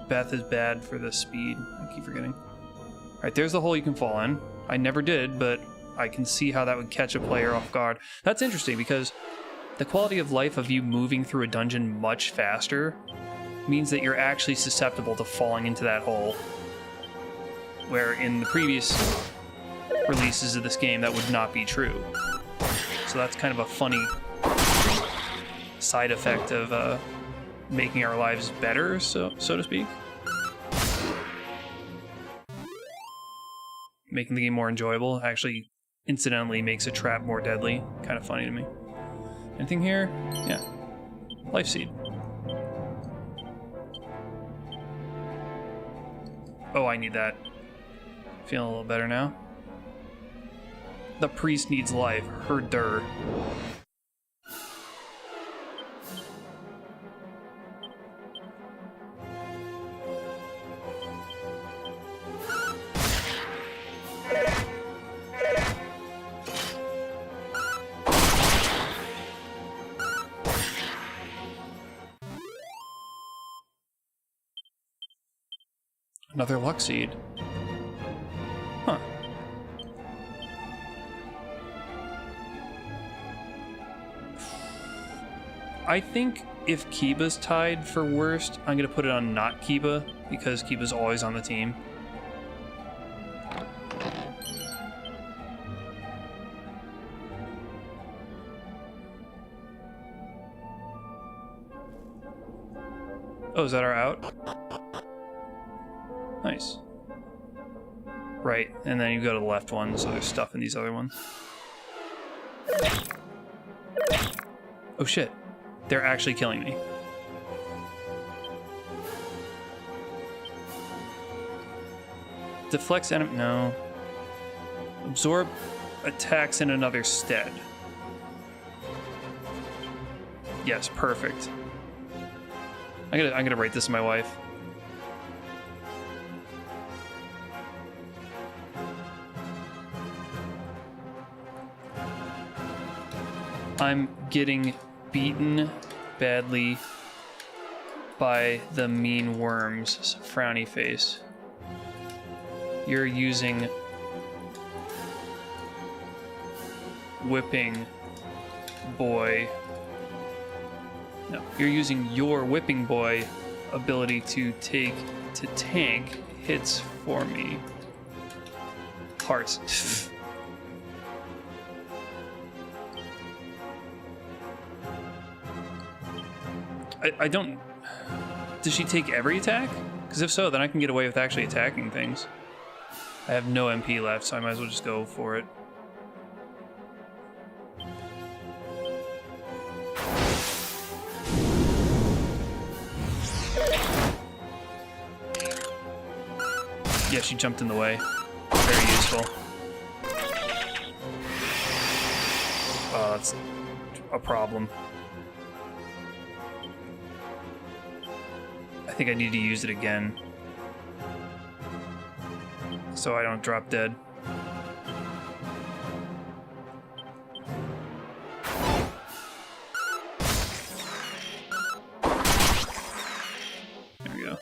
Beth is bad for the speed. I keep forgetting. Alright, there's the hole you can fall in. I never did, but I can see how that would catch a player off guard. That's interesting because the quality of life of you moving through a dungeon much faster means that you're actually susceptible to falling into that hole. Where in the previous releases of this game, that would not be true. So that's kind of a funny side effect of making our lives better, so to speak. Making the game more enjoyable actually incidentally makes a trap more deadly. Kind of funny to me. Anything here? Yeah. Life seed. Oh, I need that. Feeling a little better now. The priest needs life. Herder. Another luck seed. Huh. I think if Kiba's tied for worst, I'm going to put it on not Kiba, because Kiba's always on the team. Oh, is that our out? Nice. Right, and then you go to the left one, so there's stuff in these other ones. Oh shit. They're actually killing me. Deflects enemy. No. Absorb attacks in another stead. Yes, perfect. I'm gonna write this to my wife. I'm getting beaten badly by the mean worms. Frowny face. You're using whipping boy. No, you're using your whipping boy ability to tank hits for me. Hearts. I don't... Does she take every attack? Because if so, then I can get away with actually attacking things. I have no MP left, so I might as well just go for it. Yeah, she jumped in the way. Very useful. Oh, that's a problem. I think I need to use it again, so I don't drop dead. There we go.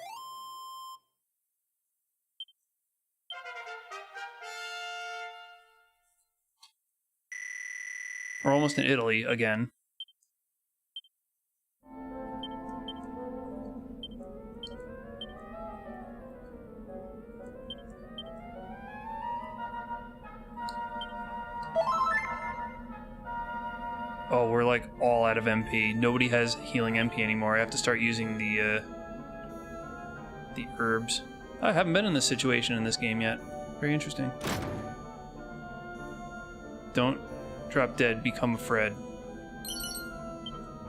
We're almost in Italy again. Oh, we're like all out of MP. Nobody has healing MP anymore. I have to start using the herbs. I haven't been in this situation in this game yet. Very interesting. Don't drop dead, become a Fred.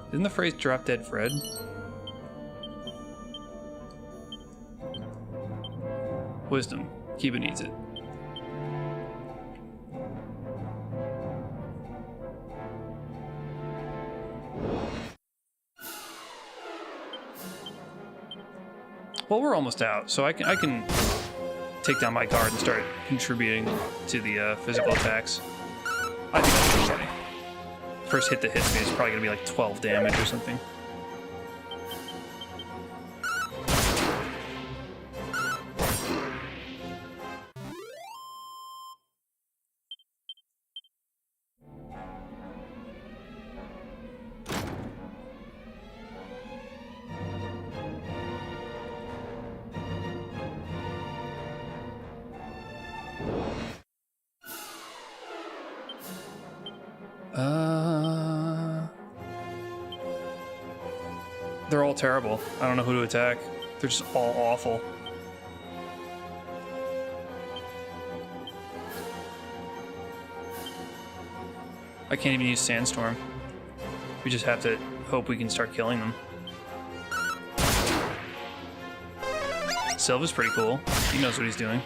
Isn't the phrase drop dead Fred? Wisdom. Kiba needs it. Well, we're almost out, so I can take down my guard and start contributing to the physical attacks. I think that's okay. First hit that hits me is probably gonna be like 12 damage or something. They're all terrible. I don't know who to attack. They're just all awful. I can't even use Sandstorm. We just have to hope we can start killing them. Silva's pretty cool. He knows what he's doing.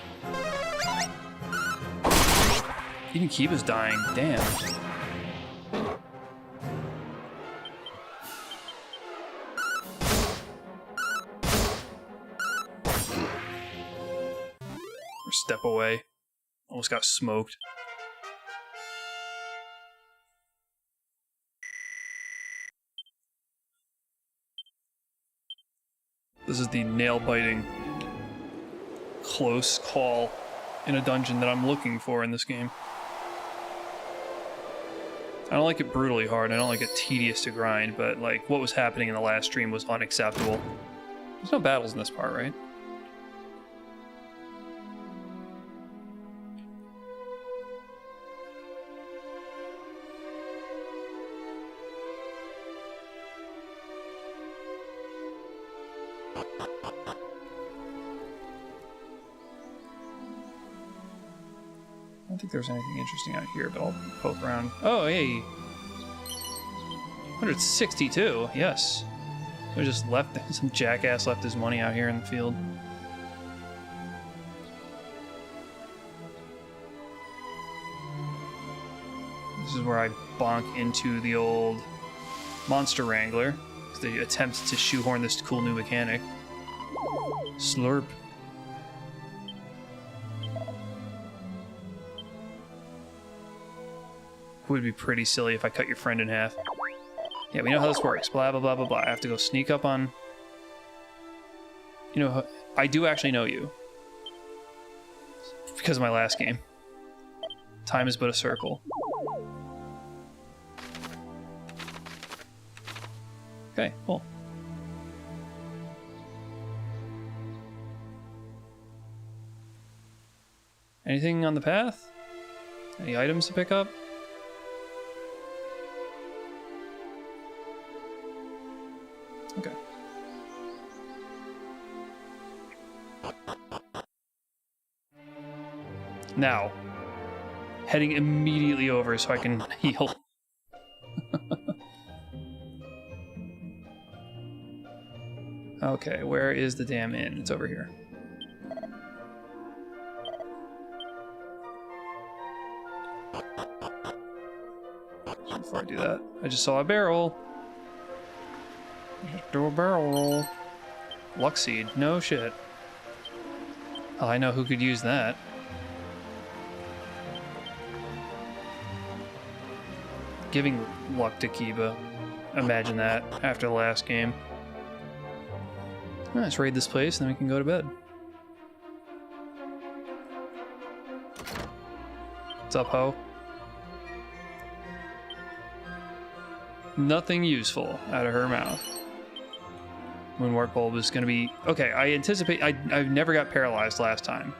Even Kiba's dying. Damn. Step away. Almost got smoked. This is the nail biting close call in a dungeon that I'm looking for in this game. I don't like it brutally hard. I don't like it tedious to grind, but like what was happening in the last stream was unacceptable. There's no battles in this part, right? I don't think there's anything interesting out here, but I'll poke around. Oh, hey! 162, yes. I just left, some jackass left his money out here in the field. This is where I bonk into the old Monster Wrangler. They attempt to shoehorn this cool new mechanic. Slurp. Would be pretty silly if I cut your friend in half. Yeah, we know how this works. Blah, blah, blah, blah, blah. I have to go sneak up on... You know, I do actually know you. Because of my last game. Time is but a circle. Okay, cool. Anything on the path? Any items to pick up? Okay. Now, heading immediately over so I can heal. Okay, where is the damn inn? It's over here. Before I do that, I just saw a barrel. Just do a barrel roll. Luck seed, no shit. Oh, I know who could use that. Giving luck to Kiba. Imagine that after the last game. Let's raid this place and then we can go to bed. What's up, ho? Nothing useful out of her mouth. Moonwort Bulb is going to be... Okay, I anticipate... I never got paralyzed last time,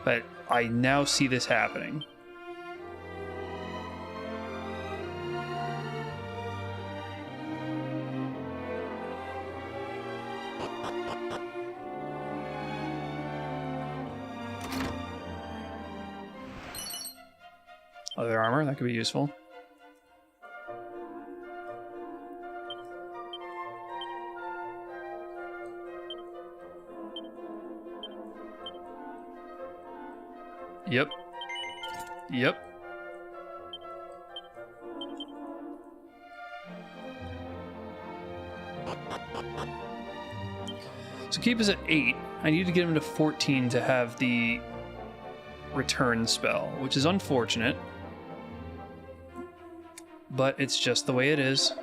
but I now see this happening. Other armor, that could be useful. Yep. Yep. So Keep is at 8. I need to get him to 14 to have the return spell, which is unfortunate. But it's just the way it is.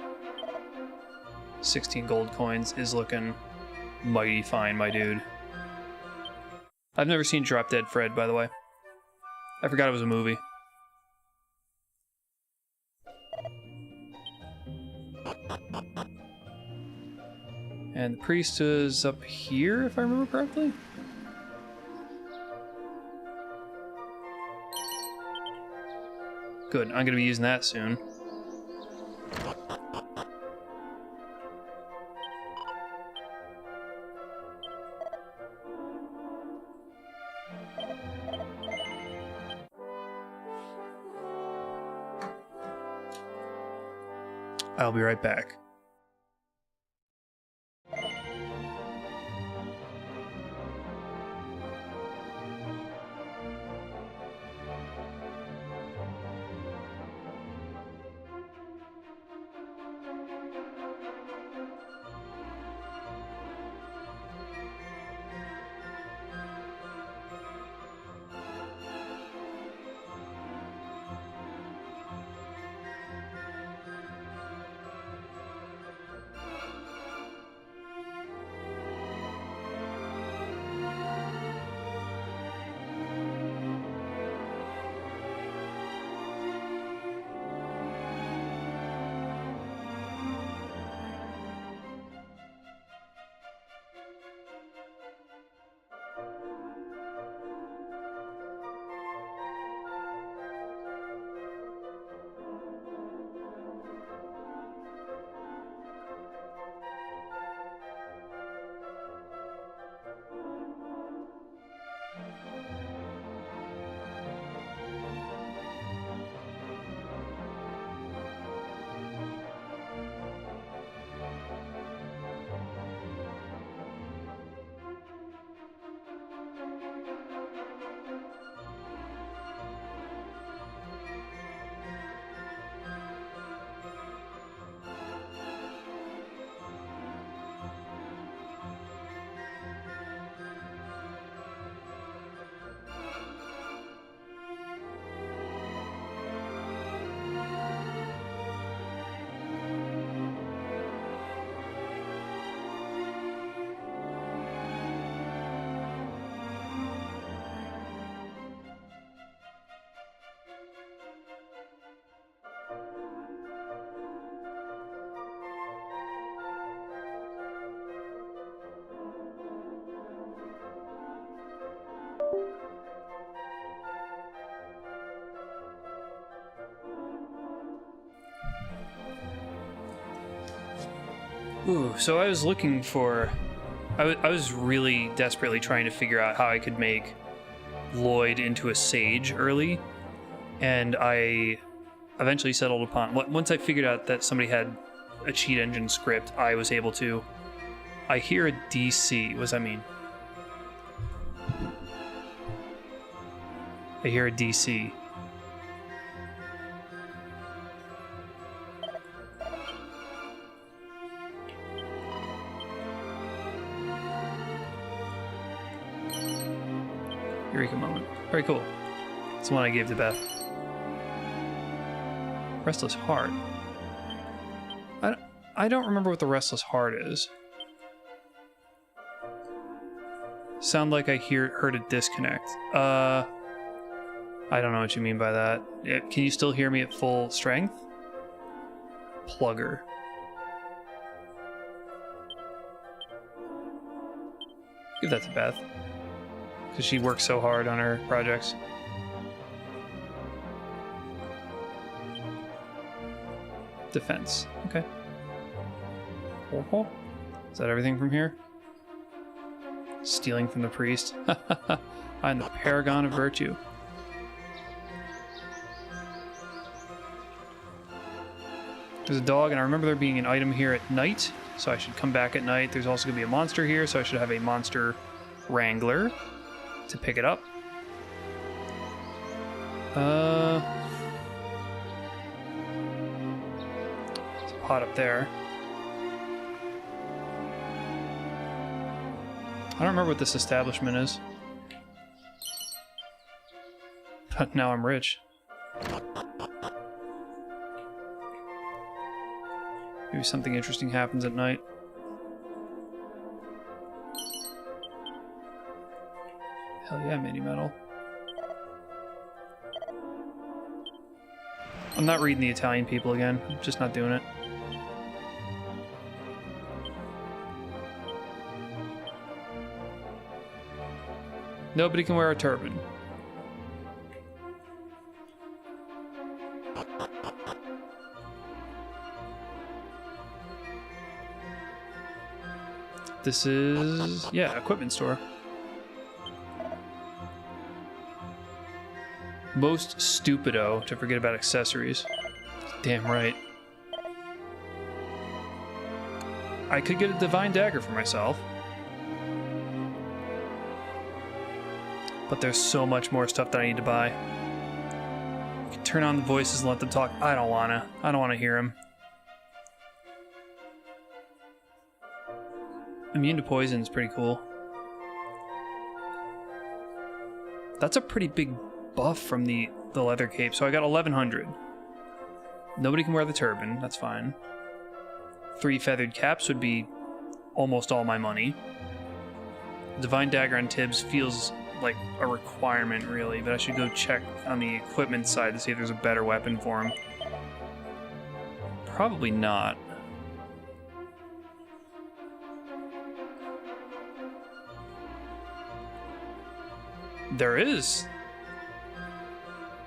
16 gold coins is looking mighty fine, my dude. I've never seen Drop Dead Fred, by the way. I forgot it was a movie. And the priest is up here, if I remember correctly? Good, I'm gonna be using that soon. I'll be right back. Ooh, so I was looking for... I was really desperately trying to figure out how I could make Lloyd into a sage early, and I eventually settled upon... Once I figured out that somebody had a cheat engine script, I was able to... I hear a DC. What does that mean? I hear a DC. Eureka moment. Very cool. It's the one I gave to Beth. Restless Heart. I don't remember what the Restless Heart is. Sound like I heard a disconnect. I don't know what you mean by that. Can you still hear me at full strength? Plugger. Give that to Beth. Because she works so hard on her projects. Defense. Okay. Is that everything from here? Stealing from the priest. I'm the paragon of virtue. There's a dog, and I remember there being an item here at night, so I should come back at night. There's also going to be a monster here, so I should have a monster wrangler to pick it up. There's a pot up there. I don't remember what this establishment is. But now I'm rich. Maybe something interesting happens at night. Hell yeah, mini metal. I'm not reading the Italian people again. I'm just not doing it. Nobody can wear a turban. This is, yeah, equipment store. Most stupido to forget about accessories. Damn right. I could get a divine dagger for myself. But there's so much more stuff that I need to buy. I can turn on the voices and let them talk. I don't wanna hear them. Immune to poison is pretty cool. That's a pretty big buff from the leather cape. So I got 1100. Nobody can wear the turban. That's fine. 3 feathered caps would be almost all my money. Divine dagger on Tibbs feels like a requirement, really, but I should go check on the equipment side to see if there's a better weapon for him. Probably not. There is.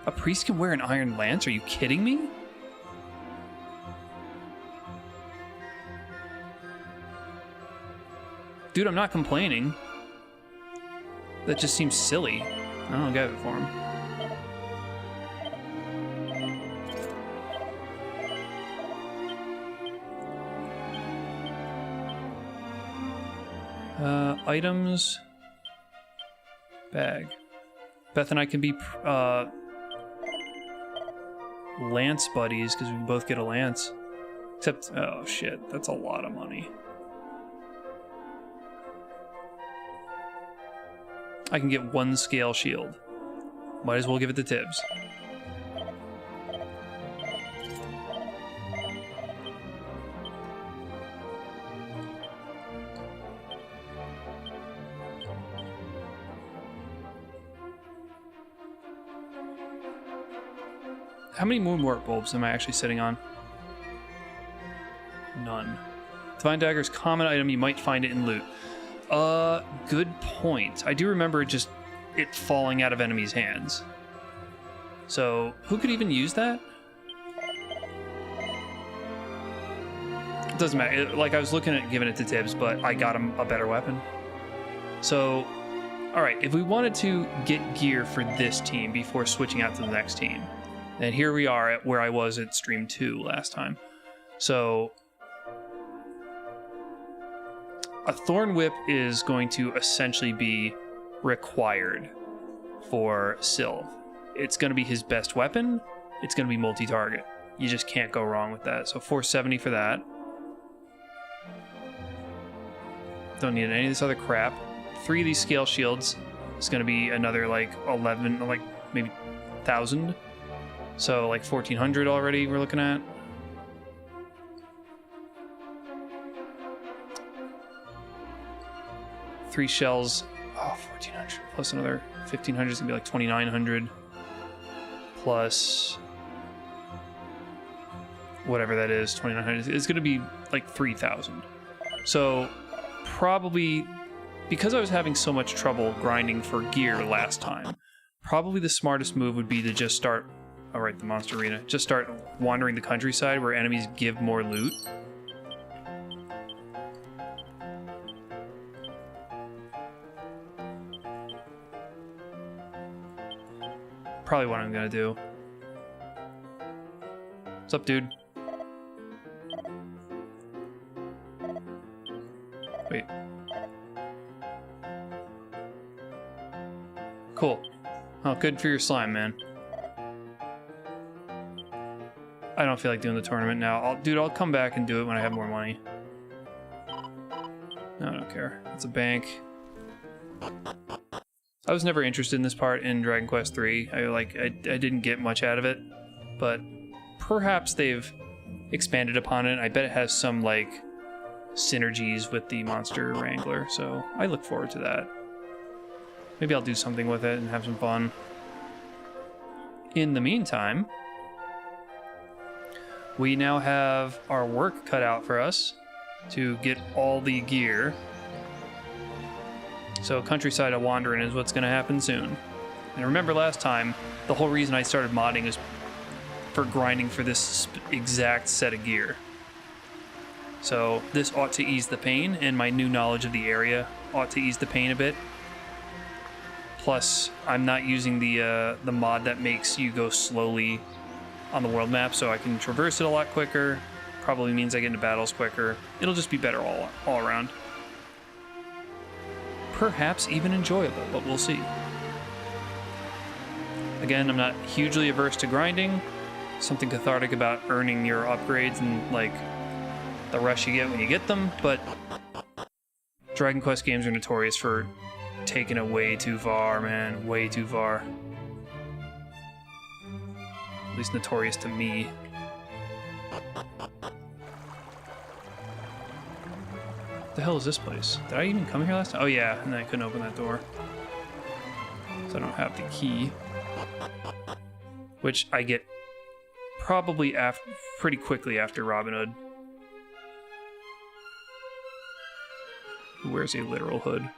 A priest can wear an iron lance? Are you kidding me? Dude, I'm not complaining. That just seems silly. I don't get it for him. Items. Bag. Beth and I can be lance buddies because we can both get a lance. Except, oh shit, that's a lot of money. I can get 1 scale shield. Might as well give it to Tibbs. How many moonwort bulbs am I actually sitting on? None. Divine Dagger's common item, you might find it in loot. Good point. I do remember just it falling out of enemies' hands. So, who could even use that? doesn't matter. Like, I was looking at giving it to Tibbs, but I got him a better weapon. So, all right, if we wanted to get gear for this team before switching out to the next team, then here we are at where I was at Stream 2 last time. So, a Thorn Whip is going to essentially be required for Sylve. It's going to be his best weapon. It's going to be multi-target. You just can't go wrong with that. So 470 for that. Don't need any of this other crap. 3 of these scale shields is going to be another like 11, like maybe 1,000. So like 1,400 already we're looking at. Three shells, 1,400 plus another 1,500 is gonna be like 2,900 plus whatever that is, 2,900. It's gonna be like 3,000. So probably because I was having so much trouble grinding for gear last time, probably the smartest move would be to just start, the monster arena, just start wandering the countryside where enemies give more loot. Probably what I'm gonna do. What's up, dude? Wait. Cool. Oh, good for your slime, man. I don't feel like doing the tournament now. I'll come back and do it when I have more money. No, I don't care. It's a bank. I was never interested in this part in Dragon Quest III. I didn't get much out of it, but perhaps they've expanded upon it. I bet it has some like synergies with the Monster Wrangler, so I look forward to that. Maybe I'll do something with it and have some fun. In the meantime, we now have our work cut out for us to get all the gear. So Countryside of Wandering is what's going to happen soon. And remember last time, the whole reason I started modding is for grinding for this exact set of gear. So this ought to ease the pain, and my new knowledge of the area ought to ease the pain a bit. Plus, I'm not using the mod that makes you go slowly on the world map, so I can traverse it a lot quicker. Probably means I get into battles quicker. It'll just be better all around. Perhaps even enjoyable, but we'll see. Again, I'm not hugely averse to grinding. Something cathartic about earning your upgrades and like the rush you get when you get them, but Dragon Quest games are notorious for taking it way too far, man. Way too far. At least notorious to me. What the hell is this place? Did I even come here last time? Oh yeah, and then I couldn't open that door. So I don't have the key. Which I get probably pretty quickly after Robin Hood. Who wears a literal hood.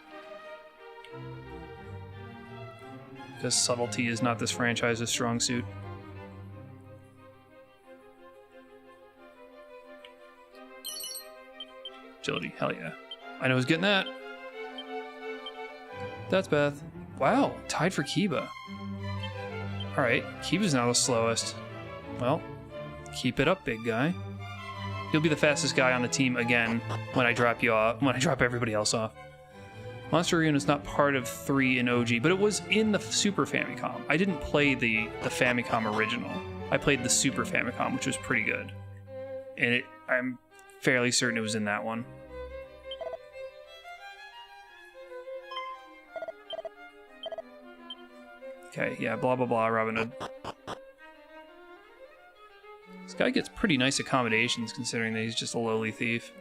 Because subtlety is not this franchise's strong suit. Agility, hell yeah. I know who's getting that. That's Beth. Wow, tied for Kiba. Alright, Kiba's now the slowest. Well, keep it up, big guy. You'll be the fastest guy on the team again when I drop you off, when I drop everybody else off. Monster Arena is not part of 3 in OG, but it was in the Super Famicom. I didn't play the Famicom original. I played the Super Famicom, which was pretty good. And I'm fairly certain it was in that one. Okay, yeah, blah blah blah, Robin Hood. This guy gets pretty nice accommodations considering that he's just a lowly thief.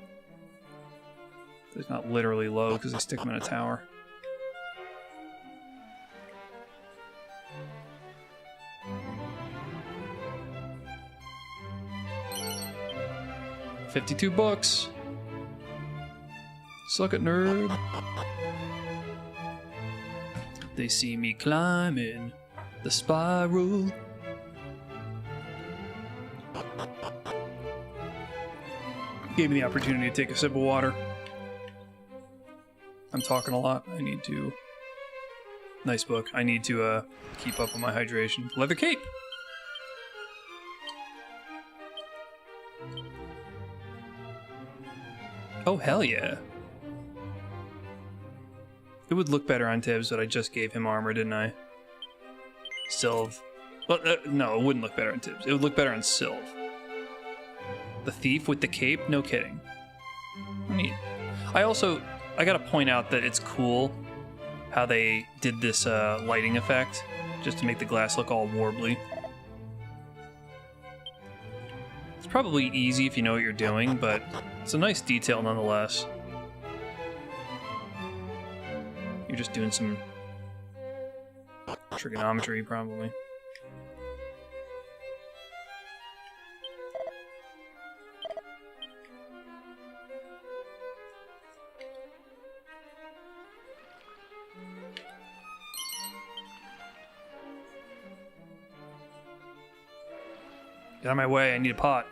He's not literally low because they stick him in a tower. $52. Suck it, nerd. They see me climbing the spiral. Gave me the opportunity to take a sip of water. I'm talking a lot. I need to... Nice book. I need to keep up on my hydration. Leather cape! Oh, hell yeah. It would look better on Tibbs, but I just gave him armor, didn't I? Sylv. Well, no, it wouldn't look better on Tibbs. It would look better on Sylv. The thief with the cape? No kidding. Neat. I gotta point out that it's cool how they did this lighting effect, just to make the glass look all warbly. It's probably easy if you know what you're doing, but it's a nice detail nonetheless. You're just doing some trigonometry, probably. Get out of my way, I need a pot.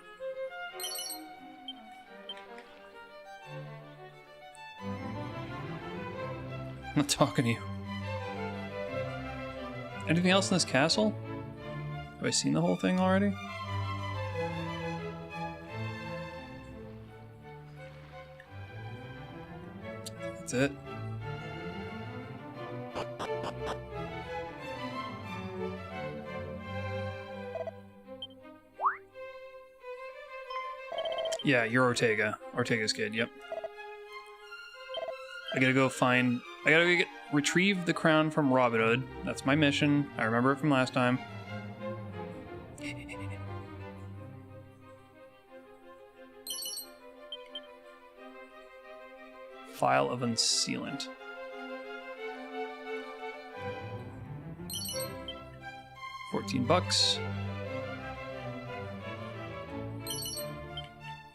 I'm not talking to you. Anything else in this castle? Have I seen the whole thing already? That's it. Yeah, you're Ortega. Ortega's kid, yep. I gotta go retrieve the crown from Robin Hood. That's my mission. I remember it from last time. File of unsealant. $14.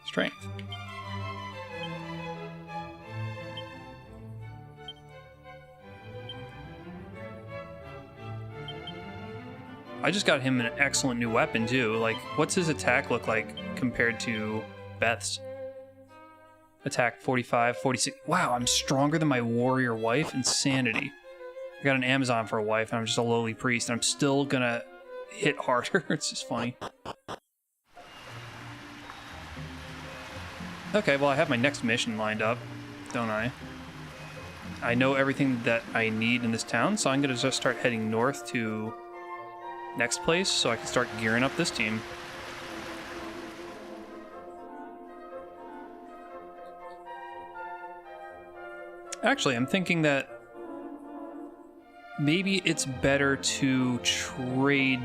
Strength. I just got him an excellent new weapon too. Like, what's his attack look like compared to Beth's? Attack 45, 46. Wow, I'm stronger than my warrior wife. Insanity. I got an Amazon for a wife and I'm just a lowly priest and I'm still gonna hit harder. It's just funny. Okay, well I have my next mission lined up, don't I? I know everything that I need in this town, so I'm gonna just start heading north to next place so I can start gearing up this team. Actually, I'm thinking that maybe it's better to trade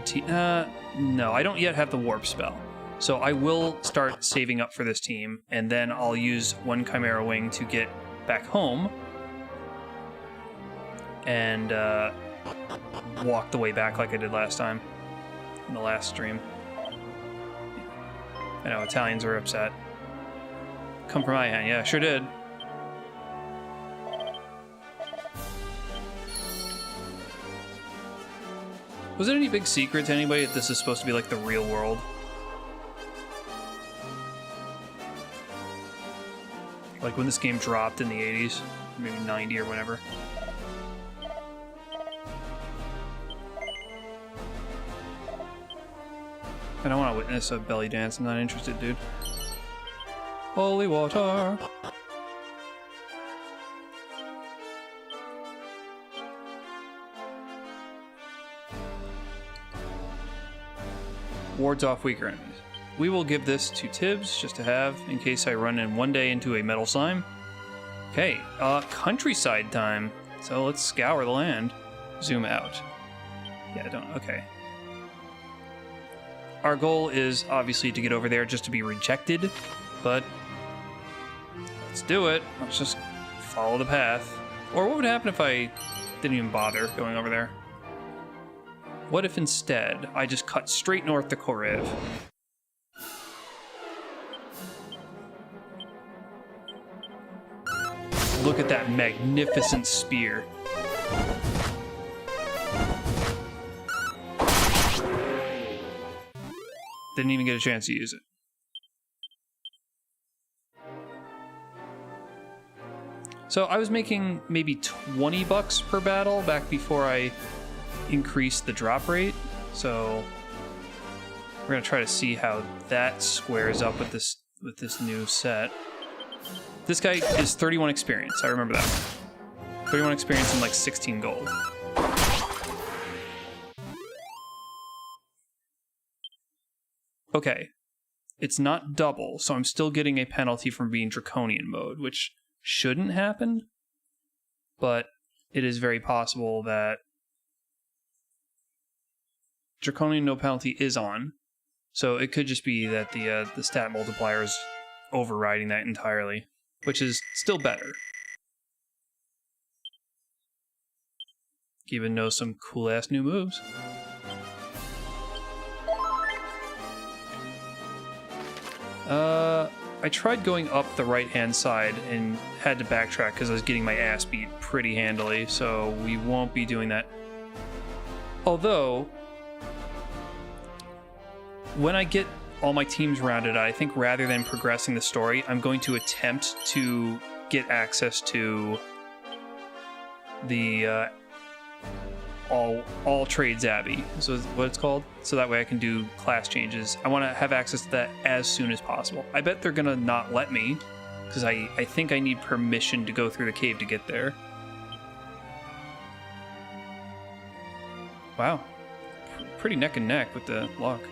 no, I don't yet have the warp spell. So I will start saving up for this team, and then I'll use one Chimera Wing to get back home and walk the way back like I did last time in the last stream. I know, Italians are upset. Come from my hand, yeah, sure did. Was it any big secret to anybody that this is supposed to be like the real world? Like when this game dropped in the 80s, maybe 90 or whatever. I don't want to witness a belly dance, I'm not interested, dude. Holy water! Wards off weaker enemies. We will give this to Tibbs, just to have, in case I run in one day into a metal slime. Okay, countryside time. So let's scour the land. Zoom out. Yeah, okay. Our goal is obviously to get over there just to be rejected, but let's do it. Let's just follow the path. Or what would happen if I didn't even bother going over there? What if instead I just cut straight north to Korev? Look at that magnificent spear. Didn't even get a chance to use it. So I was making maybe 20 bucks per battle back before I increased the drop rate. So we're gonna try to see how that squares up with this new set. This guy is 31 experience. I remember that one. 31 experience and like 16 gold. Okay, it's not double, so I'm still getting a penalty from being Draconian mode, which shouldn't happen, but it is very possible that Draconian no penalty is on, so it could just be that the stat multiplier is overriding that entirely, which is still better. Even know some cool-ass new moves. I tried going up the right-hand side and had to backtrack because I was getting my ass beat pretty handily, so we won't be doing that. Although, when I get all my teams rounded out, I think rather than progressing the story, I'm going to attempt to get access to the all trades Abbey, so what it's called, so that way I can do class changes. I want to have access to that as soon as possible. I bet they're gonna not let me, because I think I need permission to go through the cave to get there. Wow, pretty neck and neck with the lock.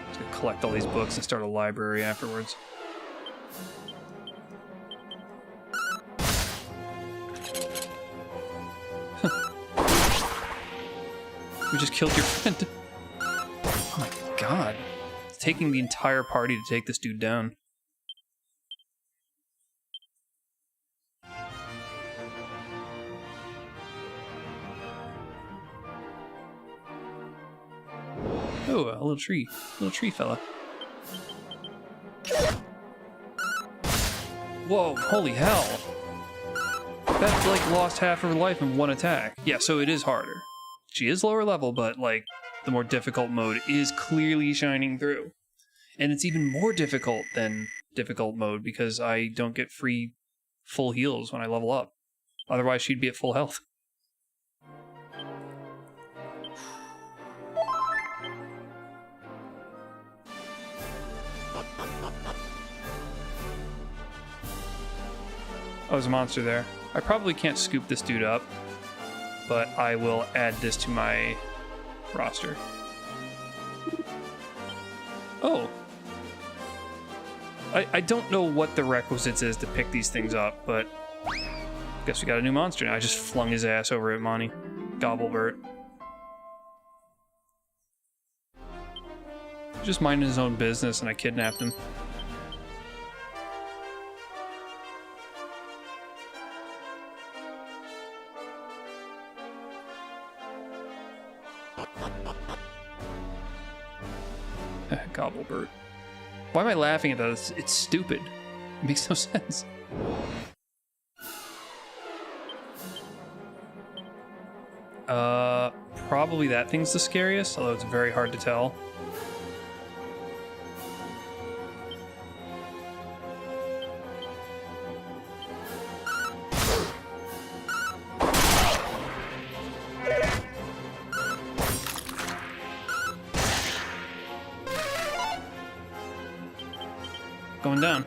Just gonna collect all these books and start a library afterwards. We just killed your friend. Oh my god. It's taking the entire party to take this dude down. Oh, a little tree fella. Whoa, holy hell. That, like, lost half of her life in one attack. Yeah, so it is harder. She is lower level, but, like, the more difficult mode is clearly shining through. And it's even more difficult than difficult mode because I don't get free full heals when I level up. Otherwise, she'd be at full health. Oh, there's a monster there. I probably can't scoop this dude up, but I will add this to my roster. Oh. I don't know what the requisites is to pick these things up, but guess we got a new monster now. I just flung his ass over at Monty. Gobblebert. Just minding his own business and I kidnapped him. Gobblebert. Why am I laughing at that? It's stupid. It makes no sense. Probably that thing's the scariest, although it's very hard to tell. Going down.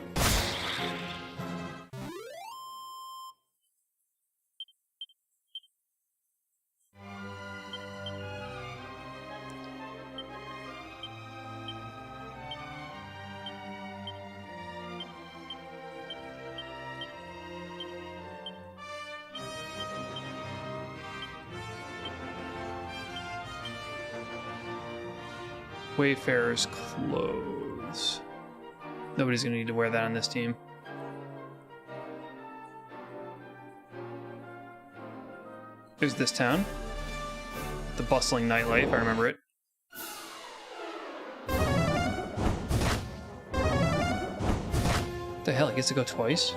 Wayfarer's clothes. Nobody's gonna need to wear that on this team. There's this town. The bustling nightlife, I remember it. What the hell, he gets to go twice?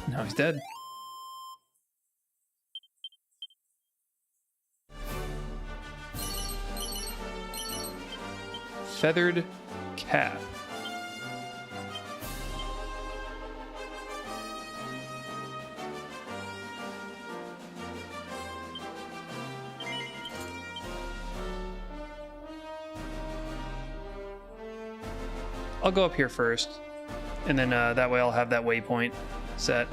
Now he's dead. Feathered cat. I'll go up here first, and then that way I'll have that waypoint set.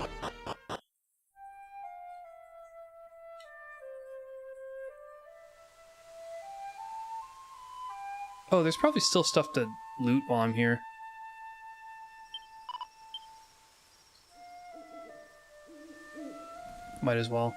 Oh, there's probably still stuff to loot while I'm here. Might as well.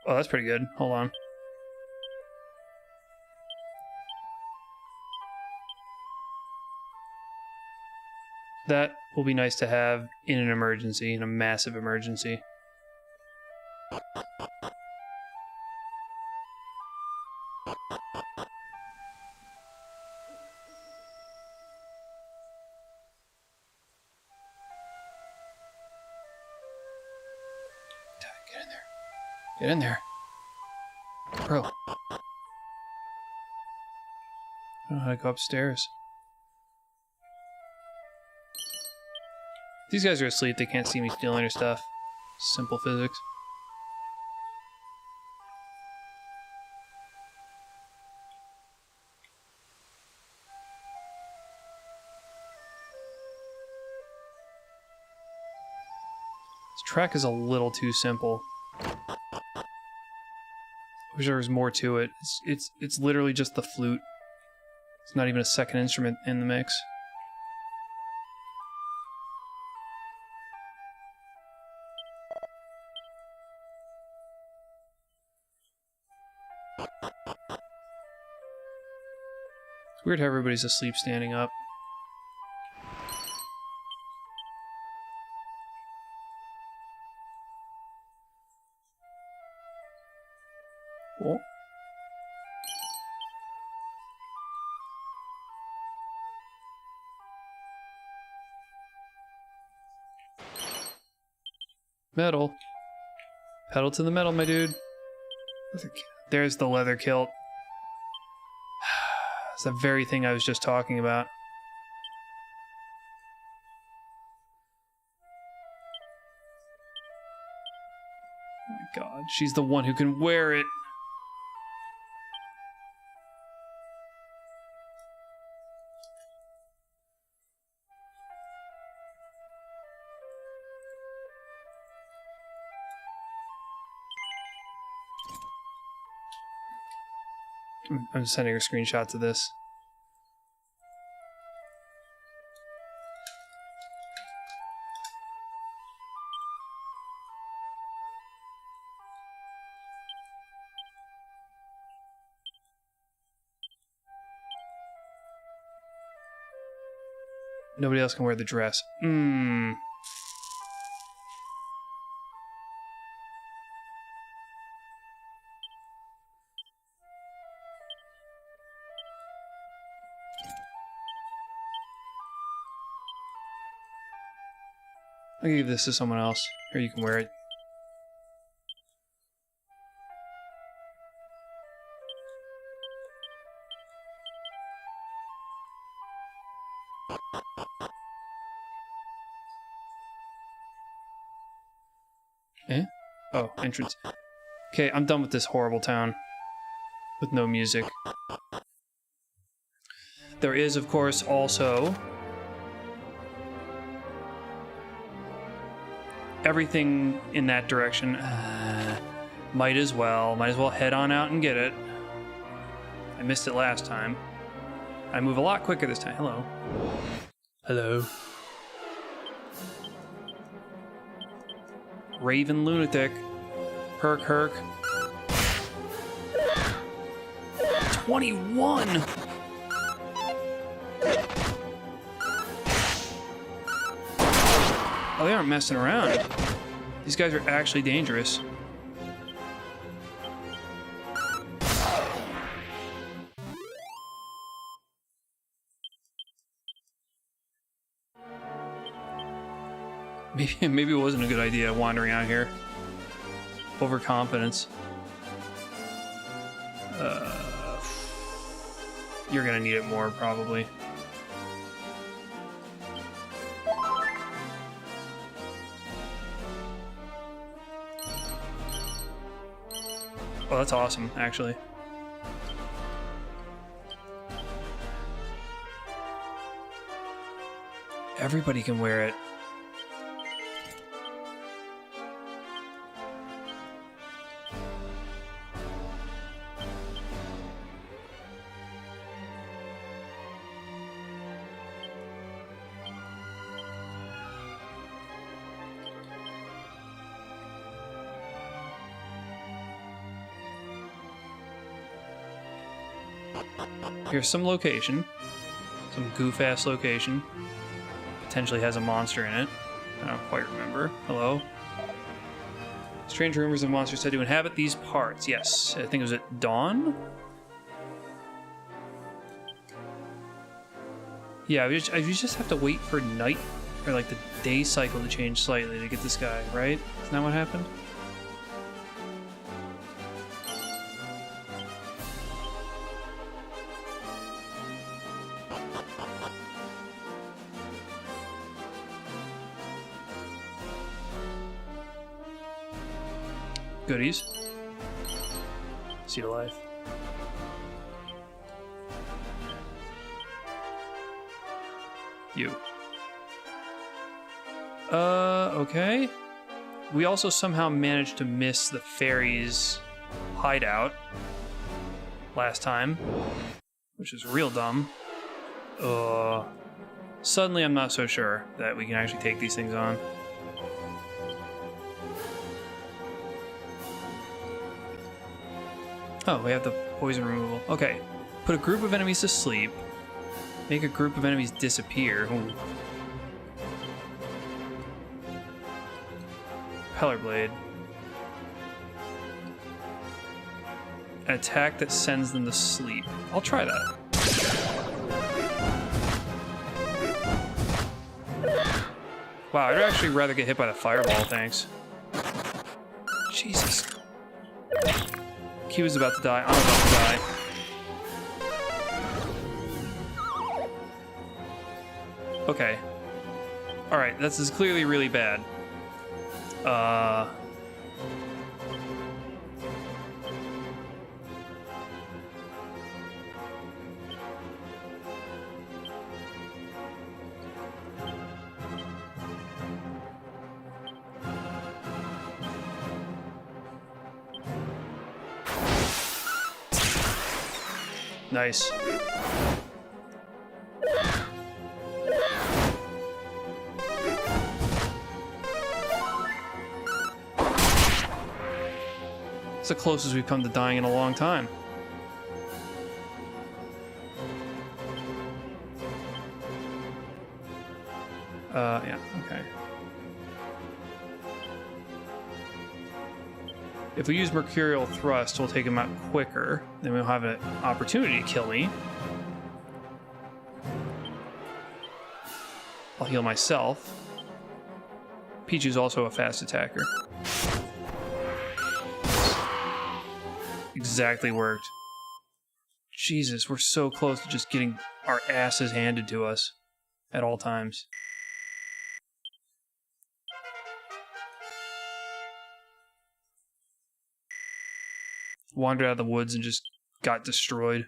Oh, that's pretty good. Hold on. That will be nice to have in an emergency, in a massive emergency. Get in there. Get in there. Bro. I don't know how to go upstairs. These guys are asleep. They can't see me stealing their stuff. Simple physics. This track is a little too simple. I wish there was more to it. It's literally just the flute. It's not even a second instrument in the mix. It's weird how everybody's asleep standing up. Cool. Metal. Pedal to the metal, my dude. There's the leather kilt. It's the very thing I was just talking about. Oh my god, she's the one who can wear it. I'm sending her screenshots of this. Nobody else can wear the dress. I'll give this to someone else. Here, you can wear it. Eh? Oh, entrance. Okay, I'm done with this horrible town. With no music. There is, of course, also everything in that direction. Might as well head on out and get it. I missed it last time. I move a lot quicker this time. Hello. Hello. Raven Lunatic. Herk. 21! Oh, they aren't messing around. These guys are actually dangerous. Maybe it wasn't a good idea wandering out here. Overconfidence. You're gonna need it more, probably. Oh, that's awesome, actually. Everybody can wear it. Here's some location. Some goof-ass location. Potentially has a monster in it. I don't quite remember. Hello? Strange rumors of monsters said to inhabit these parts. Yes, I think it was at dawn? Yeah, we just have to wait for night, or like the day cycle to change slightly to get this guy, right? Isn't that what happened? Goodies. Seed of life. You. Okay. We also somehow managed to miss the fairies' hideout last time, which is real dumb. Suddenly I'm not so sure that we can actually take these things on. Oh, we have the poison removal. Okay. Put a group of enemies to sleep. Make a group of enemies disappear. Ooh. Peller Blade. An attack that sends them to sleep. I'll try that. Wow, I'd actually rather get hit by the fireball, thanks. Jesus. He was about to die. I'm about to die. Okay. Alright, this is clearly really bad. Nice. It's the closest we've come to dying in a long time. Yeah, okay. If we use Mercurial Thrust, we'll take him out quicker. Then we'll have an opportunity to kill me. I'll heal myself. Pichu's also a fast attacker. Exactly worked. Jesus, we're so close to just getting our asses handed to us at all times. Wandered out of the woods and just got destroyed.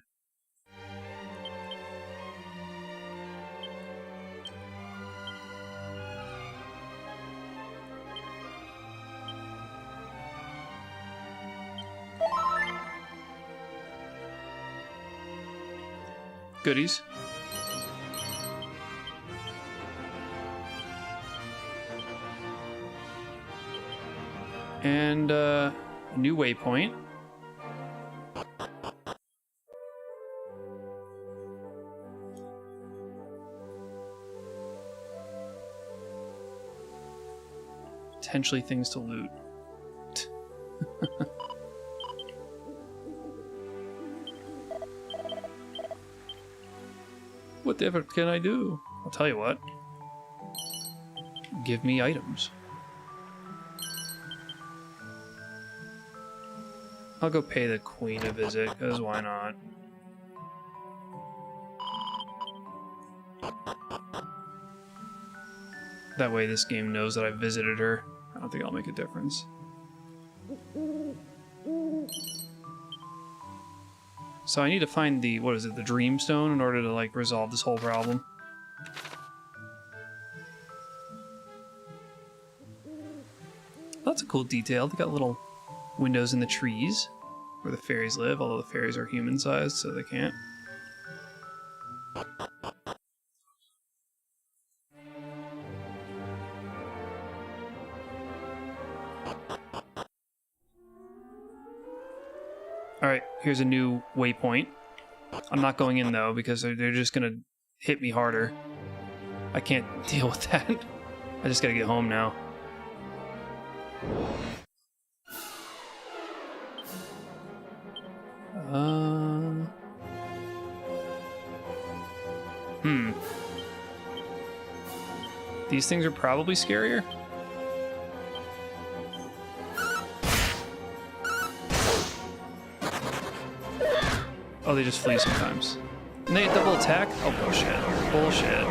Goodies. And a new waypoint. potentially things to loot. Whatever can I do? I'll tell you what. Give me items. I'll go pay the queen a visit, because why not? That way this game knows that I visited her. I don't think I'll make a difference. So I need to find the, what is it, the Dream Stone in order to, like, resolve this whole problem. That's a cool detail. They got little windows in the trees where the fairies live, although the fairies are human-sized, so they can't. Alright, here's a new waypoint. I'm not going in, though, because they're just gonna hit me harder. I can't deal with that. I just gotta get home now. These things are probably scarier. Oh, they just flee sometimes. And they double attack? Oh, bullshit. Bullshit.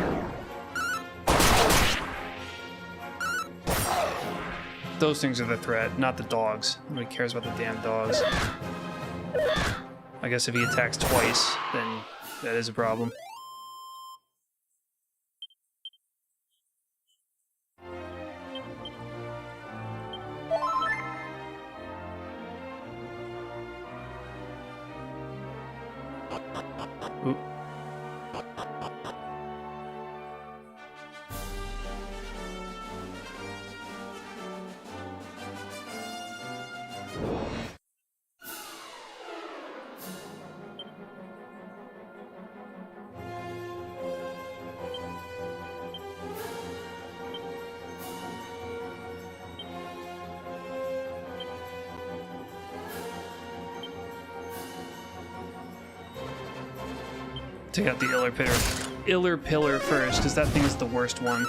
Those things are the threat, not the dogs. Nobody cares about the damn dogs. I guess if he attacks twice, then that is a problem. Oop. Take out the Iller Pillar first, because that thing is the worst one.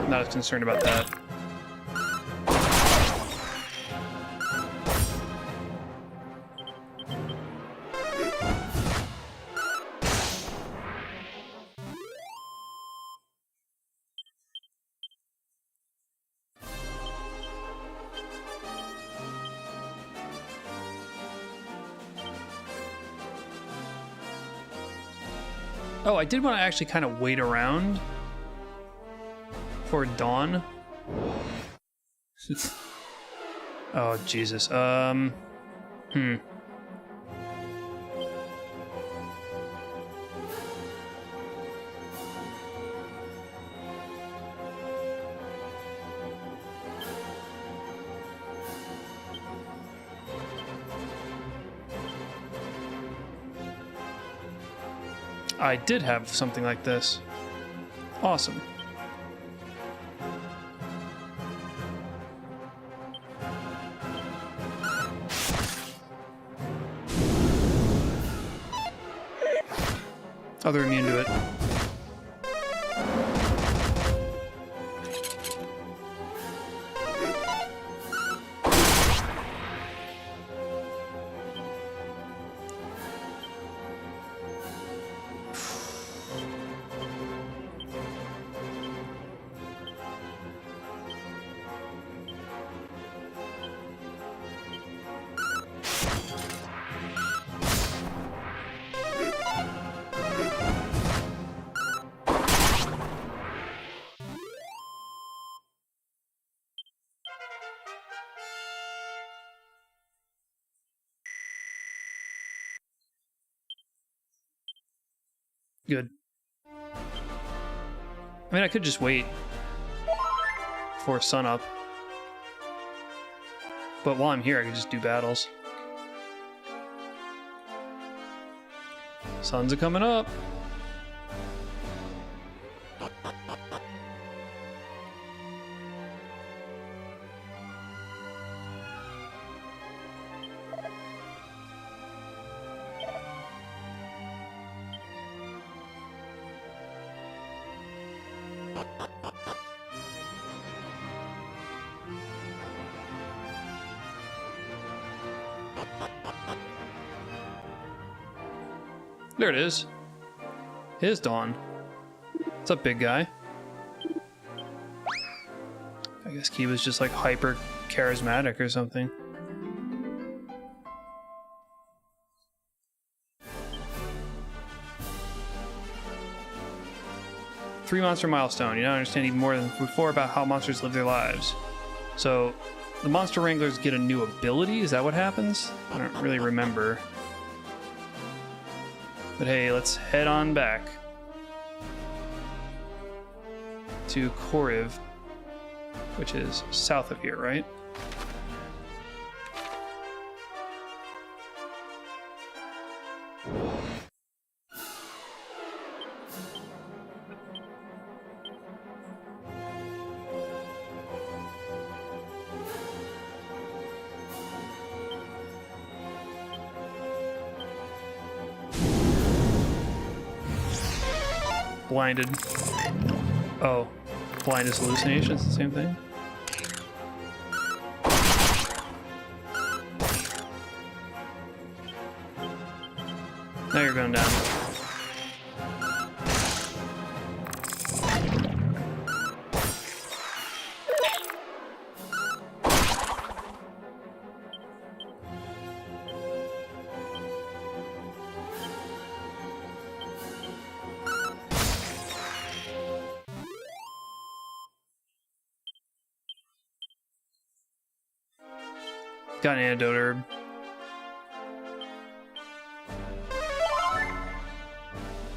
Not as concerned about that. Oh, I did want to actually kind of wait around for dawn. Oh, Jesus. I did have something like this. Awesome. Oh, they're immune to it. Good. I mean, I could just wait for sunup. But while I'm here, I could just do battles. Suns are coming up. There it is. It is Dawn. What's up, big guy? I guess Kiba's just like hyper charismatic or something. Three monster milestone. You now understand even more than before about how monsters live their lives. So, the monster wranglers get a new ability? Is that what happens? I don't really remember. But hey, let's head on back to Koriv, which is south of here, right? Blinded. Oh, blind is hallucinations, the same thing? Now you're going down. Got an antidote herb.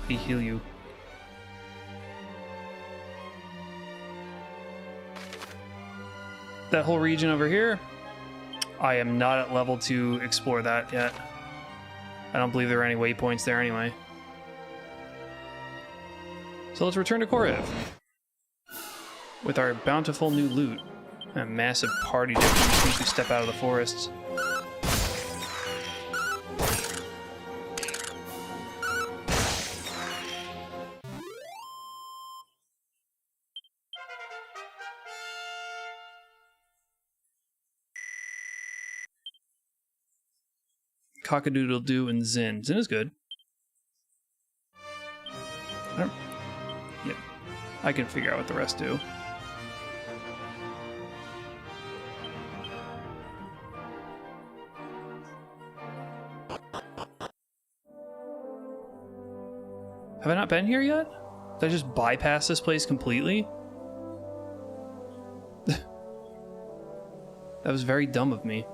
I heal you. That whole region over here, I am not at level to explore that yet. I don't believe there are any waypoints there anyway. So let's return to Koriv with our bountiful new loot. A massive party difference once we step out of the forests. Cockadoodle-doo and Zin. Zin is good. Yeah, I can figure out what the rest do. Have I not been here yet? Did I just bypass this place completely? That was very dumb of me.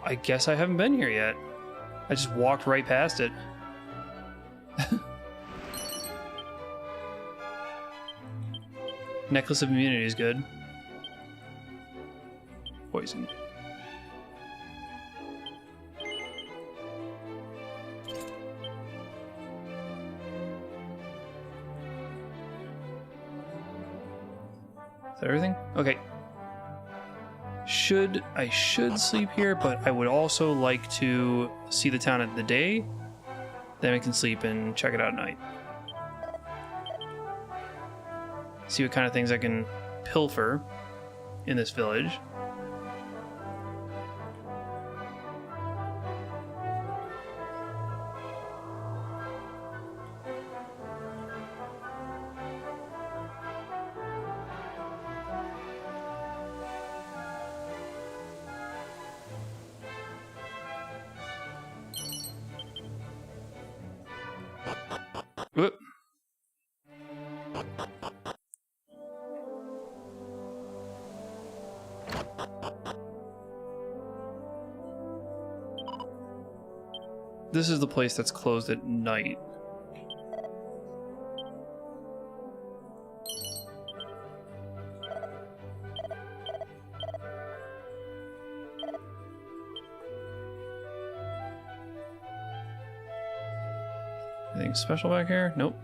I guess I haven't been here yet. I just walked right past it. Necklace of Immunity is good. Poison. Is that everything? Okay. I should sleep here, but I would also like to see the town at the day. Then I can sleep and check it out at night. See what kind of things I can pilfer in this village. Whoop. This is the place that's closed at night. Anything special back here? Nope.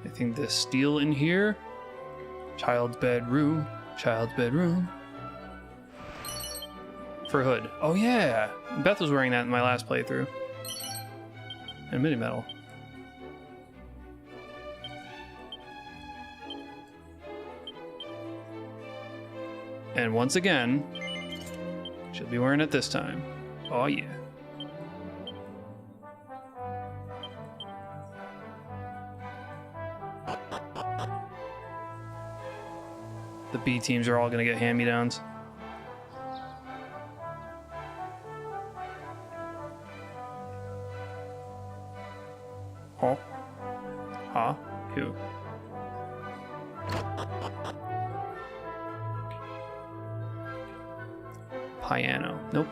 I think the steel in here. Child's bedroom. Child's bedroom. For hood. Oh yeah! Beth was wearing that in my last playthrough. And mini metal. And once again, she'll be wearing it this time. Oh yeah. The B teams are all gonna get hand-me-downs. Oh. Huh? Who? Piano. Nope.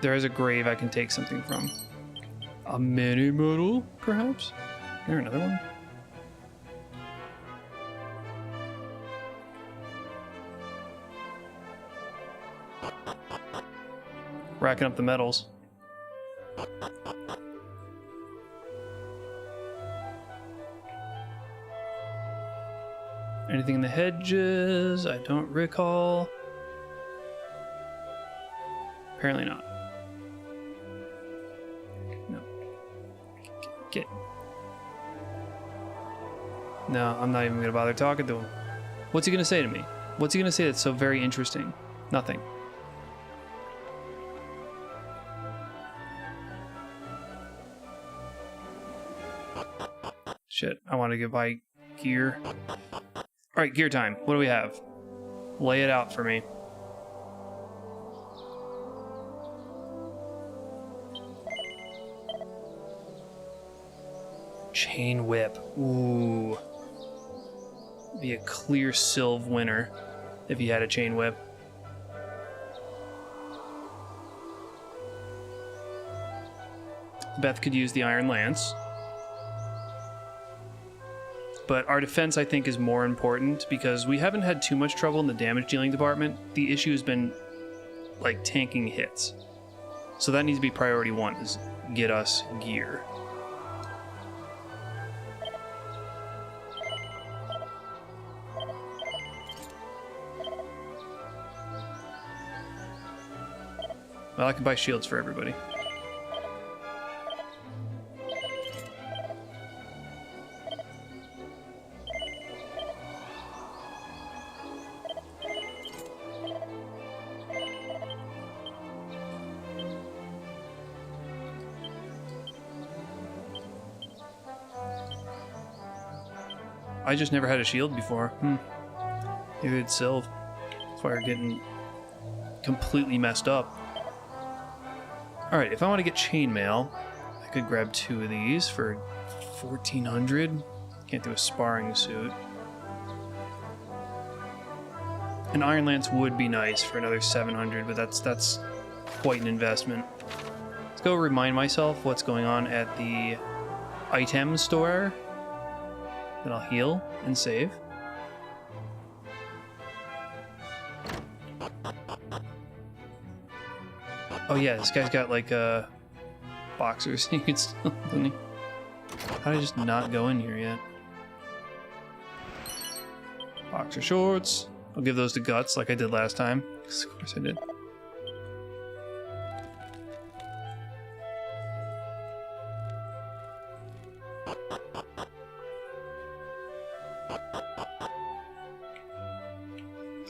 There is a grave I can take something from. A mini medal, perhaps? Is there another one? Racking up the medals. Anything in the hedges? I don't recall. Apparently not. No. Get. No, I'm not even gonna bother talking to him. What's he gonna say to me? What's he gonna say that's so very interesting? Nothing. Shit, I want to get my gear. Alright, gear time. What do we have? Lay it out for me. Chain whip. Ooh. Be a clear Sylve winner if he had a chain whip. Beth could use the Iron Lance. But our defense, I think, is more important because we haven't had too much trouble in the damage dealing department. The issue has been, like, tanking hits. So that needs to be priority one, is get us gear. Well, I can buy shields for everybody. I just never had a shield before. Maybe it's Sylve. That's why we're getting completely messed up. Alright, if I want to get chainmail, I could grab 2 of these for 1,400. Can't do a sparring suit. An Iron Lance would be nice for another 700, but that's quite an investment. Let's go remind myself what's going on at the item store. Then I'll heal and save. Oh yeah, this guy's got like boxers. You can still, doesn't he? How did I just not go in here yet? Boxer shorts. I'll give those to Guts like I did last time. Of course I did.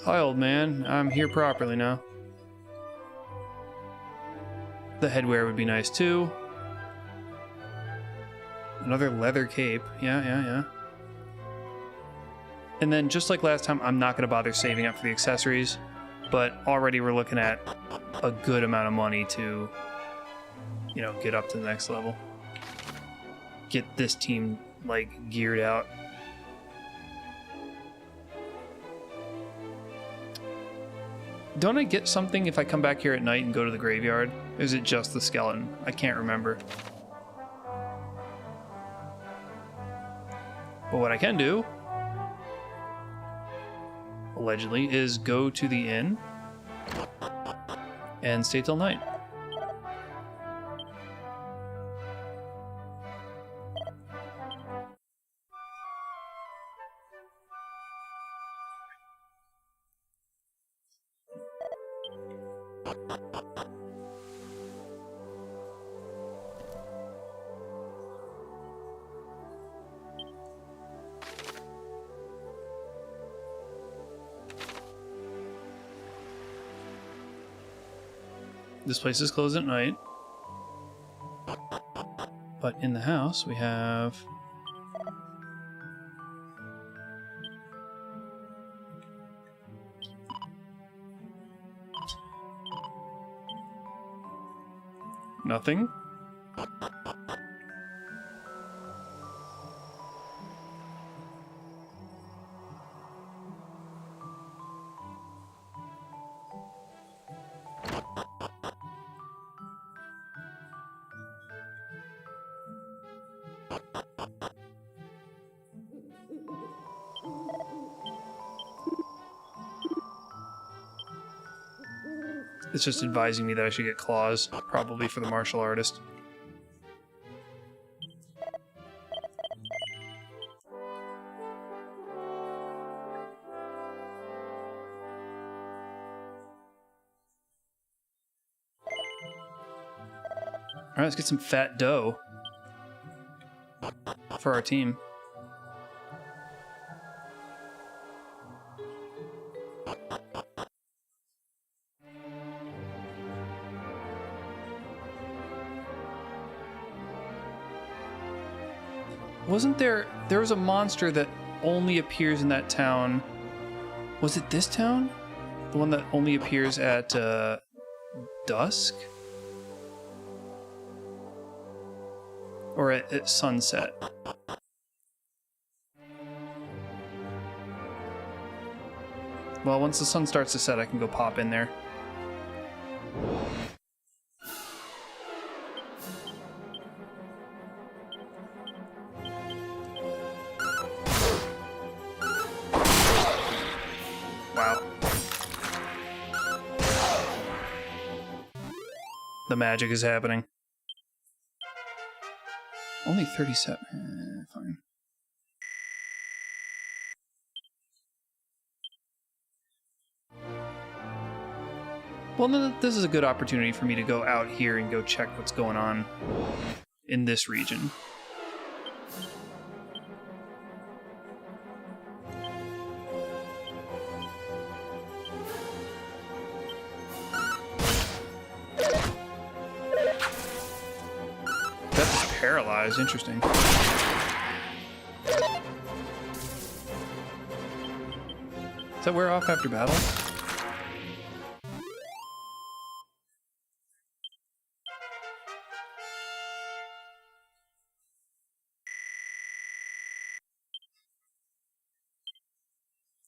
Hi, old man. I'm here properly now. The headwear would be nice too. Another leather cape. Yeah. And then, just like last time, I'm not going to bother saving up for the accessories, but already we're looking at a good amount of money to, you know, get up to the next level. Get this team, like, geared out. Don't I get something if I come back here at night and go to the graveyard? Or is it just the skeleton? I can't remember. But what I can do, allegedly, is go to the inn and stay till night. This place is closed at night. But in the house, we have... nothing. It's just advising me that I should get claws, probably for the martial artist. Alright, let's get some fat dough for our team. Wasn't there was a monster that only appears in that town? Was it this town? The one that only appears at dusk? Or at sunset? Well, once the sun starts to set, I can go pop in there. Wow. The magic is happening. Only 37. Fine. Well, then this is a good opportunity for me to go out here and go check what's going on in this region. That's paralyzed. Interesting. Does that wear off after battle?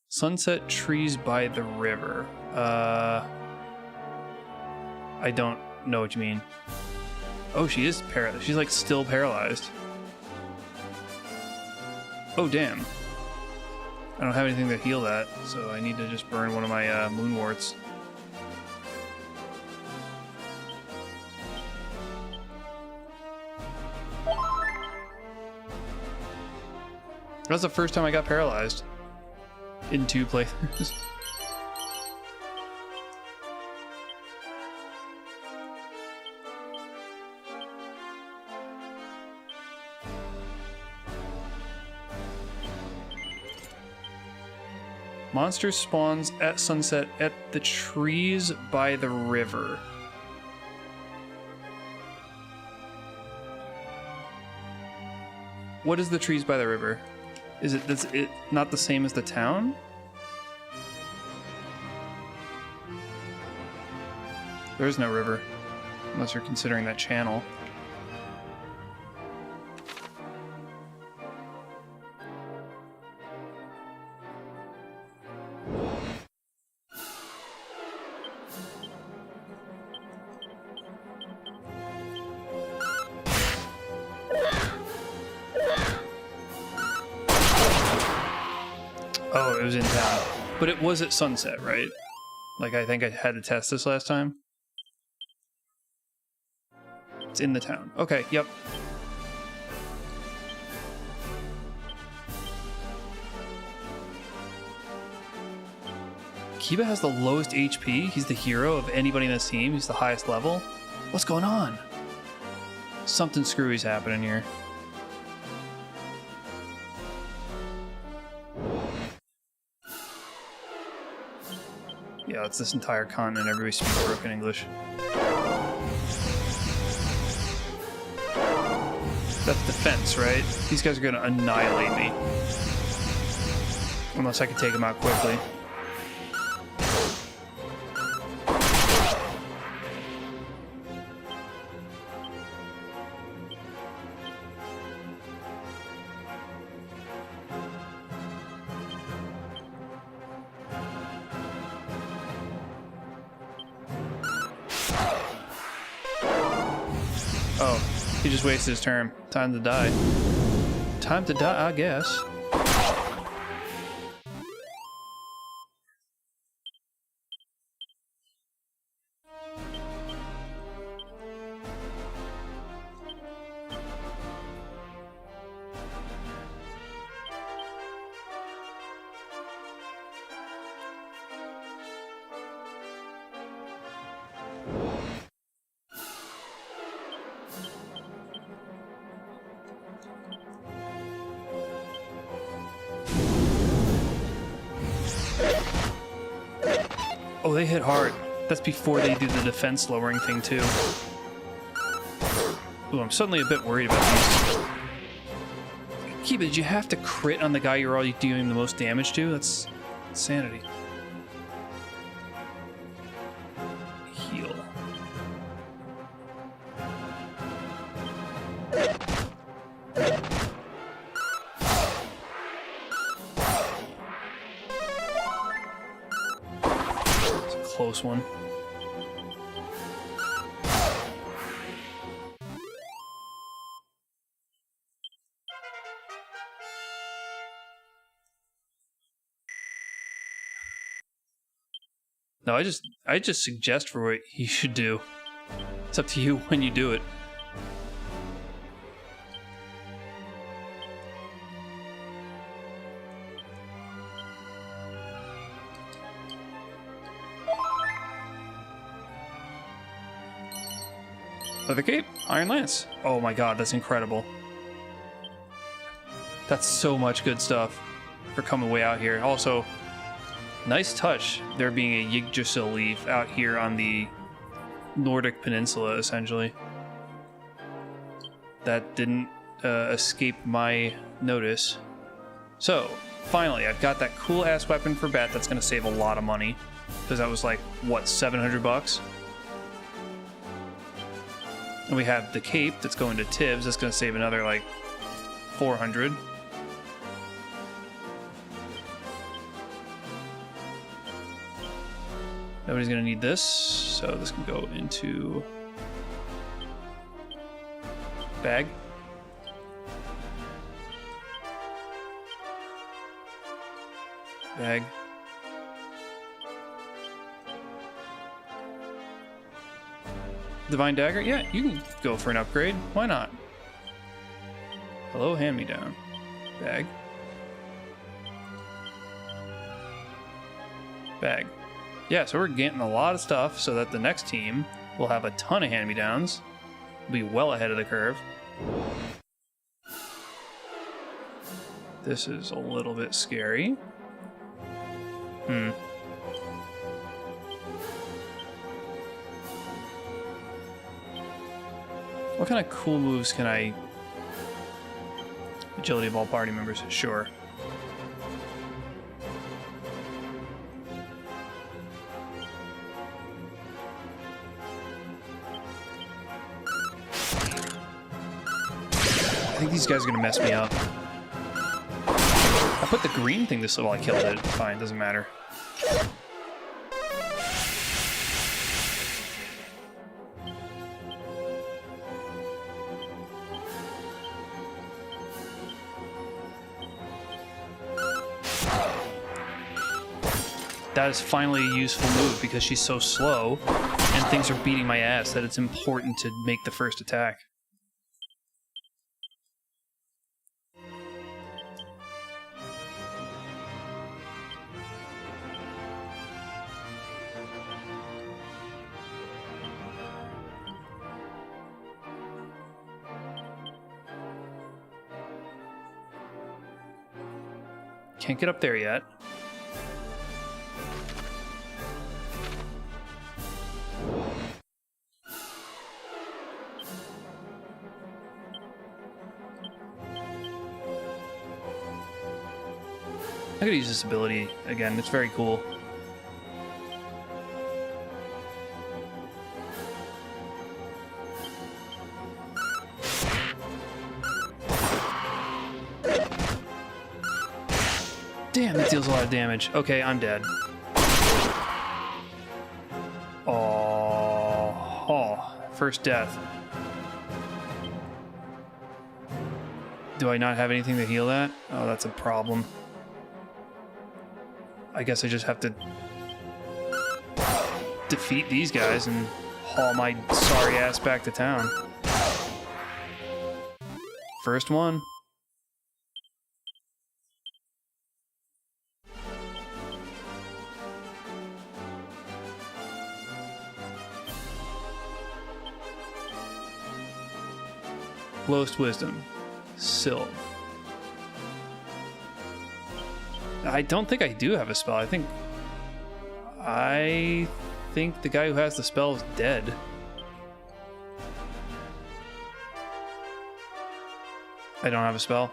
Sunset trees by the river. I don't know what you mean. Oh, she is paralyzed. She's like still paralyzed. Oh, damn. I don't have anything to heal that, so I need to just burn one of my moonwarts. That's the first time I got paralyzed. In 2 playthroughs. Monster spawns at sunset at the trees by the river. What is the trees by the river? Is it not the same as the town? There's no river, unless you're considering that channel. it was in town. But it was at sunset, right? Like, I think I had to test this last time. It's in the town. Okay, yep. Kiba has the lowest HP. He's the hero of anybody in this team. He's the highest level. What's going on? Something screwy's happening here. Yeah, it's this entire continent. Everybody speaks broken English. That's defense, right? These guys are gonna annihilate me. Unless I can take them out quickly. Oh, he just wasted his turn. Time to die. Time to die, I guess. Oh, they hit hard. That's before they do the defense lowering thing, too. Ooh, I'm suddenly a bit worried about these. Kiba, did you have to crit on the guy you're already doing the most damage to? That's insanity. Heal. Close one. No, I just suggest for what you should do. It's up to you when you do it. Leather Cape, Iron Lance. Oh my god, that's incredible. That's so much good stuff for coming way out here. Also, nice touch, there being a Yggdrasil leaf out here on the Nordic peninsula, essentially. That didn't escape my notice. So, finally, I've got that cool-ass weapon for Bat that's going to save a lot of money. Because that was like, what, 700 bucks? And we have the cape that's going to Tibbs. That's going to save another, like, 400. Nobody's going to need this, so this can go into bag. Bag. Divine Dagger? Yeah, you can go for an upgrade. Why not? Hello, hand-me-down. Bag. Bag. Yeah, so we're getting a lot of stuff so that the next team will have a ton of hand-me-downs. Be well ahead of the curve. This is a little bit scary. What kind of cool moves can I... Agility of all party members, sure. I think these guys are gonna mess me up. I put the green thing this level, I killed it. Fine, doesn't matter. that is finally a useful move because she's so slow and things are beating my ass that it's important to make the first attack. Can't get up there yet. I could use this ability again. It's very cool. Damn, that deals a lot of damage. Okay, I'm dead. Oh, first death. Do I not have anything to heal that? Oh, that's a problem. I guess I just have to defeat these guys and haul my sorry ass back to town. First one. Lowest wisdom. Sylve. I don't think I do have a spell. I think the guy who has the spell is dead. I don't have a spell.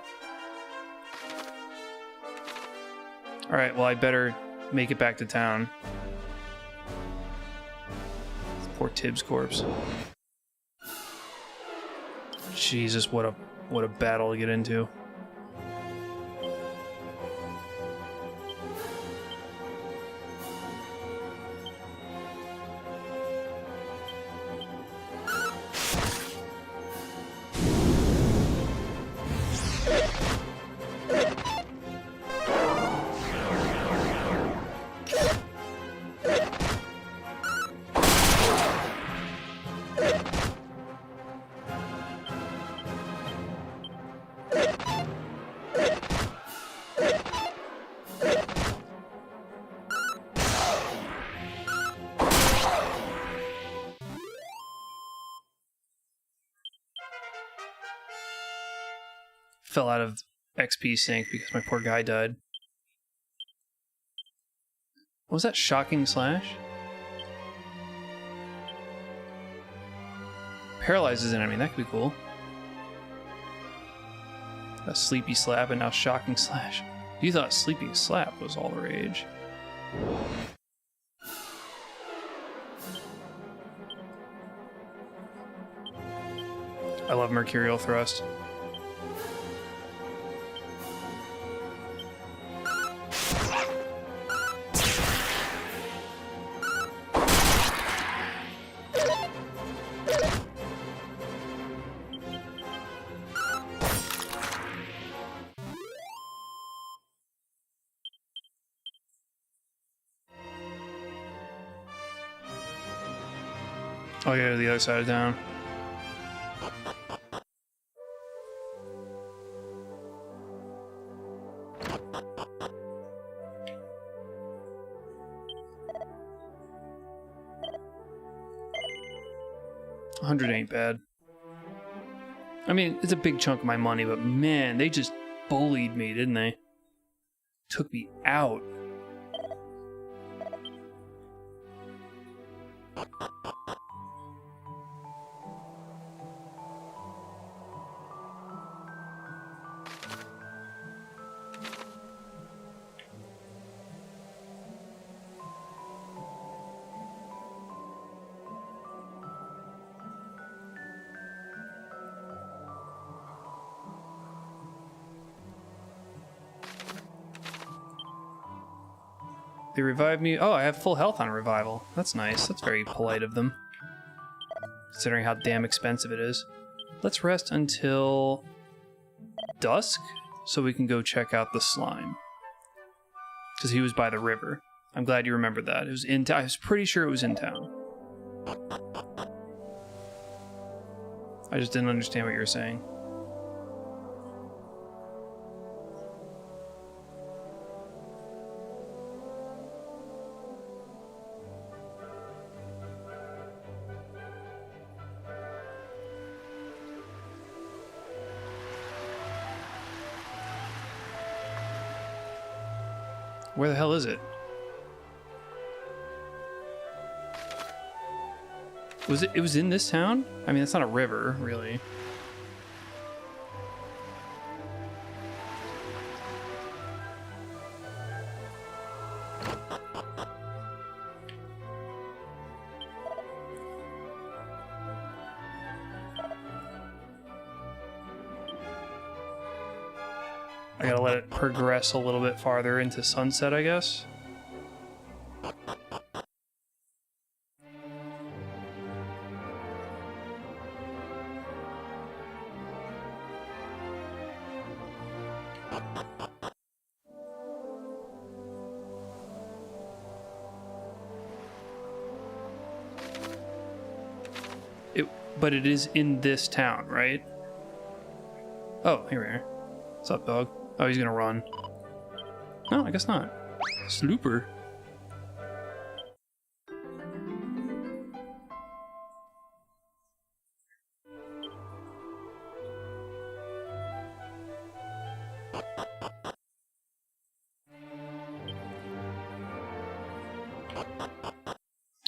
Alright, well I better make it back to town. Poor Tibbs' corpse. Jesus, what a battle to get into. Fell out of XP sync because my poor guy died. What was that? Shocking Slash? Paralyzes an enemy, that could be cool. A Sleepy Slap and now Shocking Slash. You thought Sleepy Slap was all the rage. I love Mercurial Thrust. Oh, yeah, to the other side of town. $100 ain't bad. I mean, it's a big chunk of my money, but man, they just bullied me, didn't they? Took me out. They revived me. Oh, I have full health on revival. That's nice. That's very polite of them, considering how damn expensive it is. Let's rest until dusk so we can go check out the slime. Because he was by the river. I'm glad you remembered that. It was in town. I was pretty sure it was in town. I just didn't understand what you were saying. Where the hell is it? It was in this town? I mean, it's not a river, really. I gotta let it progress a little bit farther into sunset, I guess. But it is in this town, right? Oh, here we are. What's up, dog? Oh, he's gonna run. No, I guess not. Slooper.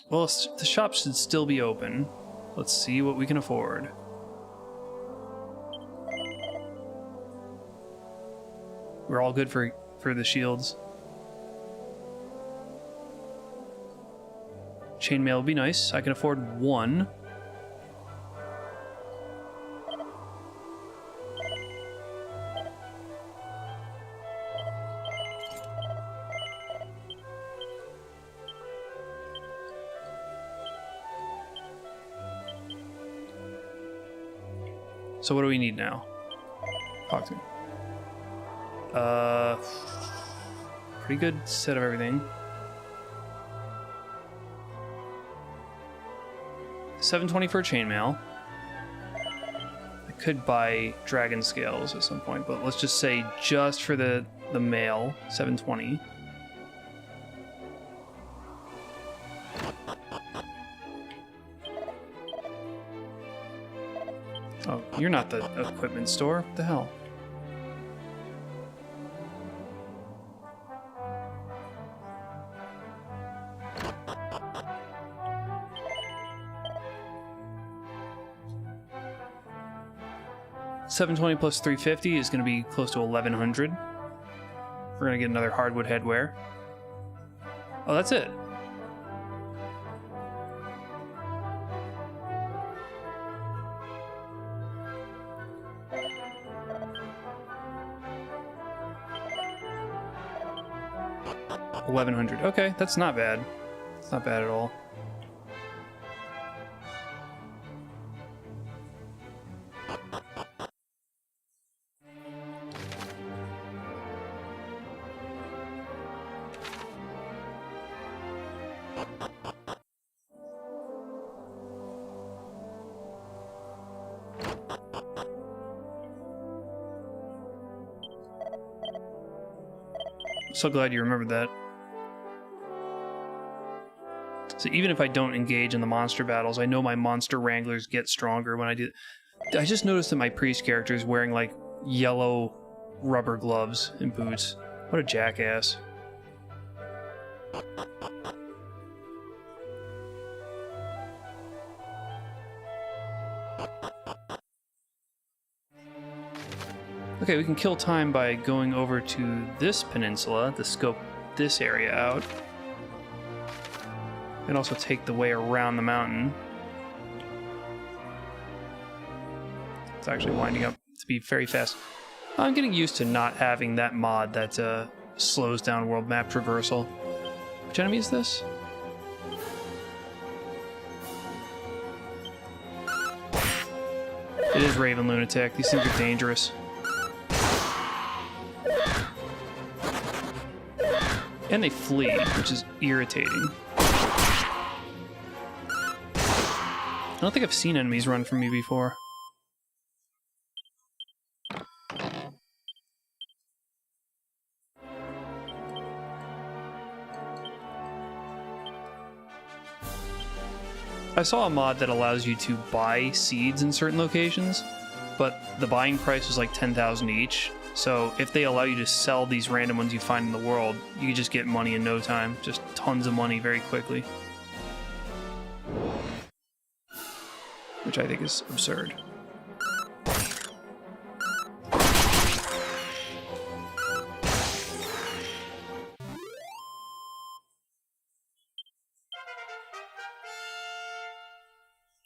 Well, the shop should still be open. Let's see what we can afford. We're all good for the shields. Chainmail would be nice. I can afford one. So what do we need now? Talk to me. Pretty good set of everything. 720 for a chainmail. I could buy dragon scales at some point, but let's just say just for the mail, 720. Oh, you're not the equipment store. What the hell? $720 plus $350 is going to be close to $1,100. We're going to get another hardwood headwear. Oh, that's it. $1,100. Okay, that's not bad. It's not bad at all. So glad you remembered that. So even if I don't engage in the monster battles, I know my monster wranglers get stronger when I do. I just noticed that my priest character is wearing like yellow rubber gloves and boots. What a jackass. Okay, we can kill time by going over to this peninsula to scope this area out. And also take the way around the mountain. It's actually winding up to be very fast. I'm getting used to not having that mod that slows down world map traversal. Which enemy is this? It is Raven Lunatic. These things are dangerous. And they flee, which is irritating. I don't think I've seen enemies run from me before. I saw a mod that allows you to buy seeds in certain locations, but the buying price was like 10,000 each. So if they allow you to sell these random ones you find in the world, you can just get money in no time. Just tons of money very quickly. Which I think is absurd.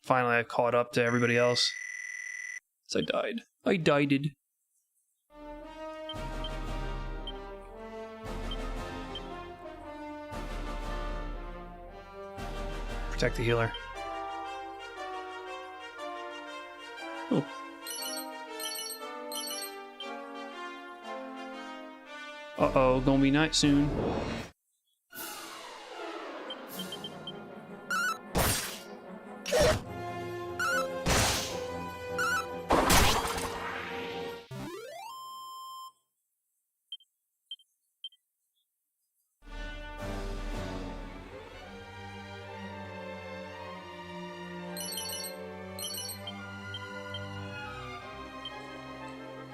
Finally, I caught up to everybody else. So I died. I died. Protect the healer. Oh. Uh-oh, gonna be night soon.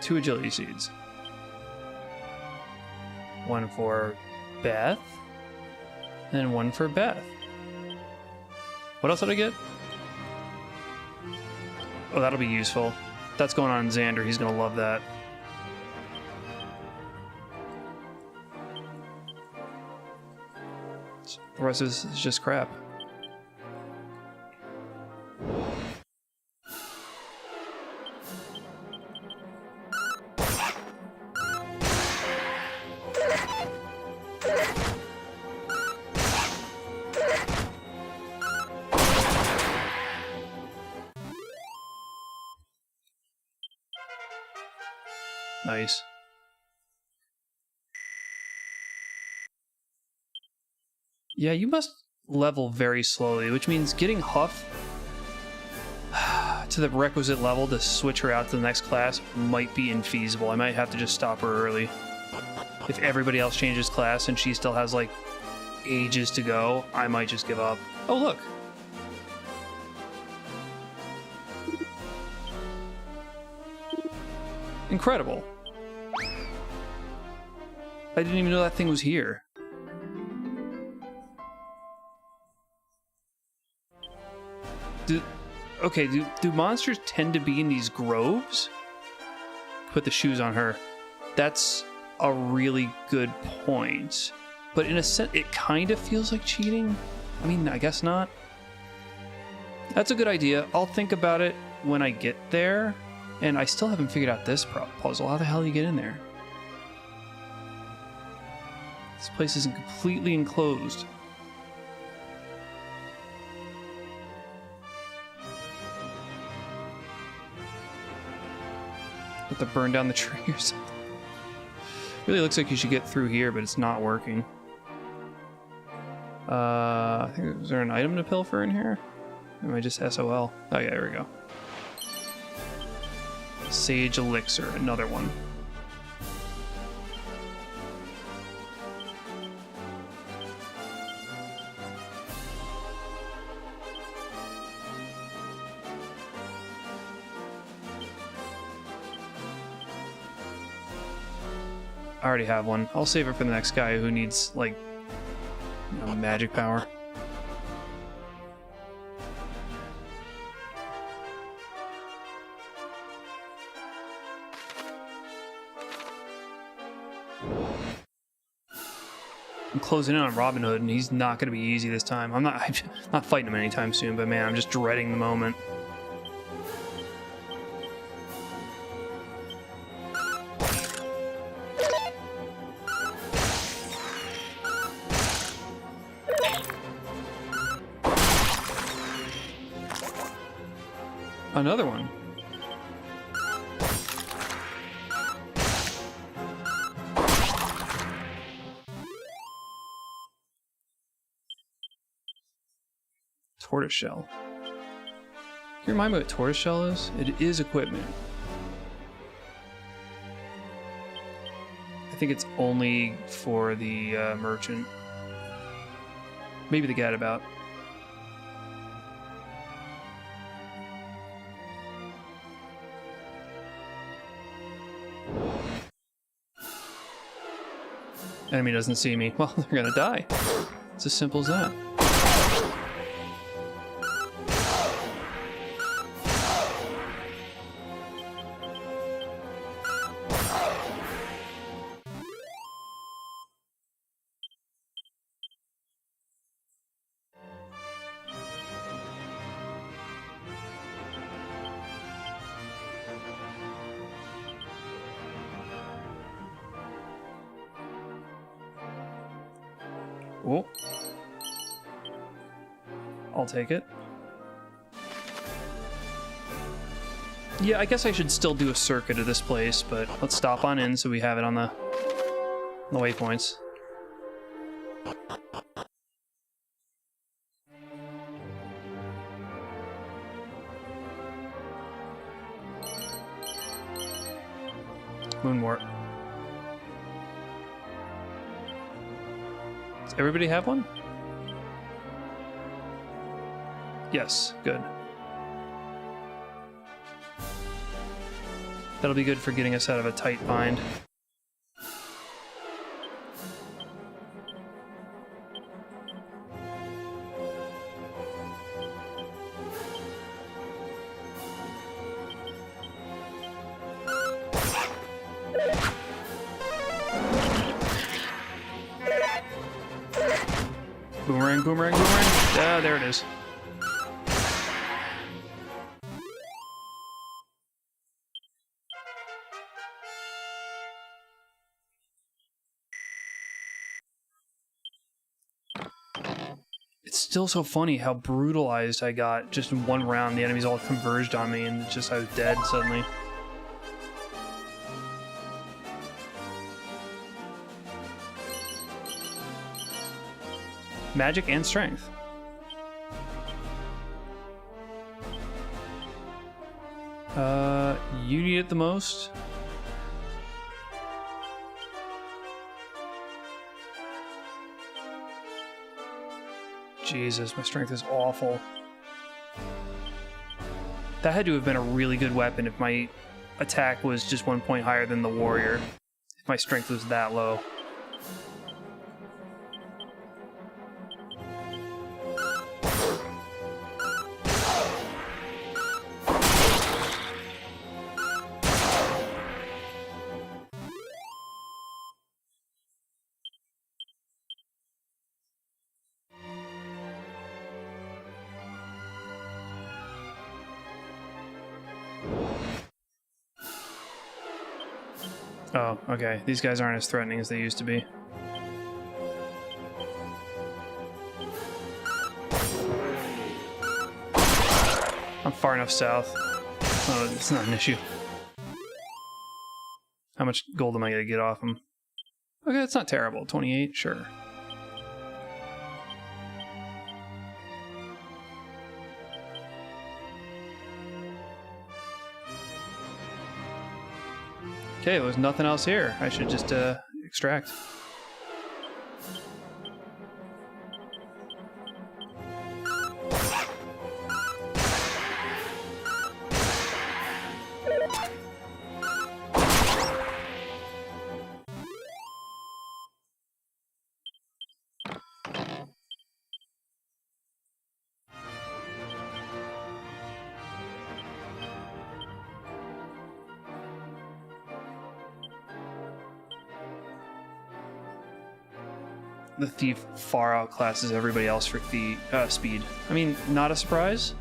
Two agility seeds. One for Beth, and one for Beth. What else did I get? Oh, that'll be useful. That's going on Xander. He's gonna love that. The rest is just crap. Nice. Yeah, you must level very slowly, which means getting Huff to the requisite level to switch her out to the next class might be infeasible. I might have to just stop her early. If everybody else changes class and she still has, like, ages to go, I might just give up. Oh, look! Incredible. I didn't even know that thing was here. Do monsters tend to be in these groves? Put the shoes on her. That's a really good point. But in a sense, it kind of feels like cheating. I mean, I guess not. That's a good idea. I'll think about it when I get there. And I still haven't figured out this puzzle. How the hell do you get in there? This place isn't completely enclosed. Have to burn down the tree or something. Really looks like you should get through here, but it's not working. I think, is there an item to pilfer in here? Or am I just SOL? Oh yeah, there we go. Sage Elixir, another one. I already have one. I'll save it for the next guy who needs, like, you know, magic power. I'm closing in on Robin Hood, and he's not going to be easy this time. I'm not fighting him anytime soon, but man, I'm just dreading the moment. Another one. Tortoiseshell. Can you remind me what tortoiseshell is? It is equipment. I think it's only for the merchant. Maybe the gadabout. Enemy doesn't see me. Well, they're gonna die. It's as simple as that. Oh. I'll take it. Yeah, I guess I should still do a circuit of this place, but let's stop on in so we have it on the waypoints. Moonwort. Does everybody have one? Yes, good. That'll be good for getting us out of a tight bind. Boomerang, boomerang, boomerang. Ah, there it is. It's still so funny how brutalized I got just in one round. The enemies all converged on me and it's just I was dead suddenly. Magic and strength. You need it the most. Jesus, my strength is awful. That had to have been a really good weapon if my attack was just 1 point higher than the warrior. If my strength was that low. Oh, okay. These guys aren't as threatening as they used to be. I'm far enough south. Oh, it's not an issue. How much gold am I going to get off them? Okay, that's not terrible. 28, sure. Okay, there's nothing else here. I should just extract. The thief far outclasses everybody else for speed. I mean, not a surprise.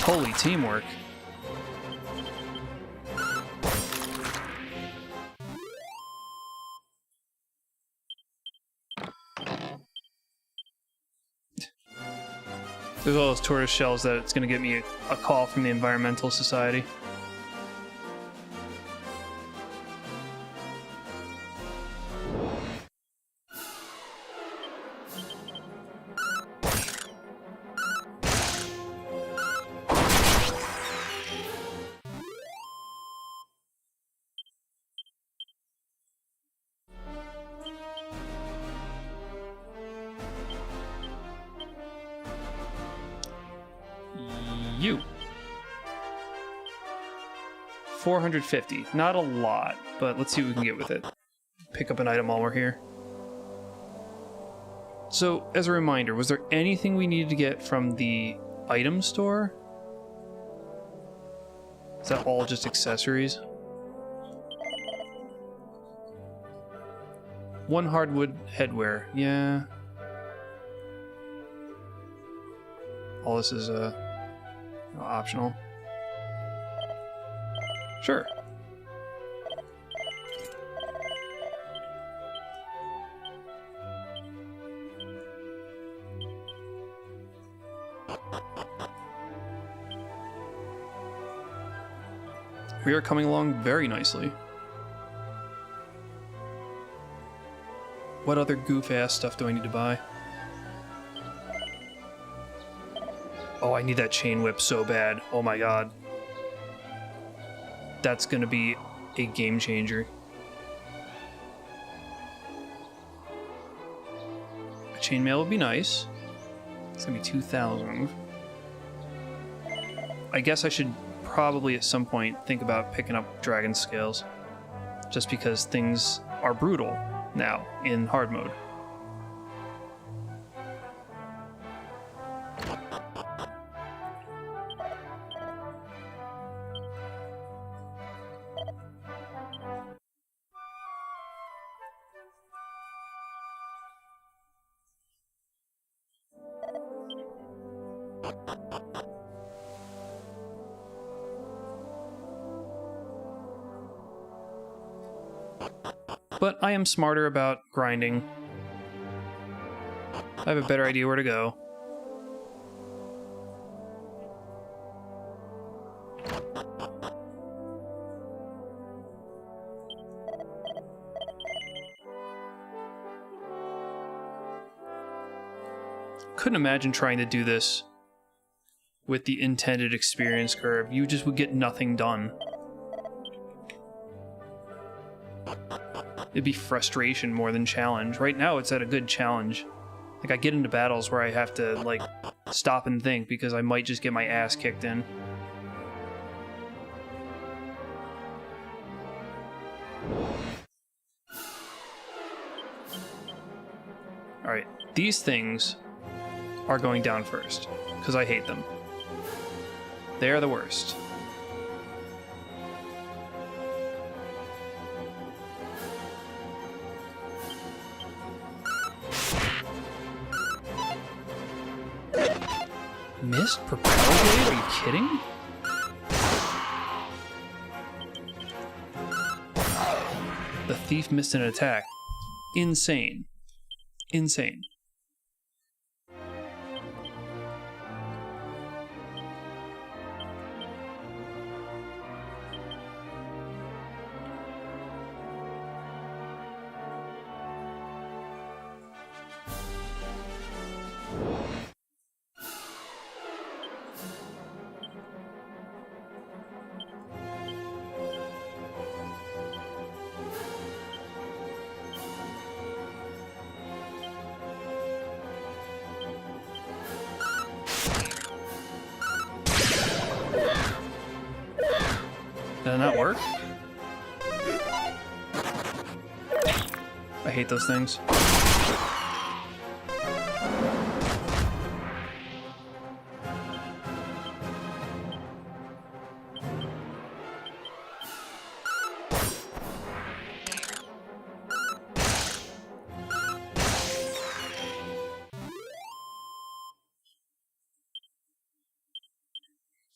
Holy teamwork. There's all those tortoise shells that it's going to get me a call from the Environmental Society. You. 450. Not a lot, but let's see what we can get with it. Pick up an item while we're here. So, as a reminder, was there anything we needed to get from the item store? Is that all just accessories? One hardwood headwear. Yeah. All this is optional. Sure. We are coming along very nicely. What other goof-ass stuff do I need to buy? Oh, I need that chain whip so bad. Oh my god. That's gonna be a game changer. A chainmail would be nice. It's gonna be 2,000. I guess I should probably at some point think about picking up dragon scales. Just because things are brutal now in hard mode. But I am smarter about grinding. I have a better idea where to go. Couldn't imagine trying to do this with the intended experience curve. You just would get nothing done. It'd be frustration more than challenge. Right now it's at a good challenge. Like I get into battles where I have to like stop and think because I might just get my ass kicked in. Alright, these things are going down first, because I hate them. They are the worst. Missed propeller blade? Are you kidding? The thief missed an attack. Insane. Insane. Did it not work? I hate those things.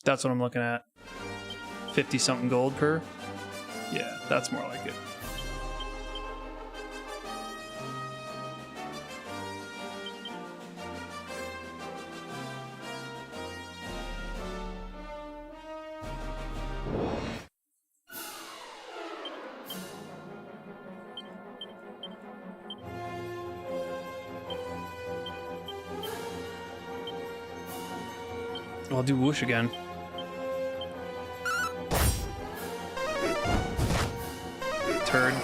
That's what I'm looking at. 50-something gold per? Yeah, that's more like it. I'll do whoosh again. Turd.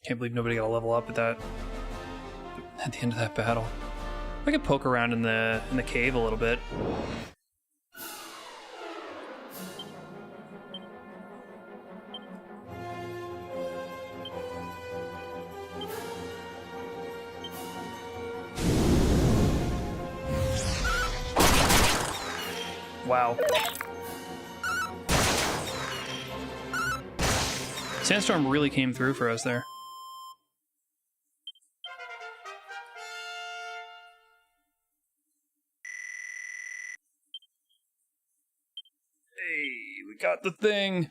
Can't believe nobody got a level up at the end of that battle. I could poke around in the cave a little bit. Wow. Sandstorm really came through for us there. Hey, we got the thing.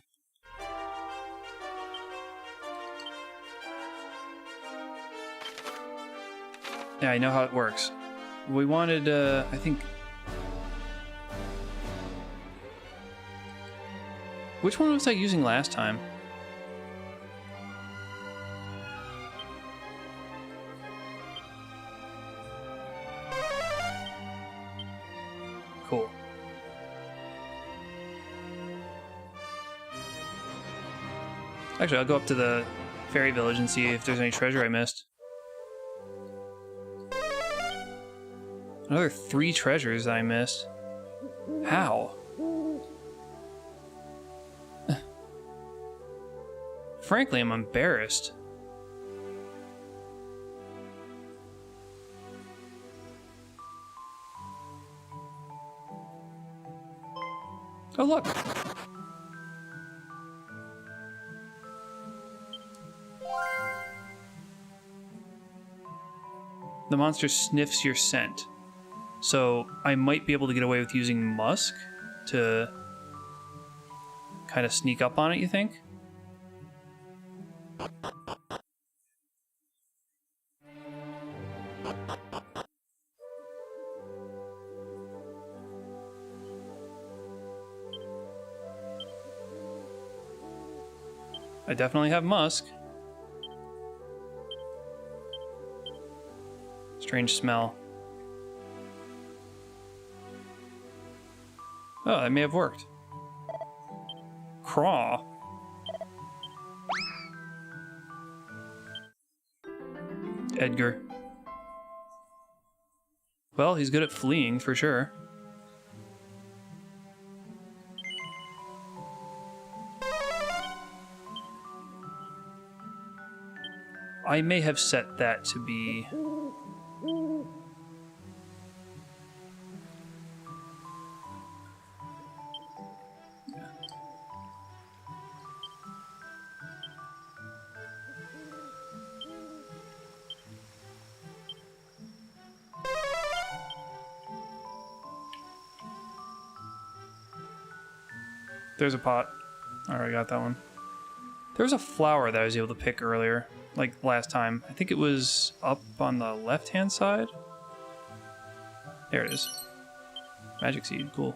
Yeah, I know how it works. We wanted, I think... Which one was I using last time? Cool. Actually, I'll go up to the fairy village and see if there's any treasure I missed. Another 3 treasures that I missed. How? Frankly, I'm embarrassed. Oh, look. The monster sniffs your scent. So I might be able to get away with using musk to kind of sneak up on it, you think? I definitely have musk. Strange smell. Oh, that may have worked. Craw. Edgar. Well, he's good at fleeing, for sure. I may have set that to be... There's a pot. I already got that one. There was a flower that I was able to pick earlier, like last time. I think it was up on the left-hand side. There it is. Magic seed, cool.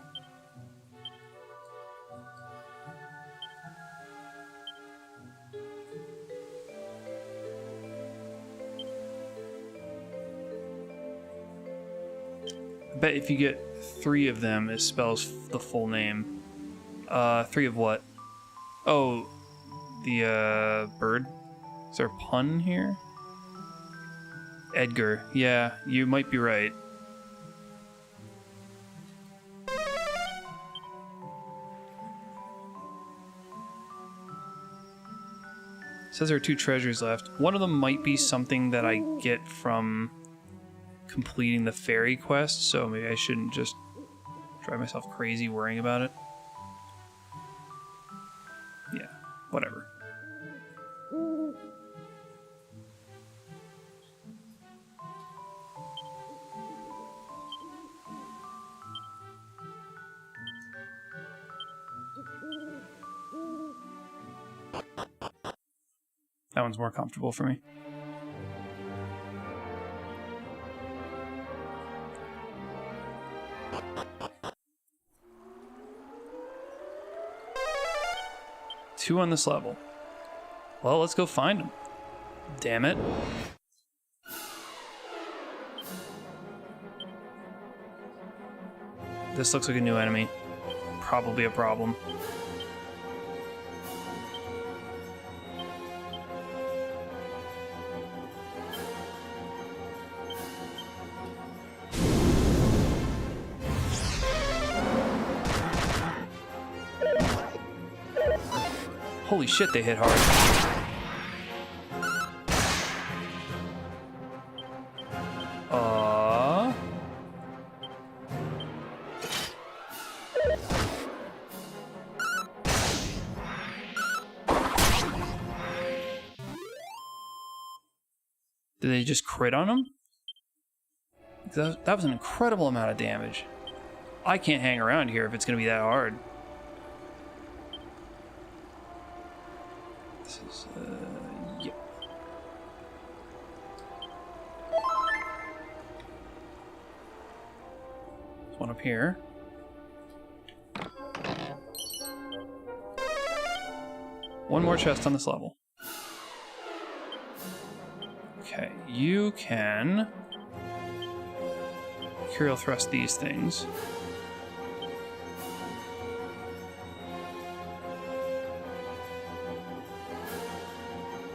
I bet if you get 3 of them, it spells the full name. 3 of what? Oh, the bird? Is there a pun here? Edgar. Yeah, you might be right. It says there are 2 treasures left. One of them might be something that I get from completing the fairy quest, so maybe I shouldn't just drive myself crazy worrying about it. Yeah, whatever. That one's more comfortable for me. Two on this level. Well, let's go find them. Damn it. This looks like a new enemy. Probably a problem. Holy shit, they hit hard. Did they just crit on him? That was an incredible amount of damage. I can't hang around here if it's going to be that hard. This is, yep. There's one up here. One more chest on this level. Okay, you can Curial Thrust these things.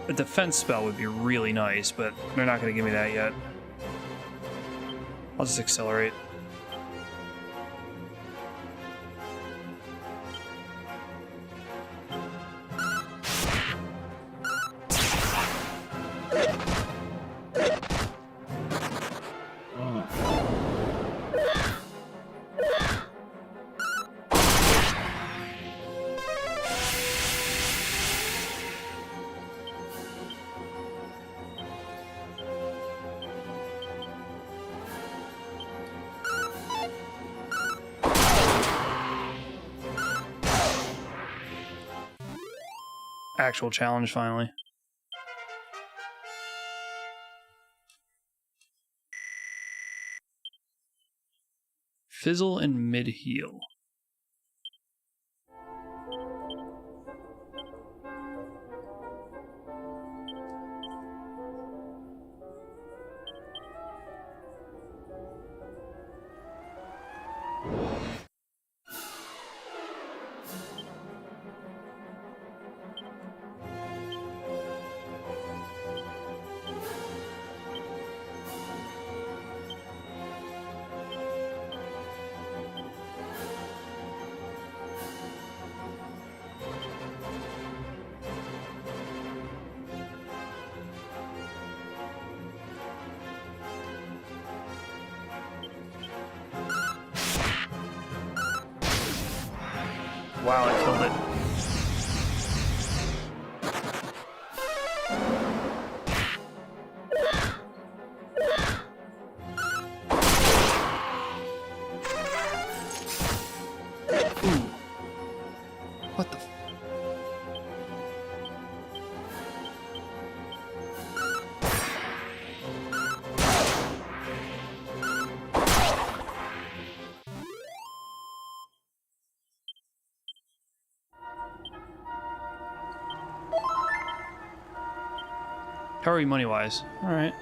A defense spell would be really nice, but they're not going to give me that yet. I'll just accelerate. Actual challenge finally. Fizzle and mid-heal. Wow, I killed it. Ooh. What the How are you money-wise? Alright.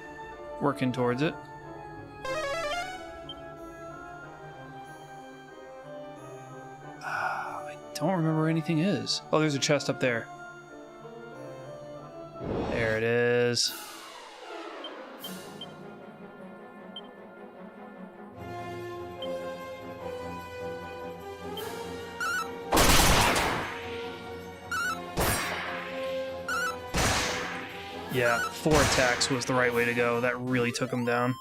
Working towards it. I don't remember where anything is. Oh, there's a chest up there. There it is. Yeah, 4 attacks was the right way to go. That really took him down.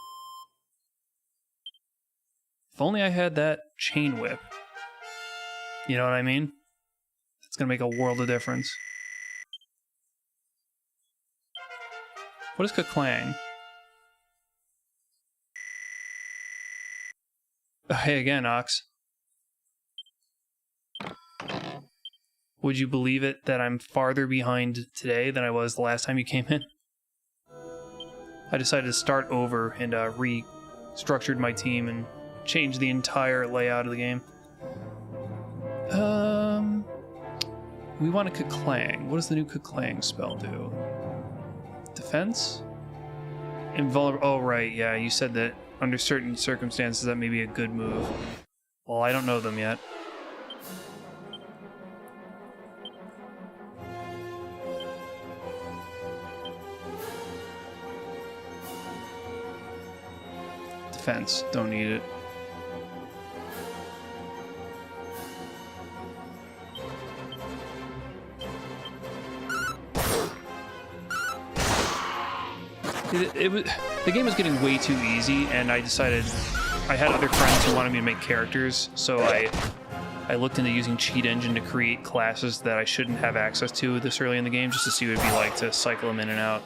If only I had that chain whip. You know what I mean? It's gonna make a world of difference. What is Kaklang? Hey again, Ox. Would you believe it that I'm farther behind today than I was the last time you came in? I decided to start over and restructured my team and change the entire layout of the game. We want a Ka-Clang. What does the new Ka-Clang spell do? Defense? Invulnerable. Oh, right. Yeah, you said that under certain circumstances that may be a good move. Well, I don't know them yet. Defense. Don't need it. The game was getting way too easy, and I decided I had other friends who wanted me to make characters, so I looked into using Cheat Engine to create classes that I shouldn't have access to this early in the game, just to see what it'd be like to cycle them in and out.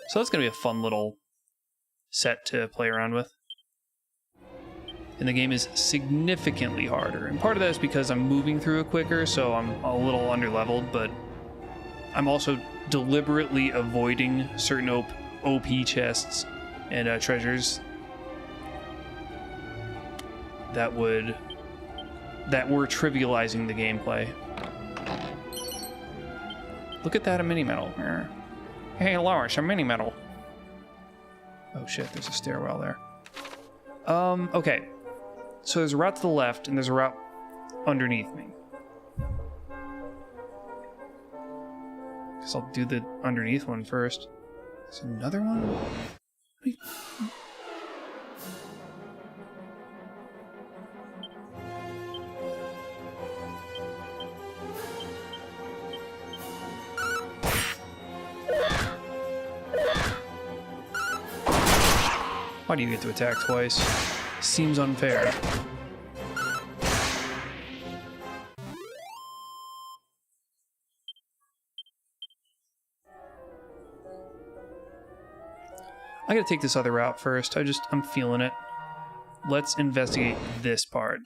So that's going to be a fun little set to play around with. And the game is significantly harder, and part of that is because I'm moving through it quicker, so I'm a little underleveled, but I'm also deliberately avoiding certain OP chests and treasures that were trivializing the gameplay. Look at that, a mini medal. Hey Loris, a mini medal. Oh shit, there's a stairwell there. Okay. So there's a route to the left and there's a route underneath me. Guess I'll do the underneath one first. There's another one? Why do you get to attack twice? Seems unfair. I gotta take this other route first. I'm feeling it. Let's investigate this part.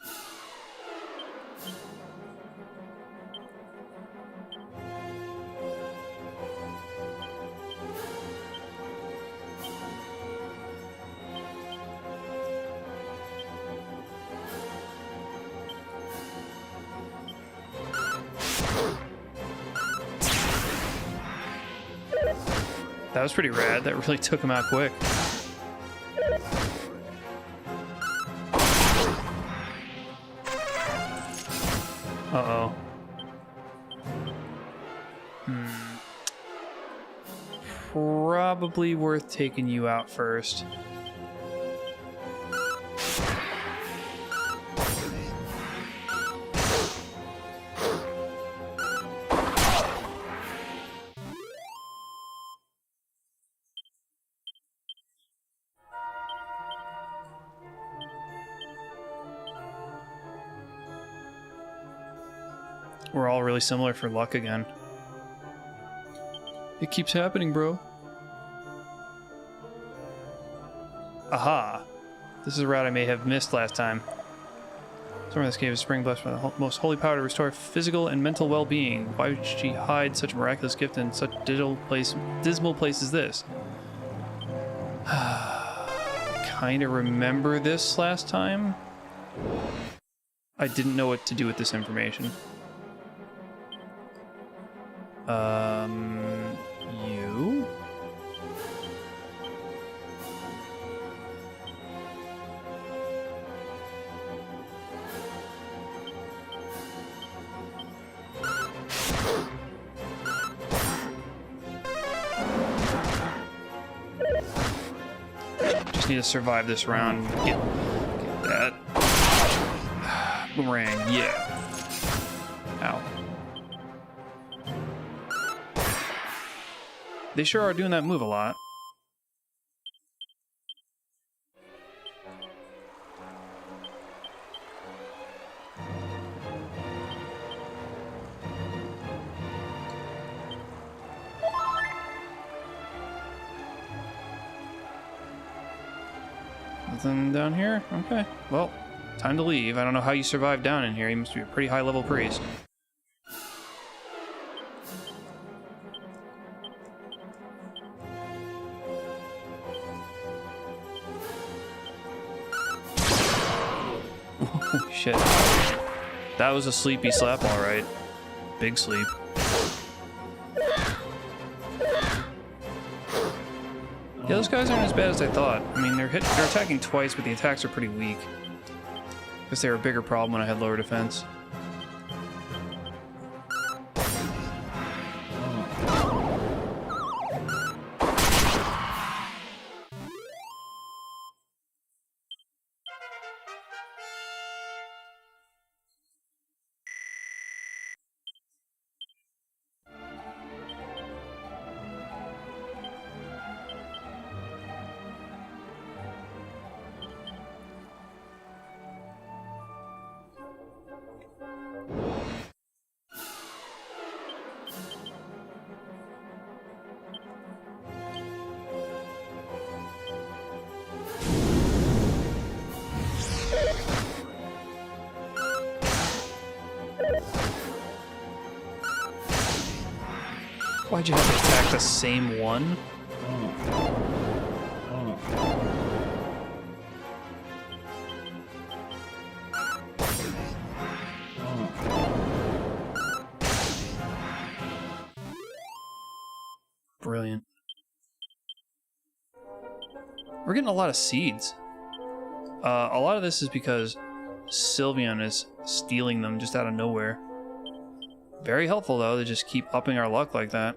That was pretty rad. That really took him out quick. Uh-oh. Probably worth taking you out first. We're all really similar for luck again. It keeps happening, bro. Aha! This is a route I may have missed last time. Somewhere in this cave is spring blessed by the most holy power to restore physical and mental well-being. Why would she hide such a miraculous gift in such dismal place as this? Kinda remember this last time? I didn't know what to do with this information. You? Just need to survive this round. Get that. Boomerang, yeah. Ow. They sure are doing that move a lot. Nothing down here? Okay. Well, time to leave. I don't know how you survived down in here. You must be a pretty high-level priest. shit. That was a sleepy slap, all right. Big sleep. Yeah, those guys aren't as bad as I thought. I mean, they're attacking twice, but the attacks are pretty weak. Guess they were a bigger problem when I had lower defense. Why'd you have to attack the same one? Brilliant. We're getting a lot of seeds. A lot of this is because Sylveon is stealing them just out of nowhere. Very helpful, though, to just keep upping our luck like that.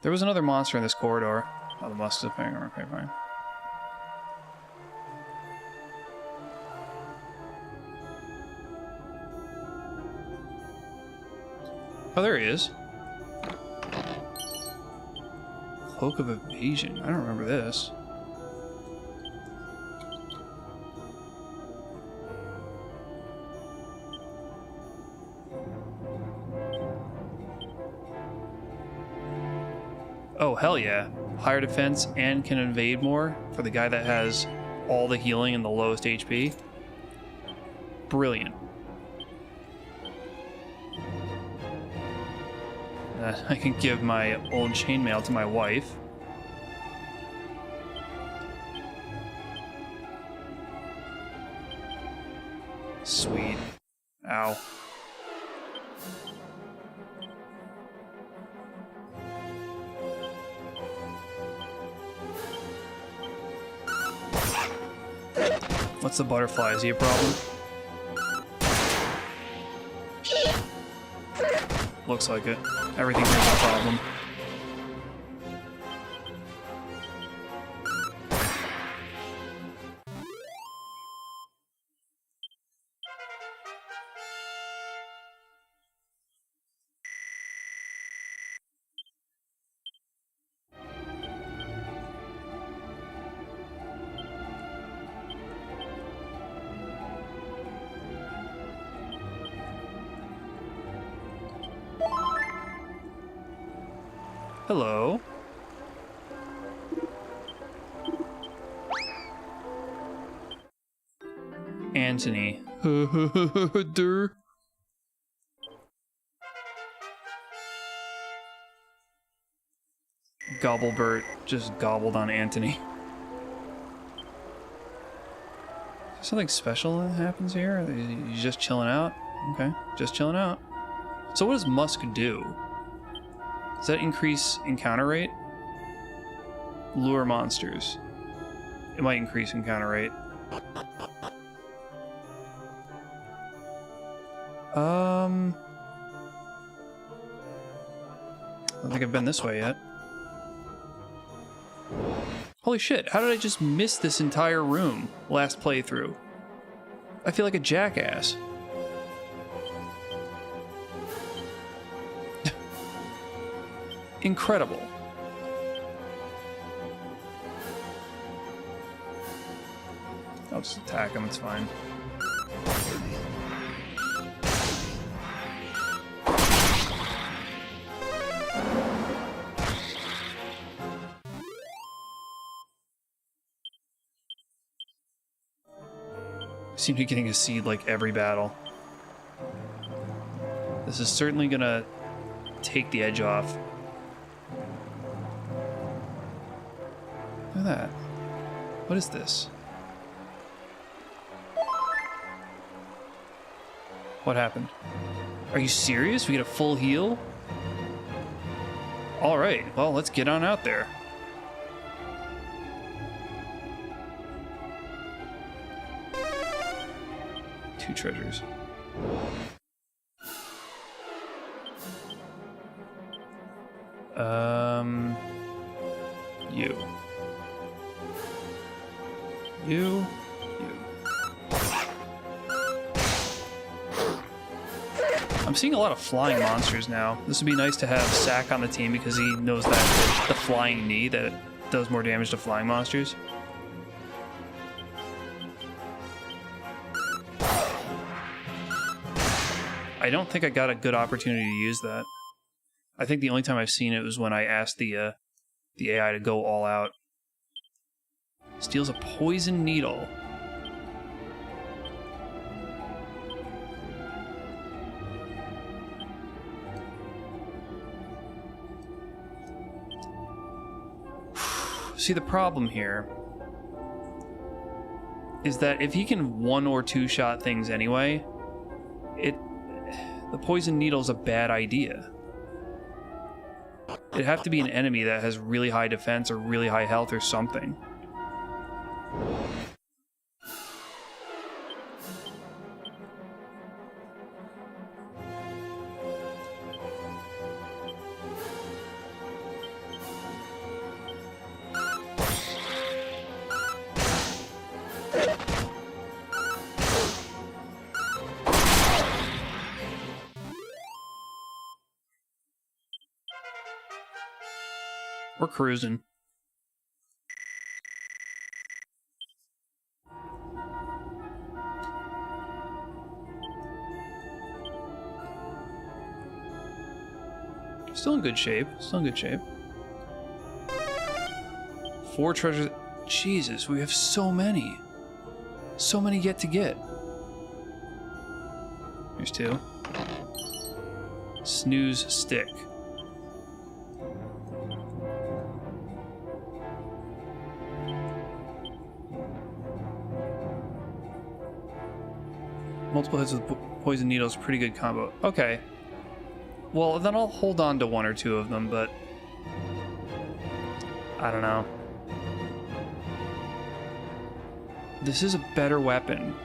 There was another monster in this corridor. Oh, the musk is a thing. Okay, fine. Oh, there he is. Cloak of Evasion. I don't remember this. Oh, hell yeah. Higher defense and can invade more for the guy that has all the healing and the lowest HP. Brilliant. I can give my old chainmail to my wife. Sweet. Ow. What's the butterfly? Is he a problem? Looks like it. Everything here's a problem. Hello. Anthony. Durr. Gobblebert just gobbled on Anthony. Something special that happens here? He's just chilling out? Okay, just chilling out. So what does Musk do? Does that increase encounter rate? Lure monsters. It might increase encounter rate. I don't think I've been this way yet. Holy shit, how did I just miss this entire room last playthrough? I feel like a jackass. Incredible. I'll just attack him, it's fine. I seem to be getting a seed like every battle. This is certainly gonna take the edge off. Look at that. What is this? What happened? Are you serious? We get a full heal? Alright, well, let's get on out there. Two treasures. You. You. I'm seeing a lot of flying monsters now. This would be nice to have Sack on the team because he knows that the flying knee that does more damage to flying monsters. I don't think I got a good opportunity to use that. I think the only time I've seen it was when I asked the AI to go all out. Steals a poison needle. See, the problem here is that if he can one or two shot things anyway, the poison needle is a bad idea. It'd have to be an enemy that has really high defense or really high health or something. We're cruising. Still in good shape. Still in good shape. 4 treasures. Jesus, we have so many. So many yet to get. Here's 2. Snooze stick. Multiple hits with poison needles, pretty good combo. Okay. Well, then I'll hold on to 1 or 2 of them, but I don't know. This is a better weapon.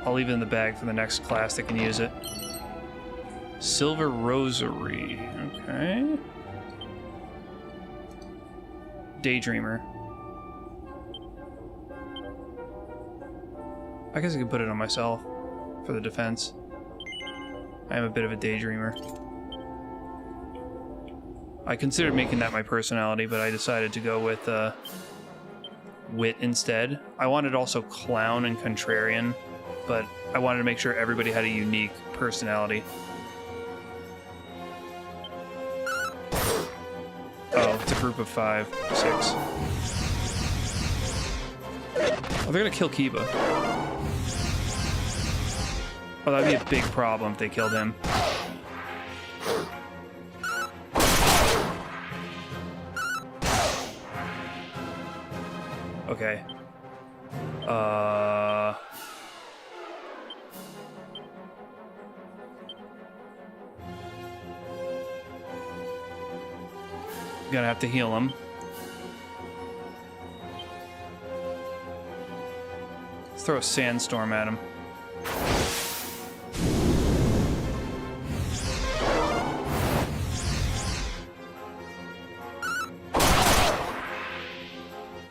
I'll leave it in the bag for the next class that can use it. Silver Rosary. Okay. Daydreamer. I guess I could put it on myself for the defense. I am a bit of a daydreamer. I considered making that my personality, but I decided to go with wit instead. I wanted also clown and contrarian, but I wanted to make sure everybody had a unique personality. Oh, it's a group of 5, 6. Oh, they're gonna kill Kiba. Oh, that'd be a big problem if they killed him. Okay. Gonna have to heal him. Let's throw a sandstorm at him.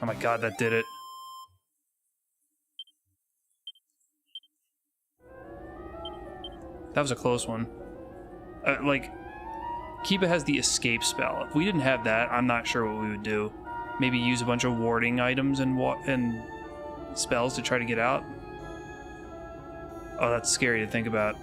Oh my god, that did it. That was a close one. Kiba has the escape spell. If we didn't have that, I'm not sure what we would do. Maybe use a bunch of warding items and spells to try to get out. Oh, that's scary to think about.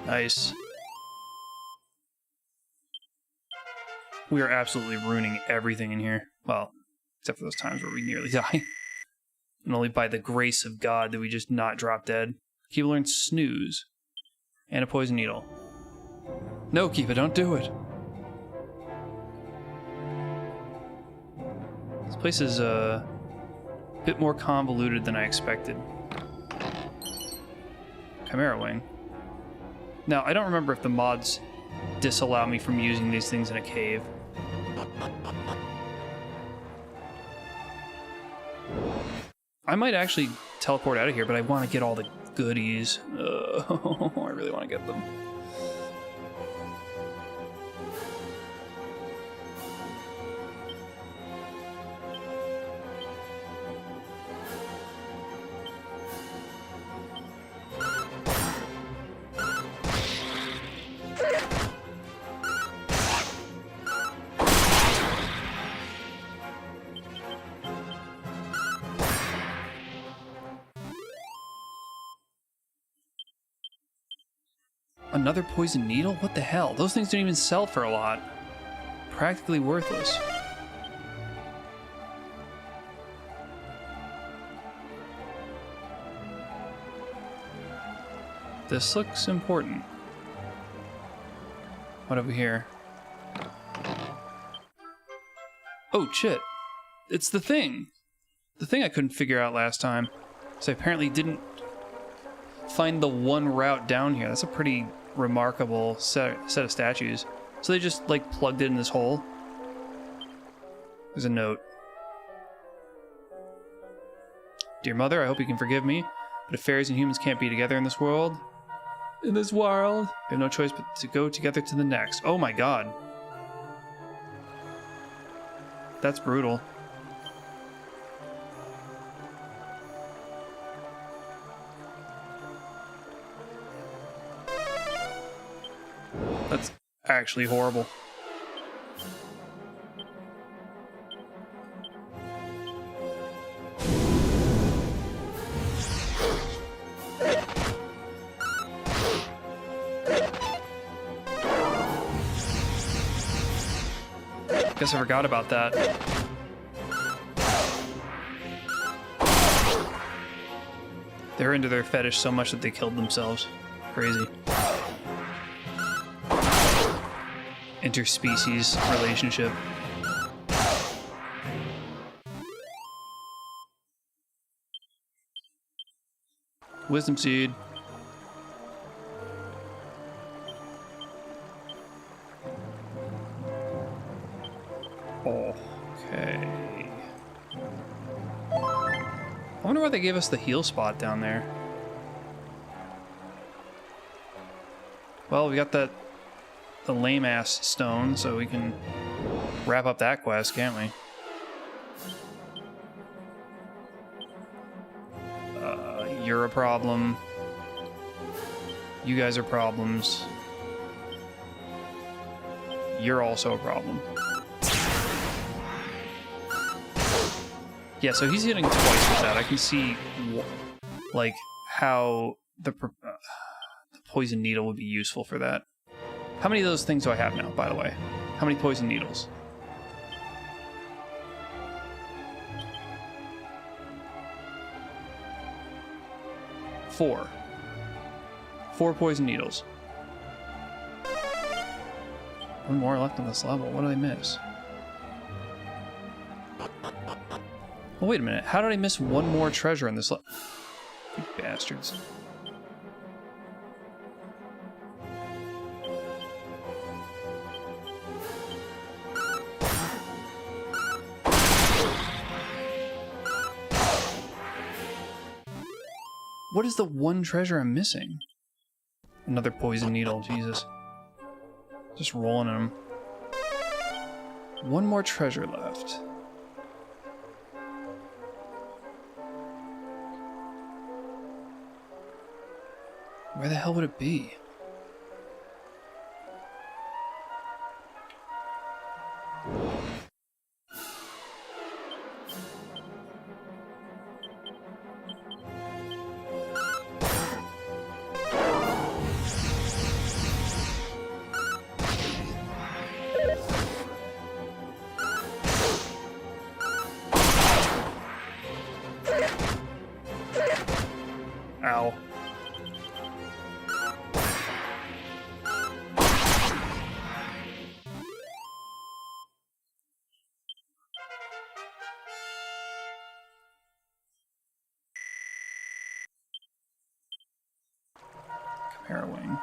Nice. We are absolutely ruining everything in here. Well, except for those times where we nearly die. And only by the grace of God did we just not drop dead. Kiba learned snooze. And a poison needle. No, Kiba, don't do it. This place is a bit more convoluted than I expected. Chimera Wing. Now, I don't remember if the mods disallow me from using these things in a cave. I might actually teleport out of here, but I want to get all the goodies. I really want to get them. Another poison needle? What the hell? Those things don't even sell for a lot. Practically worthless. This looks important. What have we here? Oh, shit. It's the thing. The thing I couldn't figure out last time. So I apparently didn't find the one route down here. That's a pretty remarkable set of statues. So they just, like, plugged it in this hole. There's a note. Dear Mother, I hope you can forgive me, but if fairies and humans can't be together in this world, we have no choice but to go together to the next. Oh my god. That's brutal. That's actually horrible. Guess I forgot about that. They're into their fetish so much that they killed themselves. Crazy. Interspecies relationship. Wisdom seed. Okay. I wonder why they gave us the heal spot down there. Well, we got the lame-ass stone, so we can wrap up that quest, can't we? You're a problem. You guys are problems. You're also a problem. Yeah, so he's hitting twice with that. I can see, like, how the poison needle would be useful for that. How many of those things do I have now, by the way? How many poison needles? Four poison needles. One more left on this level. What did I miss? Oh, wait a minute. How did I miss one more treasure in this level? You bastards. What is the one treasure I'm missing? Another poison needle, Jesus. Just rolling in them. One more treasure left. Where the hell would it be? Arrowing.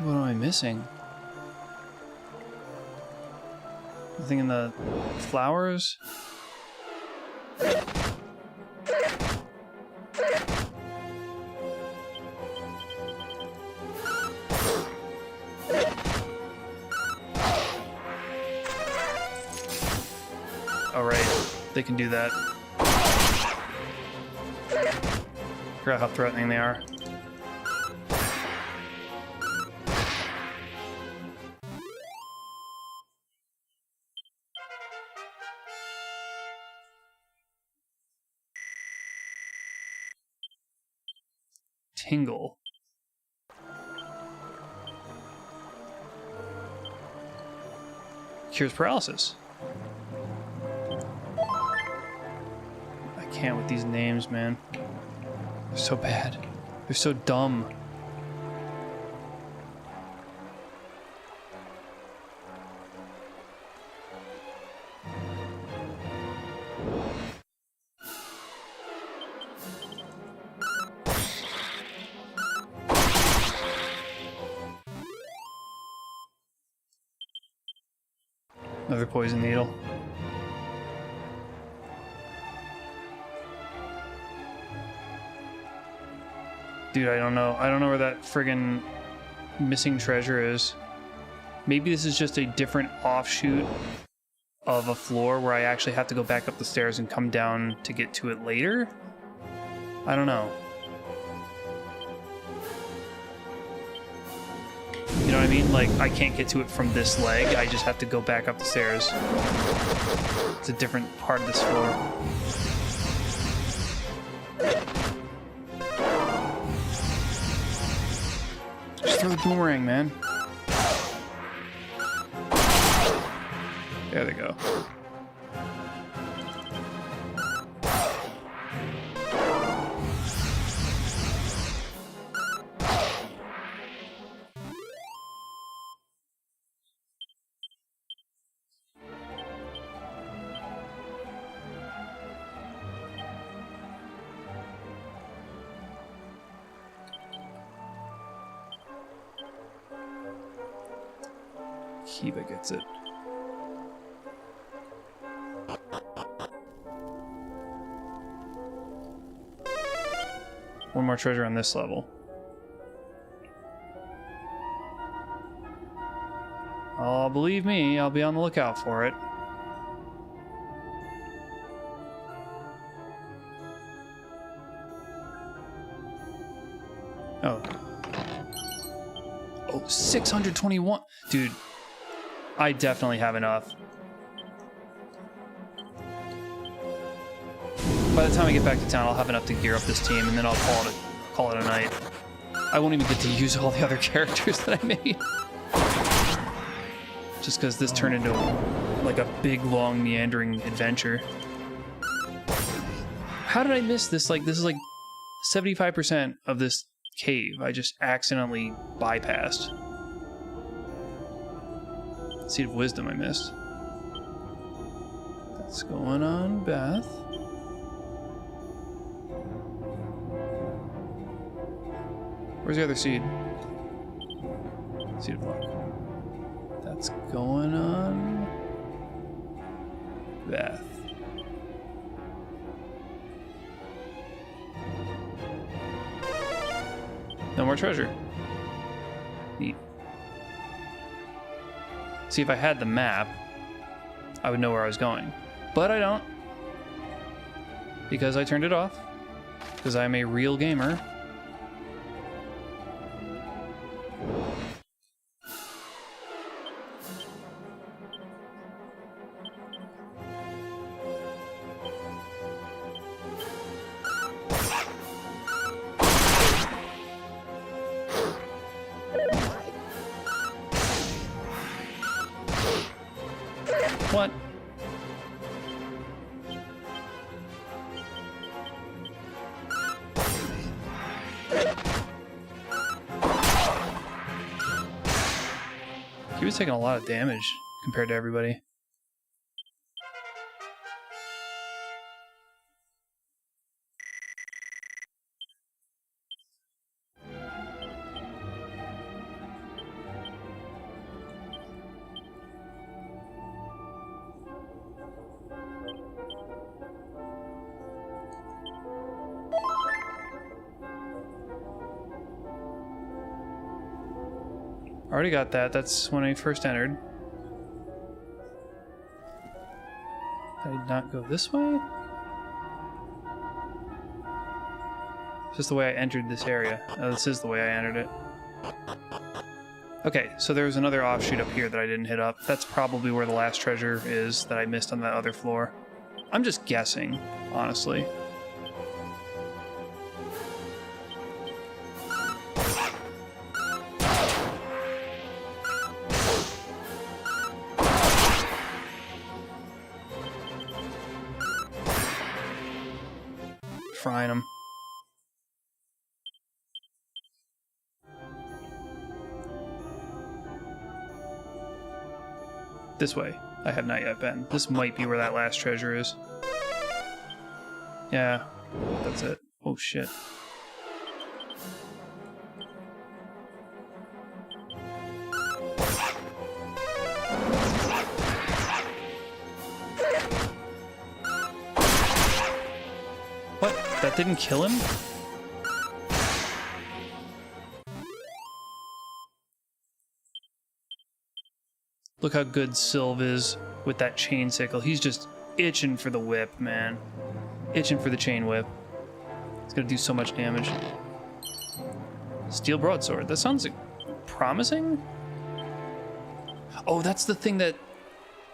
What am I missing? Nothing in the flowers? Alright, they can do that. Forgot how threatening they are. Tingle. Cures paralysis. I can't with these names, man. They're so bad. They're so dumb. Another poison needle. Dude, I don't know. I don't know where that friggin' missing treasure is. Maybe this is just a different offshoot of a floor where I actually have to go back up the stairs and come down to get to it later? I don't know. You know what I mean? Like, I can't get to it from this leg. I just have to go back up the stairs. It's a different part of this floor. Just throw the boomerang, man. There they go. Kiva gets it. One more treasure on this level. Oh, believe me, I'll be on the lookout for it. Oh. Oh, 621. Dude, I definitely have enough. By the time I get back to town, I'll have enough to gear up this team, and then I'll call it a night. I won't even get to use all the other characters that I made. Just because this turned into like a big, long, meandering adventure. How did I miss this? Like, this is like 75% of this cave I just accidentally bypassed. Seed of Wisdom I missed. What's going on, Beth? Where's the other seed? Seed of Luck. That's going on, Beth. No more treasure. Neat. See, if I had the map, I would know where I was going. But I don't. Because I turned it off. Because I'm a real gamer. What? He was taking a lot of damage compared to everybody. Already got that. That's when I first entered. Did I not go this way? It's just the way I entered this area. Oh, this is the way I entered it. Okay, so there's another offshoot up here that I didn't hit up. That's probably where the last treasure is that I missed on that other floor. I'm just guessing, honestly. Frying them. This way. I have not yet been. This might be where that last treasure is. Yeah, that's it. Oh shit. What? That didn't kill him? Look how good Sylv is with that chain sickle. He's just itching for the whip, man. Itching for the chain whip. It's gonna do so much damage. Steel broadsword. That sounds promising. Oh, that's the thing that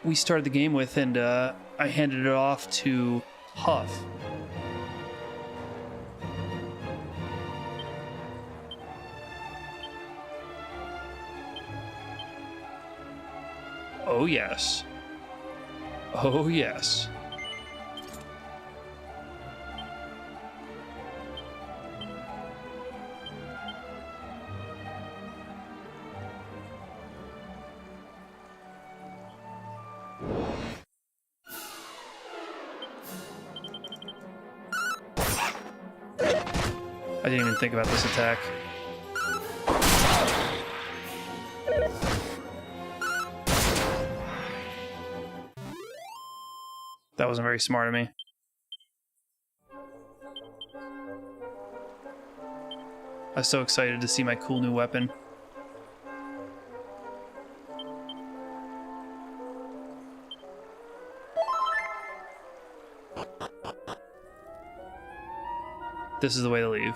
we started the game with, and I handed it off to Huff. Oh yes. Oh yes. I didn't even think about this attack. That wasn't very smart of me. I was so excited to see my cool new weapon. This is the way to leave.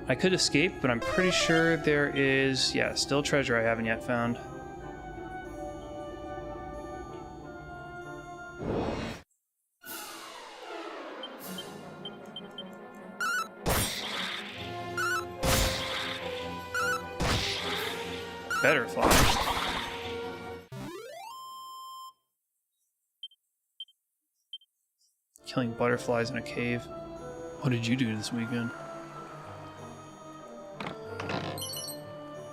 I could escape, but I'm pretty sure there is, yeah, still treasure I haven't yet found. Better fly. Killing butterflies in a cave. What did you do this weekend?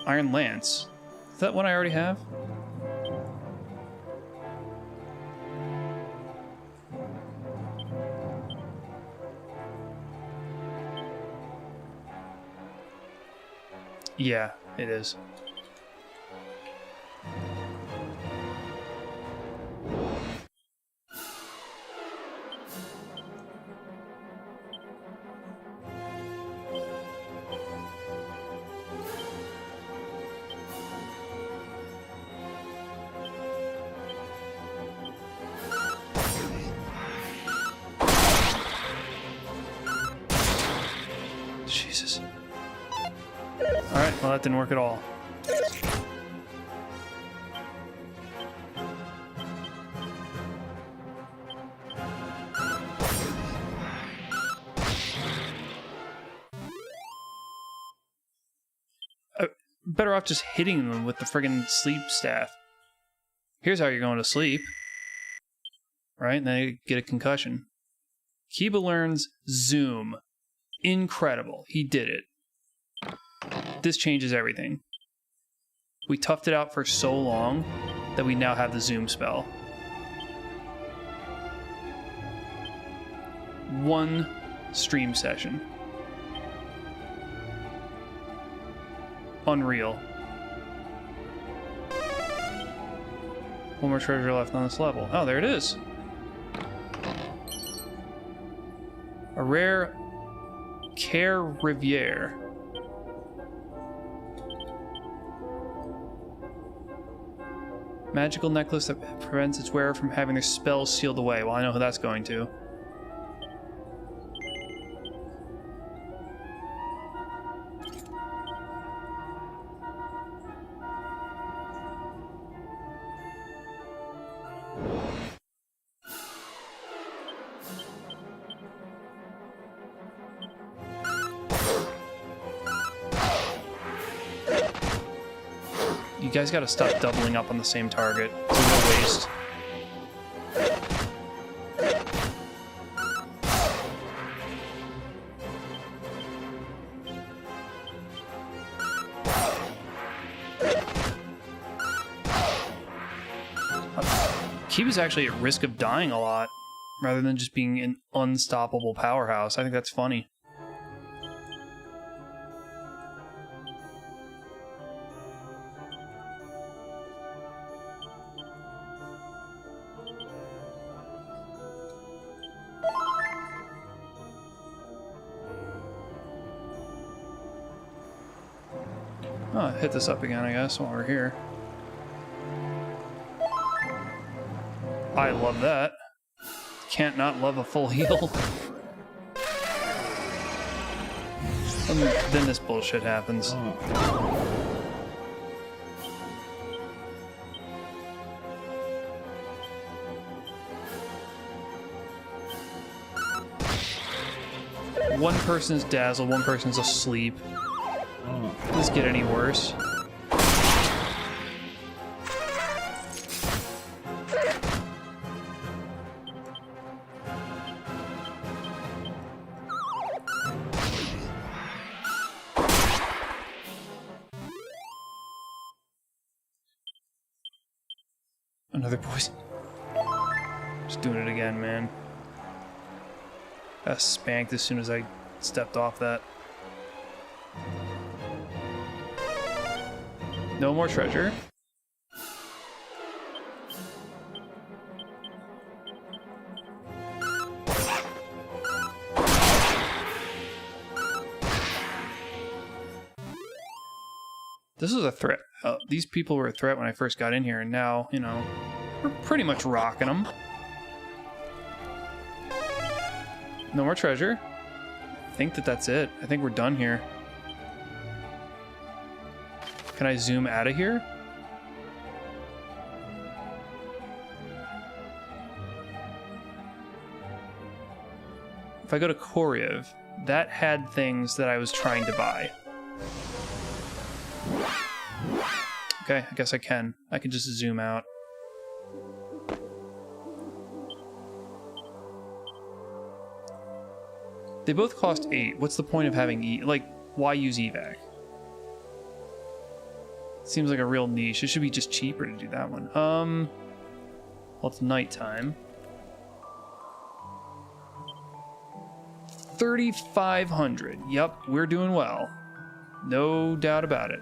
Iron Lance. Is that one I already have? Yeah, it is. Jesus. Alright, well that didn't work at all. Better off just hitting them with the friggin' sleep staff. Here's how you're going to sleep. Right? And then you get a concussion. Kiba learns Zoom. Incredible. He did it. this changes everything. We toughed it out for so long that we now have the zoom spell. One stream session. Unreal. One more treasure left on this level. Oh, there it is. A rare Care Riviere. Magical necklace that prevents its wearer from having their spells sealed away. Well, I know who that's going to. You guys gotta stop doubling up on the same target. It's a real waste. Keep is actually at risk of dying a lot, rather than just being an unstoppable powerhouse. I think that's funny. Oh, hit this up again, I guess, while we're here. I love that. Can't not love a full heal. And then this bullshit happens. One person's dazzled, one person's asleep. Does this get any worse? Another poison. Just doing it again, man. Got spanked as soon as I stepped off that. No more treasure. This is a threat. These people were a threat when I first got in here, and now, you know, we're pretty much rocking them. No more treasure. I think that's it. I think we're done here. Can I zoom out of here? If I go to Koryev, that had things that I was trying to buy. Okay, I guess I can. I can just zoom out. They both cost 8. What's the point of having like, why use evac? Seems like a real niche. It should be just cheaper to do that one. Well, it's nighttime. 3,500. Yep, we're doing well. No doubt about it.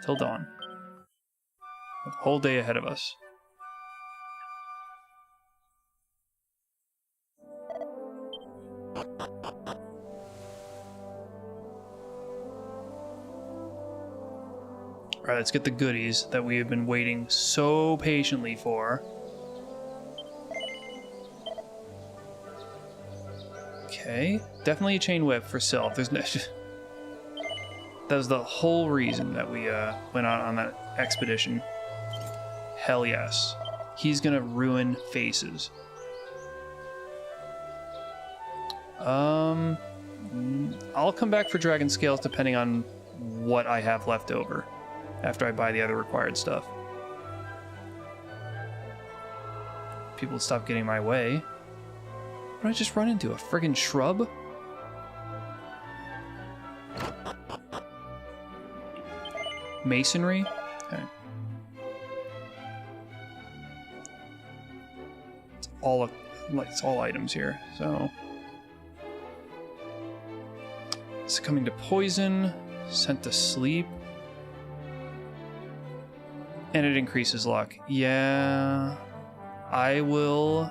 Till dawn. A whole day ahead of us. Alright, let's get the goodies that we have been waiting so patiently for. Okay, definitely a chain whip for Sylph. There's no... That was the whole reason that we went out on that expedition. Hell yes. He's gonna ruin faces. I'll come back for Dragon Scales depending on what I have left over after I buy the other required stuff. people to stop getting in my way. What did I just run into? A friggin' shrub? Masonry? Okay. It's all items here, so... Succumbing to poison, sent to sleep. And it increases luck. Yeah, I will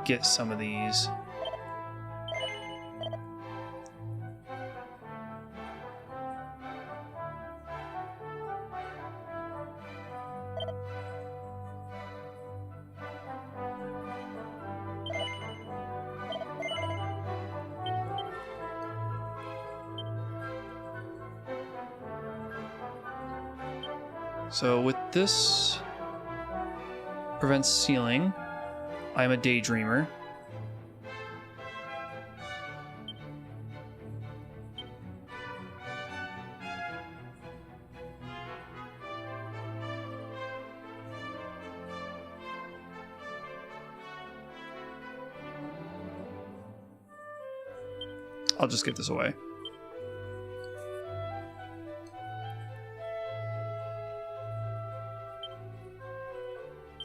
get some of these. So with this prevents sealing. I'm a daydreamer. I'll just give this away.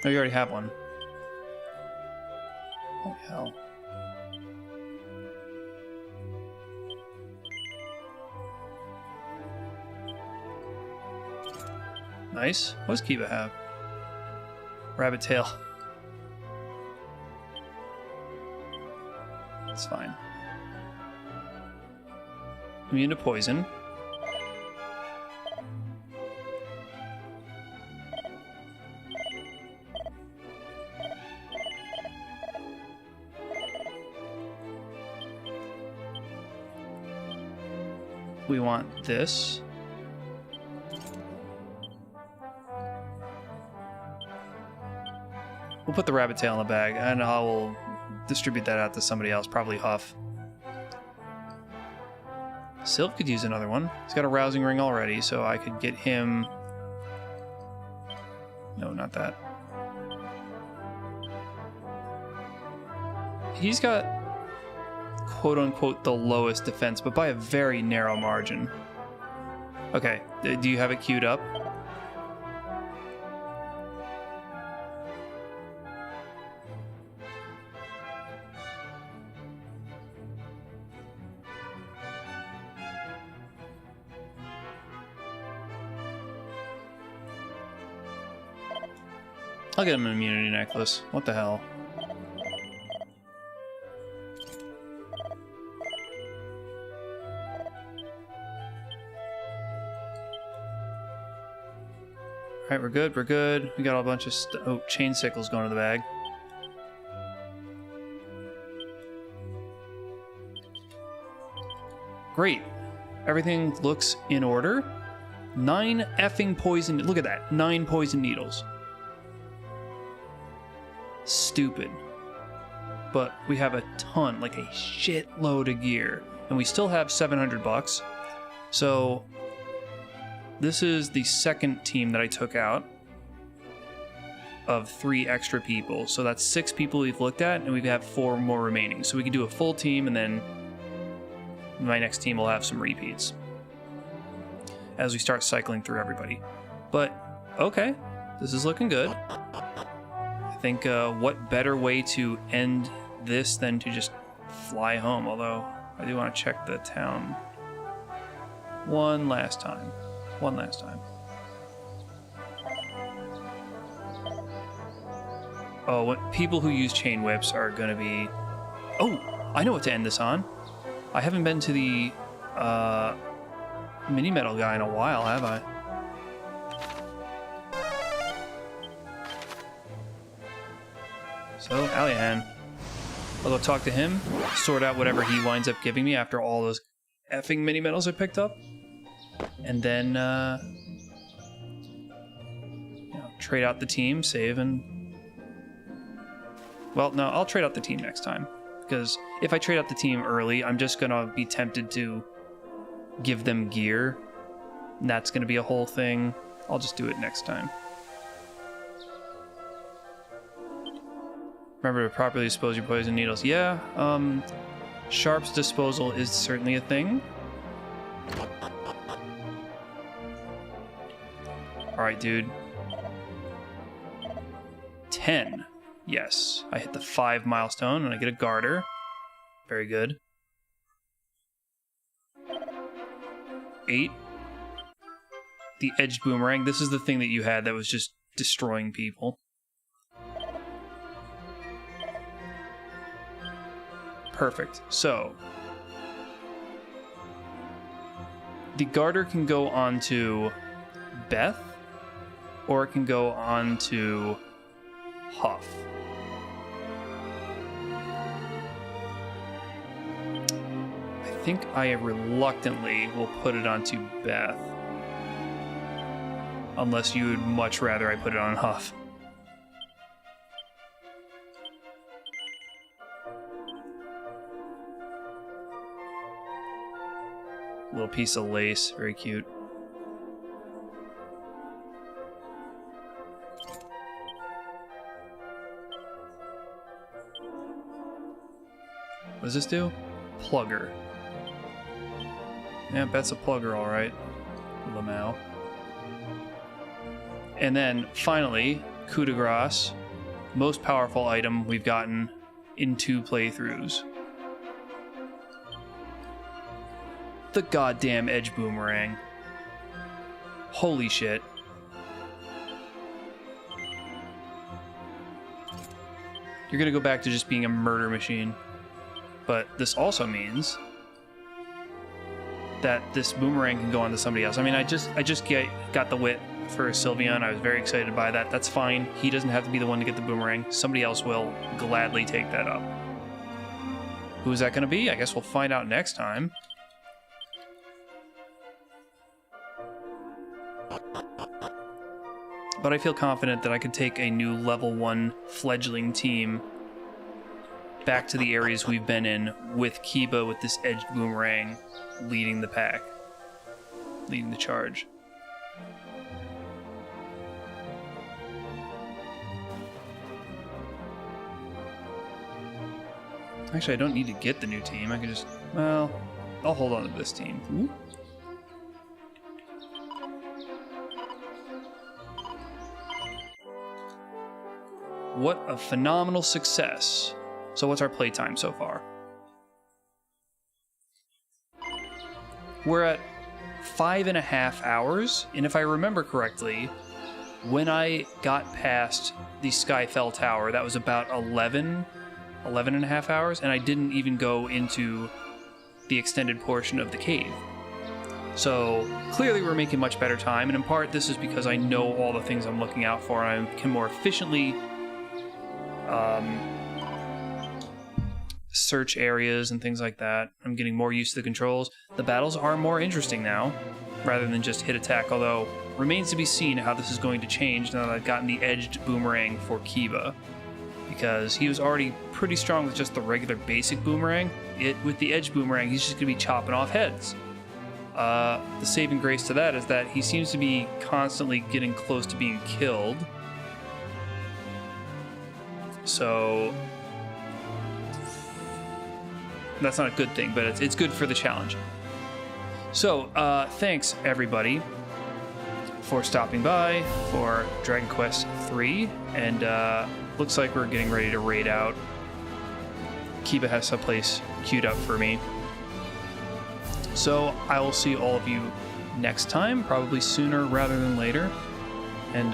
Oh, you already have one. Holy hell. Nice. What does Kiba have? Rabbit tail. That's fine. Immune to poison. We want this. We'll put the rabbit tail in the bag, and I will distribute that out to somebody else, probably Huff. Sylph could use another one. He's got a rousing ring already, so I could get him... No, not that. He's got, quote-unquote, the lowest defense, but by a very narrow margin. Okay, do you have it queued up? I'll get him an immunity necklace. What the hell? Alright, we're good, we're good. We got a bunch of oh, chain sickles going to the bag. Great. Everything looks in order. 9 effing poison... Look at that. 9 poison needles. Stupid. But we have a ton, like a shitload of gear. And we still have 700 bucks. So... This is the second team that I took out of 3 extra people. So that's 6 people we've looked at, and we have 4 more remaining. So we can do a full team, and then my next team will have some repeats as we start cycling through everybody. But, okay, this is looking good. I think what better way to end this than to just fly home, although I do want to check the town one last time. Oh, what people who use chain whips are going to be... Oh, I know what to end this on. I haven't been to the mini metal guy in a while, have I? So, Alihan. I'll go talk to him, sort out whatever he winds up giving me after all those effing mini metals I picked up. And then, trade out the team, save, and... Well, no, I'll trade out the team next time. Because if I trade out the team early, I'm just going to be tempted to give them gear. And that's going to be a whole thing. I'll just do it next time. Remember to properly dispose your poison needles. Yeah, Sharp's disposal is certainly a thing. Alright, dude. 10. Yes. I hit the 5 milestone and I get a garter. Very good. 8. The edged boomerang. This is the thing that you had that was just destroying people. Perfect. So, the garter can go onto Beth, or it can go onto Huff. I think I reluctantly will put it onto Beth. Unless you would much rather I put it on Huff. Little piece of lace, very cute. What does this do? Plugger. Yeah, that's a plugger, alright. Lamau. And then, finally, coup de grace. Most powerful item we've gotten in 2 playthroughs. The goddamn edge boomerang. Holy shit. You're gonna go back to just being a murder machine. But this also means that this boomerang can go on to somebody else. I mean, I just got the wit for Sylveon. I was very excited by that. That's fine. He doesn't have to be the one to get the boomerang. Somebody else will gladly take that up. Who is that going to be? I guess we'll find out next time. But I feel confident that I could take a new level 1 fledgling team back to the areas we've been in with Kiba with this edged boomerang leading the pack. Leading the charge. Actually, I don't need to get the new team. I can just... Well, I'll hold on to this team. Ooh. What a phenomenal success. So what's our playtime so far? We're at 5.5 hours, and if I remember correctly, when I got past the Skyfell Tower, that was about 11.5 hours, and I didn't even go into the extended portion of the cave. So clearly we're making much better time, and in part this is because I know all the things I'm looking out for, and I can more efficiently search areas and things like that. I'm getting more used to the controls. The battles are more interesting now, rather than just hit attack, although remains to be seen how this is going to change now that I've gotten the edged boomerang for Kiba. Because he was already pretty strong with just the regular basic boomerang. With the edge boomerang, he's just going to be chopping off heads. The saving grace to that is that he seems to be constantly getting close to being killed. So that's not a good thing, but it's good for the challenge. So thanks everybody for stopping by for Dragon Quest 3, and looks like we're getting ready to raid out. Kiba has someplace queued up for me. So I will see all of you next time, probably sooner rather than later. And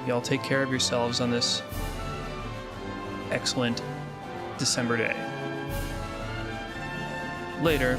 y'all take care of yourselves on this excellent December day. Later.